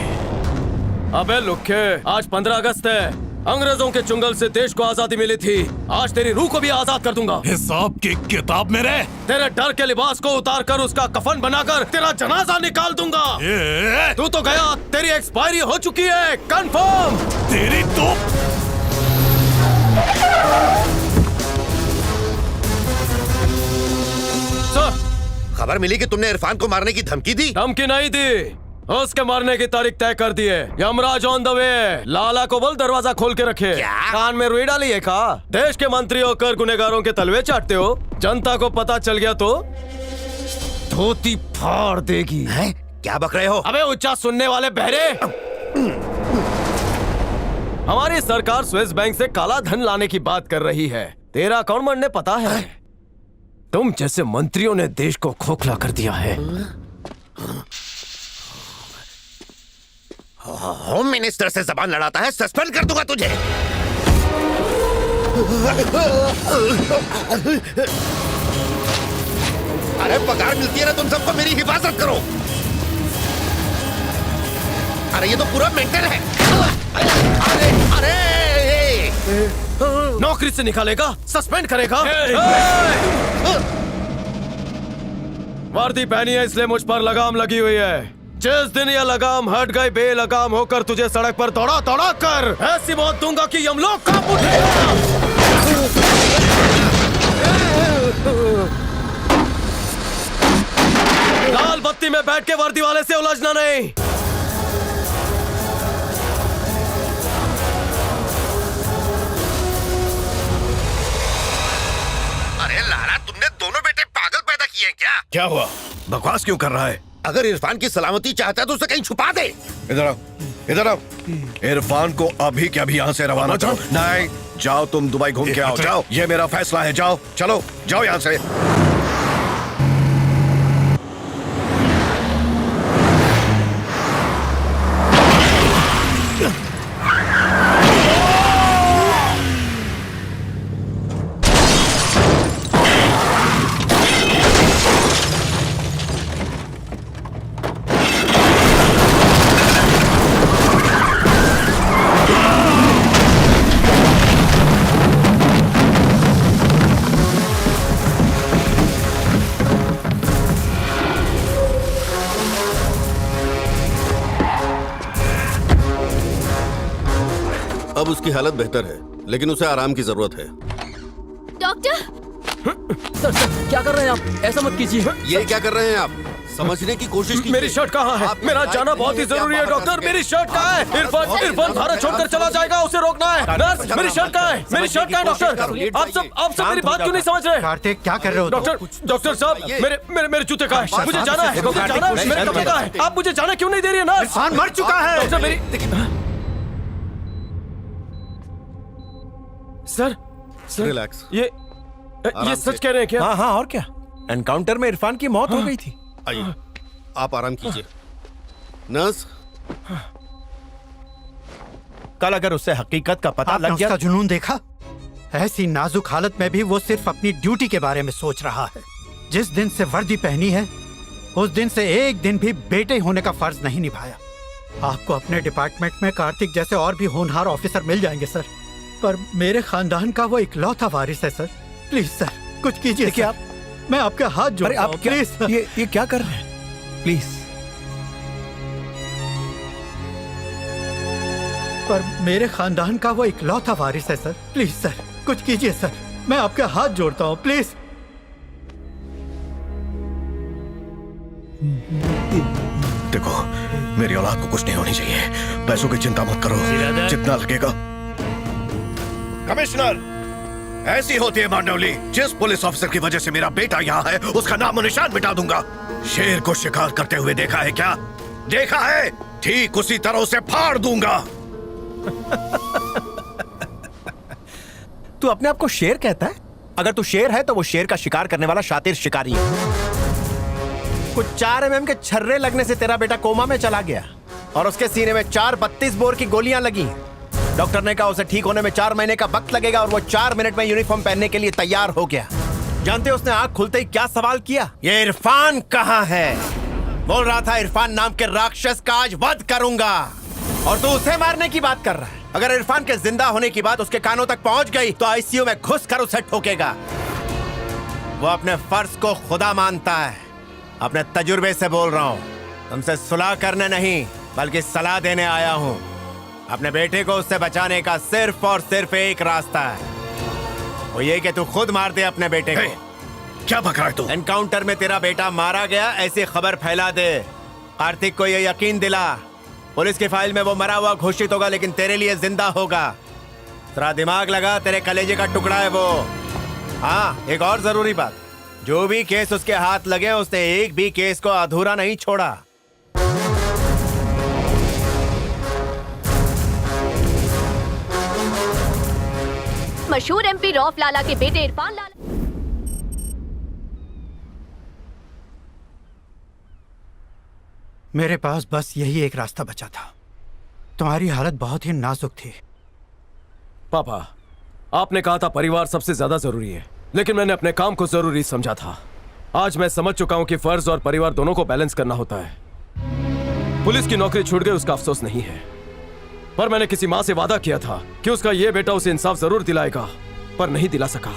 अबे लुक्के, आज 15 अगस्त है। अंग्रेजों के चुंगल से देश को आजादी मिली थी। आज तेरी रूह को भी आजाद कर दूंगा। हिसाब की किताब में रह। तेरे डर के लिबास को उतार कर उसका कफन बनाकर तेरा जनाजा निकाल दूंगा। तू तो गया, तेरी एक्सपायरी हो चुकी है, कंफर्म। तेरी तो सर, खबर मिली कि तुमने इरफान को मारने की धमकी दी। धमकी नहीं दी, उसके मारने की तारीख तय कर दी है। Yamraj on the way. लाला को बोल दरवाजा खोल के रखे। कान में रुई डाली है का? देश के मंत्री होकर गुनहगारों के तलवे चाटते हो। जनता को पता चल गया तो धोती फाड़ देगी। है? क्या बक रहे हो? अबे उच्चा सुनने वाले बहरे। हमारी सरकार स्विस बैंक से काला धन लाने की बात कर रही है। तेरा अकाउंट मरने पता है? तुम जैसे मंत्रियों ने देश को खोखला कर दिया है। होम मिनिस्टर से जबान लड़ाता है, सस्पेंड कर दूंगा तुझे। अरे पगार मिलती है ना तुम सबको, मेरी हिफाजत करो। अरे ये तो पूरा मेंटल है। अरे अरे नौकरी से निकालेगा, सस्पेंड करेगा। वर्दी पहनी है इसलिए मुझ पर लगाम लगी हुई है। जिस दिन ये लगाम हट गई, बेलगाम होकर तुझे सड़क पर दौड़ा दौड़ा कर ऐसी मौत दूंगा कि यमलोक कांप उठेगा। लाल बत्ती में बैठ के वर्दी वाले से उलझना नहीं। अरे लाला, तुमने दोनों बेटे पागल पैदा किए हैं क्या? क्या हुआ? बकवास क्यों कर रहा है? अगर इरफान की सलामती चाहता है तो उसे कहीं छुपा दे। इधर आओ, इधर आओ। इरफान को अभी के अभी यहाँ से रवाना करो। नहीं, जाओ तुम दुबई घूम के आओ। जाओ, ये मेरा फैसला है। जाओ, चलो, जाओ यहाँ से। अब उसकी हालत बेहतर है, लेकिन उसे आराम की जरूरत है। डॉक्टर! सर सर, क्या कर रहे हैं आप? ऐसा मत कीजिए। ये क्या कर रहे हैं आप? समझने की कोशिश कीजिए। मेरी शर्ट कहाँ है? मेरा जाना बहुत ही जरूरी है डॉक्टर। मेरी शर्ट कहाँ है? इरफान भारत छोड़कर चला जाएगा, उसे रोकना है। नर्स, मेरी शर्ट कहाँ है? मेरी शर्ट कहाँ है डॉक्टर? आप सब मेरी बात क्यों नहीं समझ रहे? कार्तिक, क्या कर रहे हो? डॉक्टर साहब, मेरे जूते कहाँ है? मुझे जाना है, मुझे जाना है। मेरे कपड़े कहाँ है? आप मुझे जाने क्यों नहीं दे रही है? नर्स, इरफान मर चुका है। डॉक्टर मेरी सर, रिलैक्स। ये सच कह रहे हैं क्या? हाँ हाँ, और क्या? एनकाउंटर में इरफान की मौत हो गई थी। आइए, आप आराम कीजिए। नर्स, कल अगर उससे हकीकत का पता लग गया। उसका जुनून देखा? ऐसी नाजुक हालत में भी वो सिर्फ अपनी ड्यूटी के बारे में सोच रहा है। जिस दिन से वर्दी पहनी है, उस दिन से एक दिन भी बेटे होने का फर्ज नहीं निभाया। आपको अपने डिपार्टमेंट में कार्तिक जैसे और भी होनहार ऑफिसर मिल जाएंगे सर, पर मेरे खानदान का वो इकलौता वारिस है सर। प्लीज सर, कुछ कीजिए। देखिए आप, मैं आपके हाथ जोड़ता हूं, प्लीज। ये क्या कर रहे हैं? प्लीज। पर मेरे खानदान का वो इकलौता वारिस है सर। प्लीज सर, कुछ कीजिए सर। मैं आपके हाथ जोड़ता हूं, प्लीज। देखो, मेरी औलाद को कुछ नहीं होनी चाहिए। पैसों की चिंता मत करो, जितना लगेगा। कमिश्नर, ऐसी होती है मांडवली। जिस पुलिस ऑफिसर की वजह से मेरा बेटा यहाँ है, उसका नाम और निशान मिटा दूंगा। शेर को शिकार करते हुए देखा है क्या? देखा है? ठीक उसी तरह उसे फाड़ दूंगा। तू अपने आप को शेर कहता है? अगर तू शेर है तो वो शेर का शिकार करने वाला शातिर शिकारी है। कुछ 4 mm के छर्रे लगने से तेरा बेटा कोमा में चला गया और उसके सीने में 4 32 बोर की गोलियां लगी। डॉक्टर ने कहा उसे ठीक होने में 4 महीने का वक्त लगेगा और वो 4 मिनट में यूनिफॉर्म पहनने के लिए तैयार हो गया। जानते हो उसने आंख खुलते ही क्या सवाल किया? ये इरफान कहाँ है? बोल रहा था इरफान नाम के राक्षस का आज वध करूंगा, और तू उसे मारने की बात कर रहा है। अगर इरफान के जिंदा होने की बात उसके कानों तक पहुंच गई तो आईसीयू में घुस कर उसे ठोकेगा। वो अपने फर्ज को खुदा मानता है। अपने तजुर्बे से बोल रहा हूँ। तुमसे सुलह करने नहीं बल्कि सलाह देने आया हूँ। अपने बेटे को उससे बचाने का सिर्फ और सिर्फ एक रास्ता है, वो ये कि तू खुद मार दे अपने बेटे को। क्या बक रहा है तू? एनकाउंटर में तेरा बेटा मारा गया ऐसी खबर फैला दे। कार्तिक को ये यकीन दिला। पुलिस की फाइल में वो मरा हुआ घोषित होगा लेकिन तेरे लिए जिंदा होगा। तेरा दिमाग लगा, तेरे कलेजे का टुकड़ा है वो। हाँ, एक और जरूरी बात, जो भी केस उसके हाथ लगे उसने एक भी केस को अधूरा नहीं छोड़ा। मशहूर एमपी रौफ लाला के बेटे इरफान लाला। मेरे पास बस यही एक रास्ता बचा था। तुम्हारी हालत बहुत ही नाजुक थी। पापा, आपने कहा था परिवार सबसे ज्यादा जरूरी है, लेकिन मैंने अपने काम को जरूरी समझा था। आज मैं समझ चुका हूं कि फर्ज और परिवार दोनों को बैलेंस करना होता है। पुलिस की नौकरी छूट गई उसका अफसोस नहीं है, पर मैंने किसी माँ से वादा किया था कि उसका ये बेटा उसे इंसाफ जरूर दिलाएगा, पर नहीं दिला सका।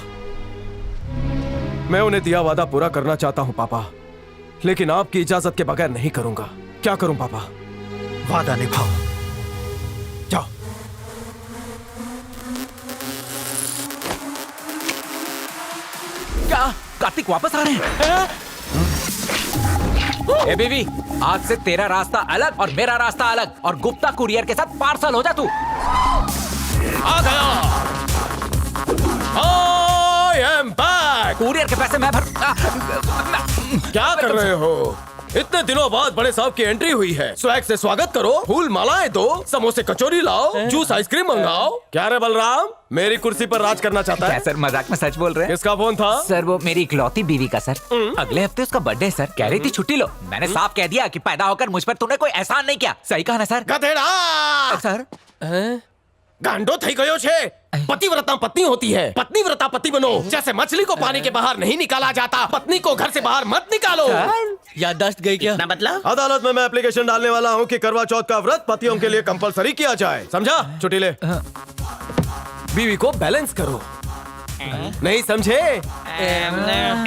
मैं उन्हें दिया वादा पूरा करना चाहता हूं पापा, लेकिन आपकी इजाजत के बगैर नहीं करूंगा। क्या करूं पापा? वादा निभाओ। जाओ। क्या कार्तिक वापस आ रहे हैं? ए बीवी, आज से तेरा रास्ता अलग और मेरा रास्ता अलग, और गुप्ता कुरियर के साथ पार्सल हो जा तू। आ गया। I am back. कुरियर के पैसे मैं भर। क्या कर रहे हो? इतने दिनों बाद बड़े साहब की एंट्री हुई है, स्वैग से स्वागत करो, फूल मालाएं दो, समोसे कचौरी लाओ, जूस आइसक्रीम मंगाओ। क्या रे बलराम, मेरी कुर्सी पर राज करना चाहता है? सर मजाक में सच बोल रहे हैं। किसका फोन था? सर वो मेरी इकलौती बीवी का सर। अगले हफ्ते उसका बर्थडे सर, कह रही थी छुट्टी लो। मैंने साफ कह दिया कि पैदा होकर मुझ पर तूने कोई एहसान नहीं किया। सही कहा ना सर? गधेड़ा सर गांडो थई गयो छे। पतिव्रता पत्नी होती है, पत्नीव्रता पति बनो। जैसे मछली को पानी के बाहर नहीं निकाला जाता, पत्नी को घर से बाहर मत निकालो। याददाश्त गई क्या? ना मतलब? अदालत में मैं एप्लीकेशन डालने वाला हूँ कि करवा चौथ का व्रत पतियों के लिए कंपलसरी किया जाए, समझा? छुट्टी ले। बीवी को बैलेंस करो। नहीं समझे?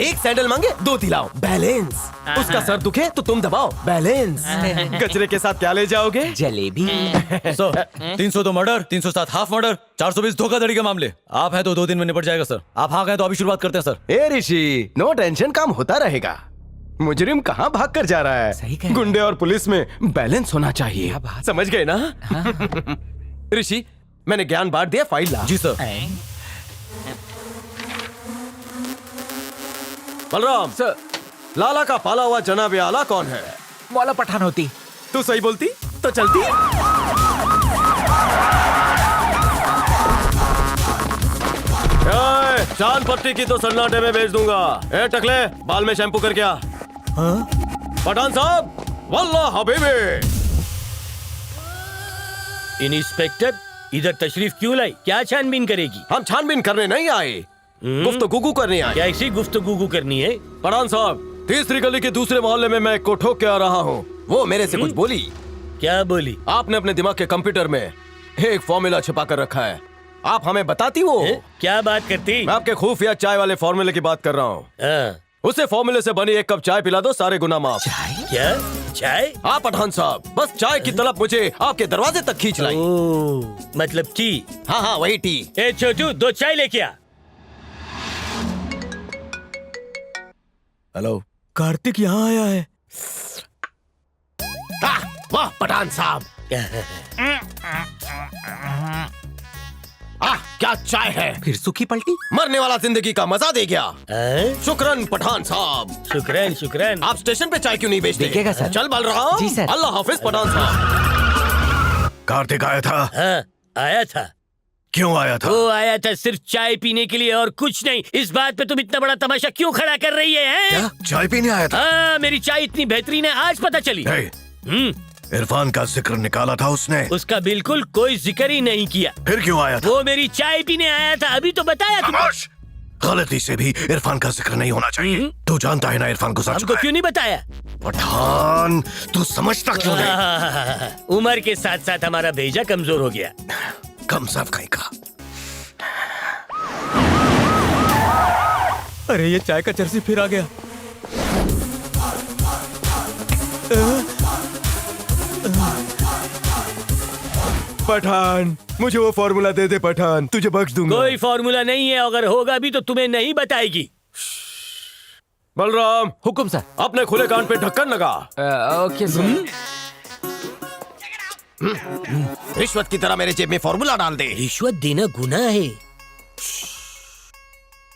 एक सैंडल मांगे 2 दिलाओ, बैलेंस। उसका सर दुखे तो तुम दबाओ, बैलेंस। कचरे के साथ क्या ले जाओगे? जलेबी। 300 तो मर्डर, 307 हाफ मर्डर, 420 धोखाधड़ी के मामले। आप हैं तो 2 दिन में निपट जाएगा सर। आप हाँ गए तो अभी शुरुआत करते हैं सर। ए ऋषि, नो टेंशन, काम होता रहेगा। मुजरिम कहाँ भाग कर जा रहा है? गुंडे और पुलिस में बैलेंस होना चाहिए, समझ गए ना? ऋषि, मैंने ज्ञान बांट दिया, फाइल ला। जी सर। बलराम सर, लाला का पाला हुआ जनाब आला कौन है? मौला पठान होती। तू सही बोलती तो चलती। चांद पट्टी की तो सन्नाटे में भेज दूंगा। ए टकले, बाल में शैम्पू कर क्या? पठान साहब, वल्लाह हबीबी। इंस्पेक्टर, इधर तशरीफ क्यों लाई? क्या छानबीन करेगी? हम छानबीन करने नहीं आए, गुफ्तगू करने आए। क्या ऐसी गुफ्तगू करनी है? पठान साहब, तीसरी गली के दूसरे मोहल्ले में मैं एक को ठोक के आ रहा हूँ। वो मेरे से कुछ बोली। क्या बोली? आपने अपने दिमाग के कंप्यूटर में एक फॉर्मूला छिपा कर रखा है, आप हमें बताती वो? क्या बात करती? मैं आपके खुफिया चाय वाले फॉर्मूले की बात कर रहा हूँ। उसे फॉर्मूले से बनी 1 कप चाय पिला दो, सारे गुना माफ। क्या चाय? आप पठान साहब, बस चाय की तलब मुझे आपके दरवाजे तक खींच लाई। मतलब टी? हाँ हाँ वही टी। ए छोटू, 2 चाय लेके आ। हेलो, कार्तिक यहाँ आया है। वाह पठान साहब, क्या चाय है। फिर सूखी पलटी। मरने वाला जिंदगी का मजा दे गया। शुक्रन पठान साहब। शुक्रन शुक्रन। आप स्टेशन पे चाय क्यों नहीं बेचते? देखेगा सर। चल बलराम। जी सर। अल्लाह हाफिज पठान साहब। कार्तिक आया था? हाँ, आया था। क्यों आया था? वो आया था सिर्फ चाय पीने के लिए और कुछ नहीं। इस बात पे तुम इतना बड़ा तमाशा क्यों खड़ा कर रही है? क्या? चाय पीने आया था? हाँ, मेरी चाय इतनी बेहतरीन है, आज पता चली। इरफान का जिक्र निकाला था उसने? उसका बिल्कुल कोई जिक्र ही नहीं किया। फिर क्यों आया था? वो मेरी चाय पीने आया था, अभी तो बताया तुमने। गलती से भी इरफान का जिक्र नहीं होना चाहिए। तू जानता है ना इरफान गुजर चुका हमको है। क्यों नहीं बताया? पठान, तू समझता क्यों नहीं? उम्र के साथ साथ हमारा भेजा कमजोर हो गया। कम सब कहीं का। अरे ये चाय का चर्सी फिर आ गया। पठान, मुझे वो फॉर्मूला दे दे पठान, तुझे बख्श दूंगा। कोई फॉर्मूला नहीं है, अगर होगा भी तो तुम्हें नहीं बताएगी। बलराम, हुक्म सर। अपने खुले कान पे ढक्कन लगा। Okay sir. रिश्वत की तरह मेरे जेब में फॉर्मूला डाल दे। रिश्वत देना गुनाह है।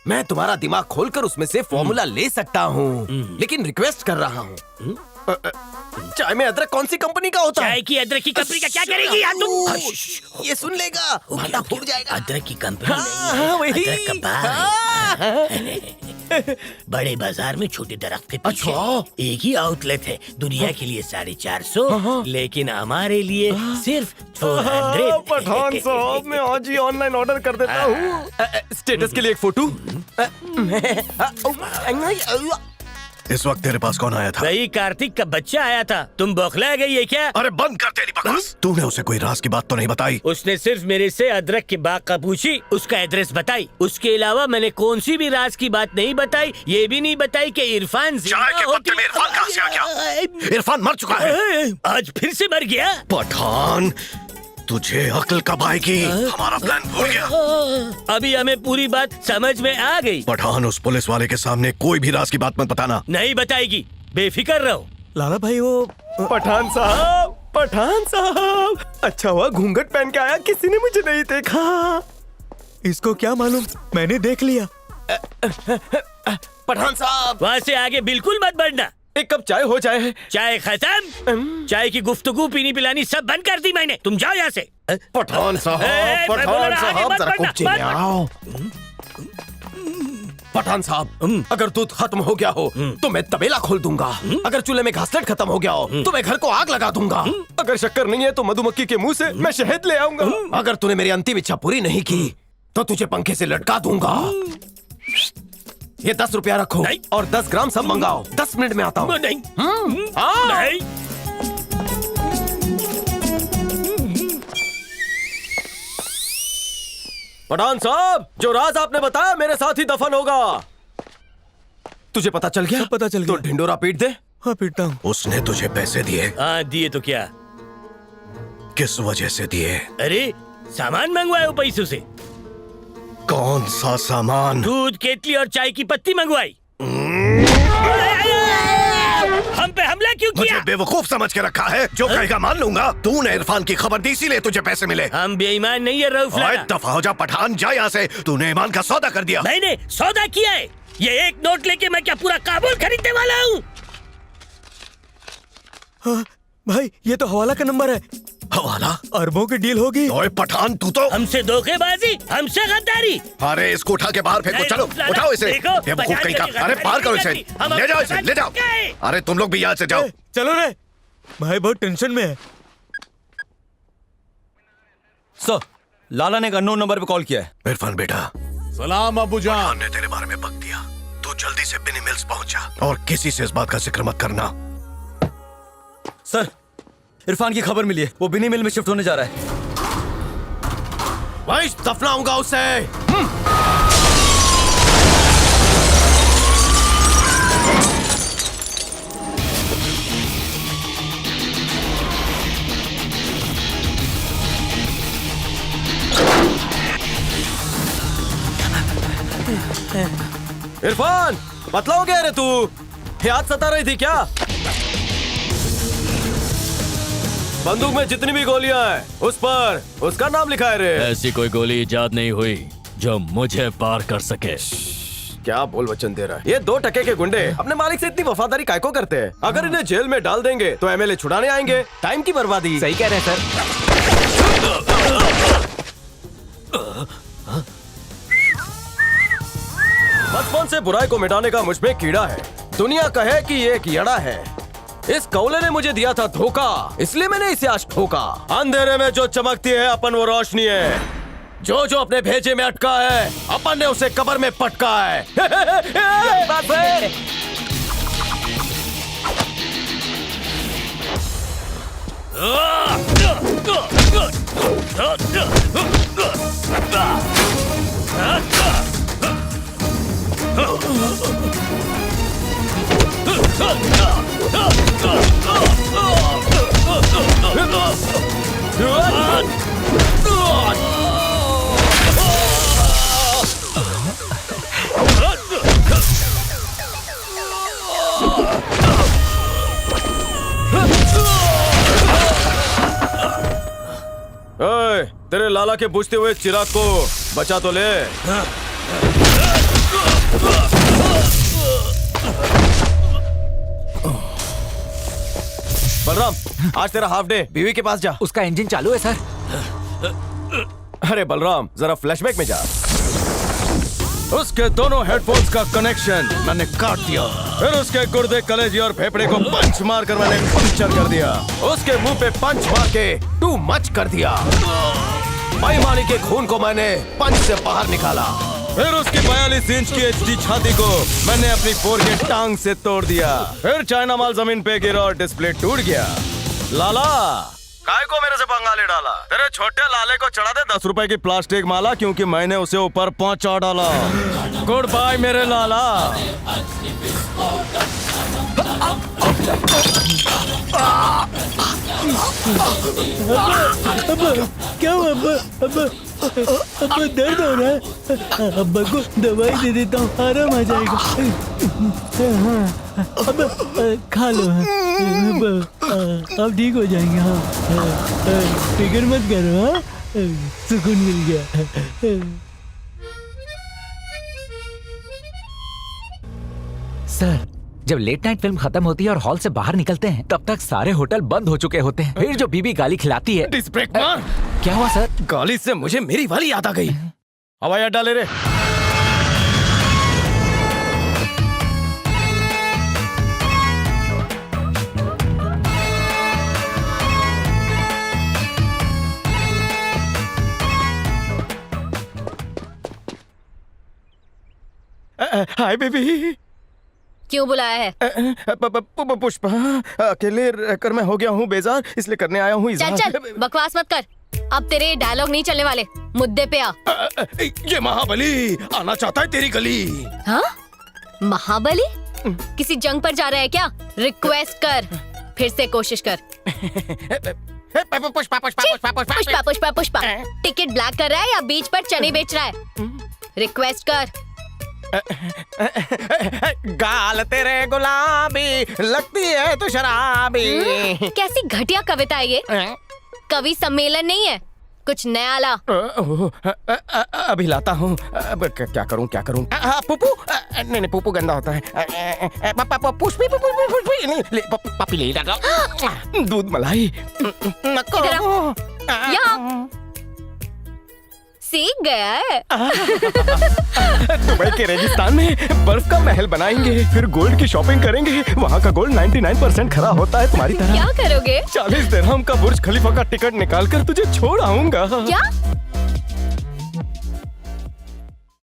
मैं तुम्हारा दिमाग खोलकर उसमें से फॉर्मूला ले सकता हूँ, लेकिन रिक्वेस्ट कर रहा हूँ, चाय में अदरक कौन सी कंपनी का होता है? चाय की अदरक की कंपनी का क्या करेगी यार तुम? ये सुन लेगा, माथा फूट जाएगा। अदरक की कंपनी हाँ, नहीं वही। है, अदरक का बाग है। बड़े बाजार में छोटे दरख्त के पीछे एक ही आउटलेट है, दुनिया के लिए 450, लेकिन हमारे लिए सिर्फ 400। पठान साहब, मैं आज ही ऑनलाइन ऑर्डर कर देता हूँ। स्टेटस के लिए एक फोटो। इस वक्त तेरे पास कौन आया था? वही कार्तिक का बच्चा आया था। तुम बौखला गई है क्या? अरे बंद कर तेरी बकवास। तूने उसे कोई राज की बात तो नहीं बताई? उसने सिर्फ मेरे से अदरक के बाग का पूछी, उसका एड्रेस बताई। उसके अलावा मैंने कौन सी भी राज की बात नहीं बताई। ये भी नहीं बताई कि इरफान चाय के पत्ते में इरफान कहाँ से आ गया? इरफान मर चुका है। आज फिर से मर गया। पठान, तुझे अक्ल कब आएगी? हमारा प्लान भूल गया। अभी हमें पूरी बात समझ में आ गई। पठान, उस पुलिस वाले के सामने कोई भी राज की बात मत बताना। नहीं बताएगी, बेफिक्र रहो। लाला भाई, वो पठान साहब, पठान साहब, अच्छा हुआ घूंघट पहन के आया, किसी ने मुझे नहीं देखा। इसको क्या मालूम, मैंने देख लिया। पठान साहब, वहाँ से आगे बिल्कुल मत बढ़ना। एक कप चाय हो जाए। चाय खत्म। चाय की गुफ्तगू पीनी पिलानी सब बंद कर दी मैंने। तुम जाओ यहाँ से। पठान साहब, जरा कुछ आओ। पठान साहब, अगर दूध खत्म हो गया हो तो मैं तबेला खोल दूंगा। अगर चूल्हे में घासलेट खत्म हो गया हो तो मैं घर को आग लगा दूंगा। अगर शक्कर नहीं है तो मधुमक्खी के मुंह से मैं शहद ले आऊंगा। अगर तूने मेरी अंतिम इच्छा पूरी नहीं की तो तुझे पंखे से लटका दूंगा। ये 10 रुपया रखो और 10 ग्राम सब मंगाओ। 10 मिनट में आता हूँ। नहीं, नहीं। पठान साहब, जो राज आपने बताया मेरे साथ ही दफन होगा। तुझे पता चल गया? पता चल गया। तो ढिंडोरा पीट दे। हाँ, पीटता हूँ। उसने तुझे पैसे दिए? हाँ, दिए तो क्या? किस वजह से दिए? अरे सामान मंगवाए पैसों से। कौन सा सामान? दूध, केतली और चाय की पत्ती मंगवाई। हम पे हमला क्यों किया? मुझे बेवकूफ समझ के रखा है? जो कहेगा मान लूंगा। तूने इरफान की खबर दी इसीलिए तुझे पैसे मिले। हम बेईमान नहीं है रऊफ लाला। दफा हो जा पठान, जा यहाँ से। तूने ईमान का सौदा कर दिया। मैंने सौदा किया है। ये एक नोट लेके मैं क्या पूरा काबुल खरीदने वाला हूँ? हाँ, भाई ये तो हवाला का नंबर है। हवाला? अरबों की डील होगी। ओए पठान, तू तो हमसे धोखेबाजी, हमसे गद्दारी। अरे इसको उठा के बाहर फेंको। चलो उठाओ इसे। बेवकूफ कहीं का। अरे पार करो इसे। ले जाओ इसे, ले जाओ। अरे तुम लोग भी यहाँ से जाओ। चलो रे, भाई बहुत टेंशन में है। सर, लाला ने एक अननोन नंबर पे कॉल किया है। इरफान बेटा, सलाम अबूजान। ने तेरे बारे में बक दिया। तू जल्दी से बिनी मिल्स पहुंच जा और किसी से इस बात का जिक्र मत करना। सर, इरफान की खबर मिली है, वो बिनी मिल में शिफ्ट होने जा रहा है। भाई दफनाऊंगा उसे। इरफान, बतलाओगे? अरे तू याद सता रही थी क्या? बंदूक में जितनी भी गोलियां हैं उस पर उसका नाम लिखा है रे। ऐसी कोई गोली इजाद नहीं हुई जो मुझे पार कर सके। क्या बोल वचन दे रहा है? ये 2 टके के गुंडे अपने मालिक से इतनी वफादारी काहे को करते हैं? अगर इन्हें जेल में डाल देंगे तो एमएलए छुड़ाने आएंगे। टाइम की बर्बादी। सही कह रहे हैं सर। बचपन से बुराई को मिटाने का मुझ में कीड़ा है। दुनिया कहे कि ये एक यड़ा है। इस कौले ने मुझे दिया था धोखा, इसलिए मैंने इसे आज ठोका। अंधेरे में जो चमकती है अपन वो रोशनी है। जो जो अपने भेजे में अटका है अपन ने उसे कब्र में पटका है। ओए, तेरे लाला के बुझते हुए चिराग को बचा तो ले। बलराम, आज तेरा हाफ डे, बीवी के पास जा। उसका इंजन चालू है सर। अरे बलराम, जरा फ्लैशबैक में जा। उसके दोनों हेडफोन्स का कनेक्शन मैंने काट दिया। फिर उसके गुर्दे, कलेजी और फेफड़े को पंच मार कर मैंने पंचर कर दिया। उसके मुंह पे पंच मार के टू मच कर दिया। बेईमानी के खून को मैंने पंच से बाहर निकाला। फिर उसकी 42 इंच की HD छाती को मैंने अपनी 4K टांग से तोड़ दिया। फिर चाइना माल जमीन पे गिरा और डिस्प्ले टूट गया। लाला, काय को मेरे से पंगा ले डाला? तेरे छोटे लाले को चढ़ा दे 10 रुपए की प्लास्टिक माला, क्योंकि मैंने उसे ऊपर पहुंचा डाला। गुड बाय मेरे लाला। क्या हुआ अब्बा दर्द हो रहा है? अब्बा को दवाई दे देता हूँ, आराम आ जाएगा। अब्बा खा लो। अब ठीक हो जाएंगे। हाँ, फिक्र मत करो। हाँ, सुकून मिल गया। सर, जब लेट नाइट फिल्म खत्म होती है और हॉल से बाहर निकलते हैं तब तक सारे होटल बंद हो चुके होते हैं। फिर जो बीबी गाली खिलाती है। डिस ब्रेक मार। क्या हुआ सर? गाली से मुझे मेरी वाली याद आ गई। हवाई अड्डा ले रे। Hi baby. क्यों बुलाया है? पुष्पा, अकेले रहकर मैं हो गया हूँ बेजार, इसलिए करने आया हूँ चल चल, बकवास मत कर। अब तेरे डायलॉग नहीं चलने वाले, मुद्दे पे आ। ये महाबली आना चाहता है तेरी गली। हाँ? महाबली? किसी जंग पर जा रहा है क्या? रिक्वेस्ट कर, फिर से कोशिश कर। पुष्पा पुष्पा पुष्पा पुष्पा पुष्पा पुष्पा, टिकट ब्लैक कर रहा है या बीच पर चने बेच रहा है? रिक्वेस्ट कर। गाल तेरे गुलाबी लगती है तो शराबी। कैसी घटिया कविता है ये? कवि सम्मेलन नहीं है, कुछ नया ला। अभी लाता हूँ। क्या करूँ क्या करूँ? पुपू नहीं नहीं, पुपू गंदा होता है। पुष्पी पापी ले लगा। दूध मलाई नको। सीख गया है। दुबई के रेगिस्तान में बर्फ का महल बनाएंगे, फिर गोल्ड की शॉपिंग करेंगे। वहाँ का गोल्ड 99% खरा होता है तुम्हारी तरह। क्या करोगे? 40 दिरहम का बुर्ज खलीफा का टिकट निकाल कर तुझे छोड़ आऊंगा। क्या?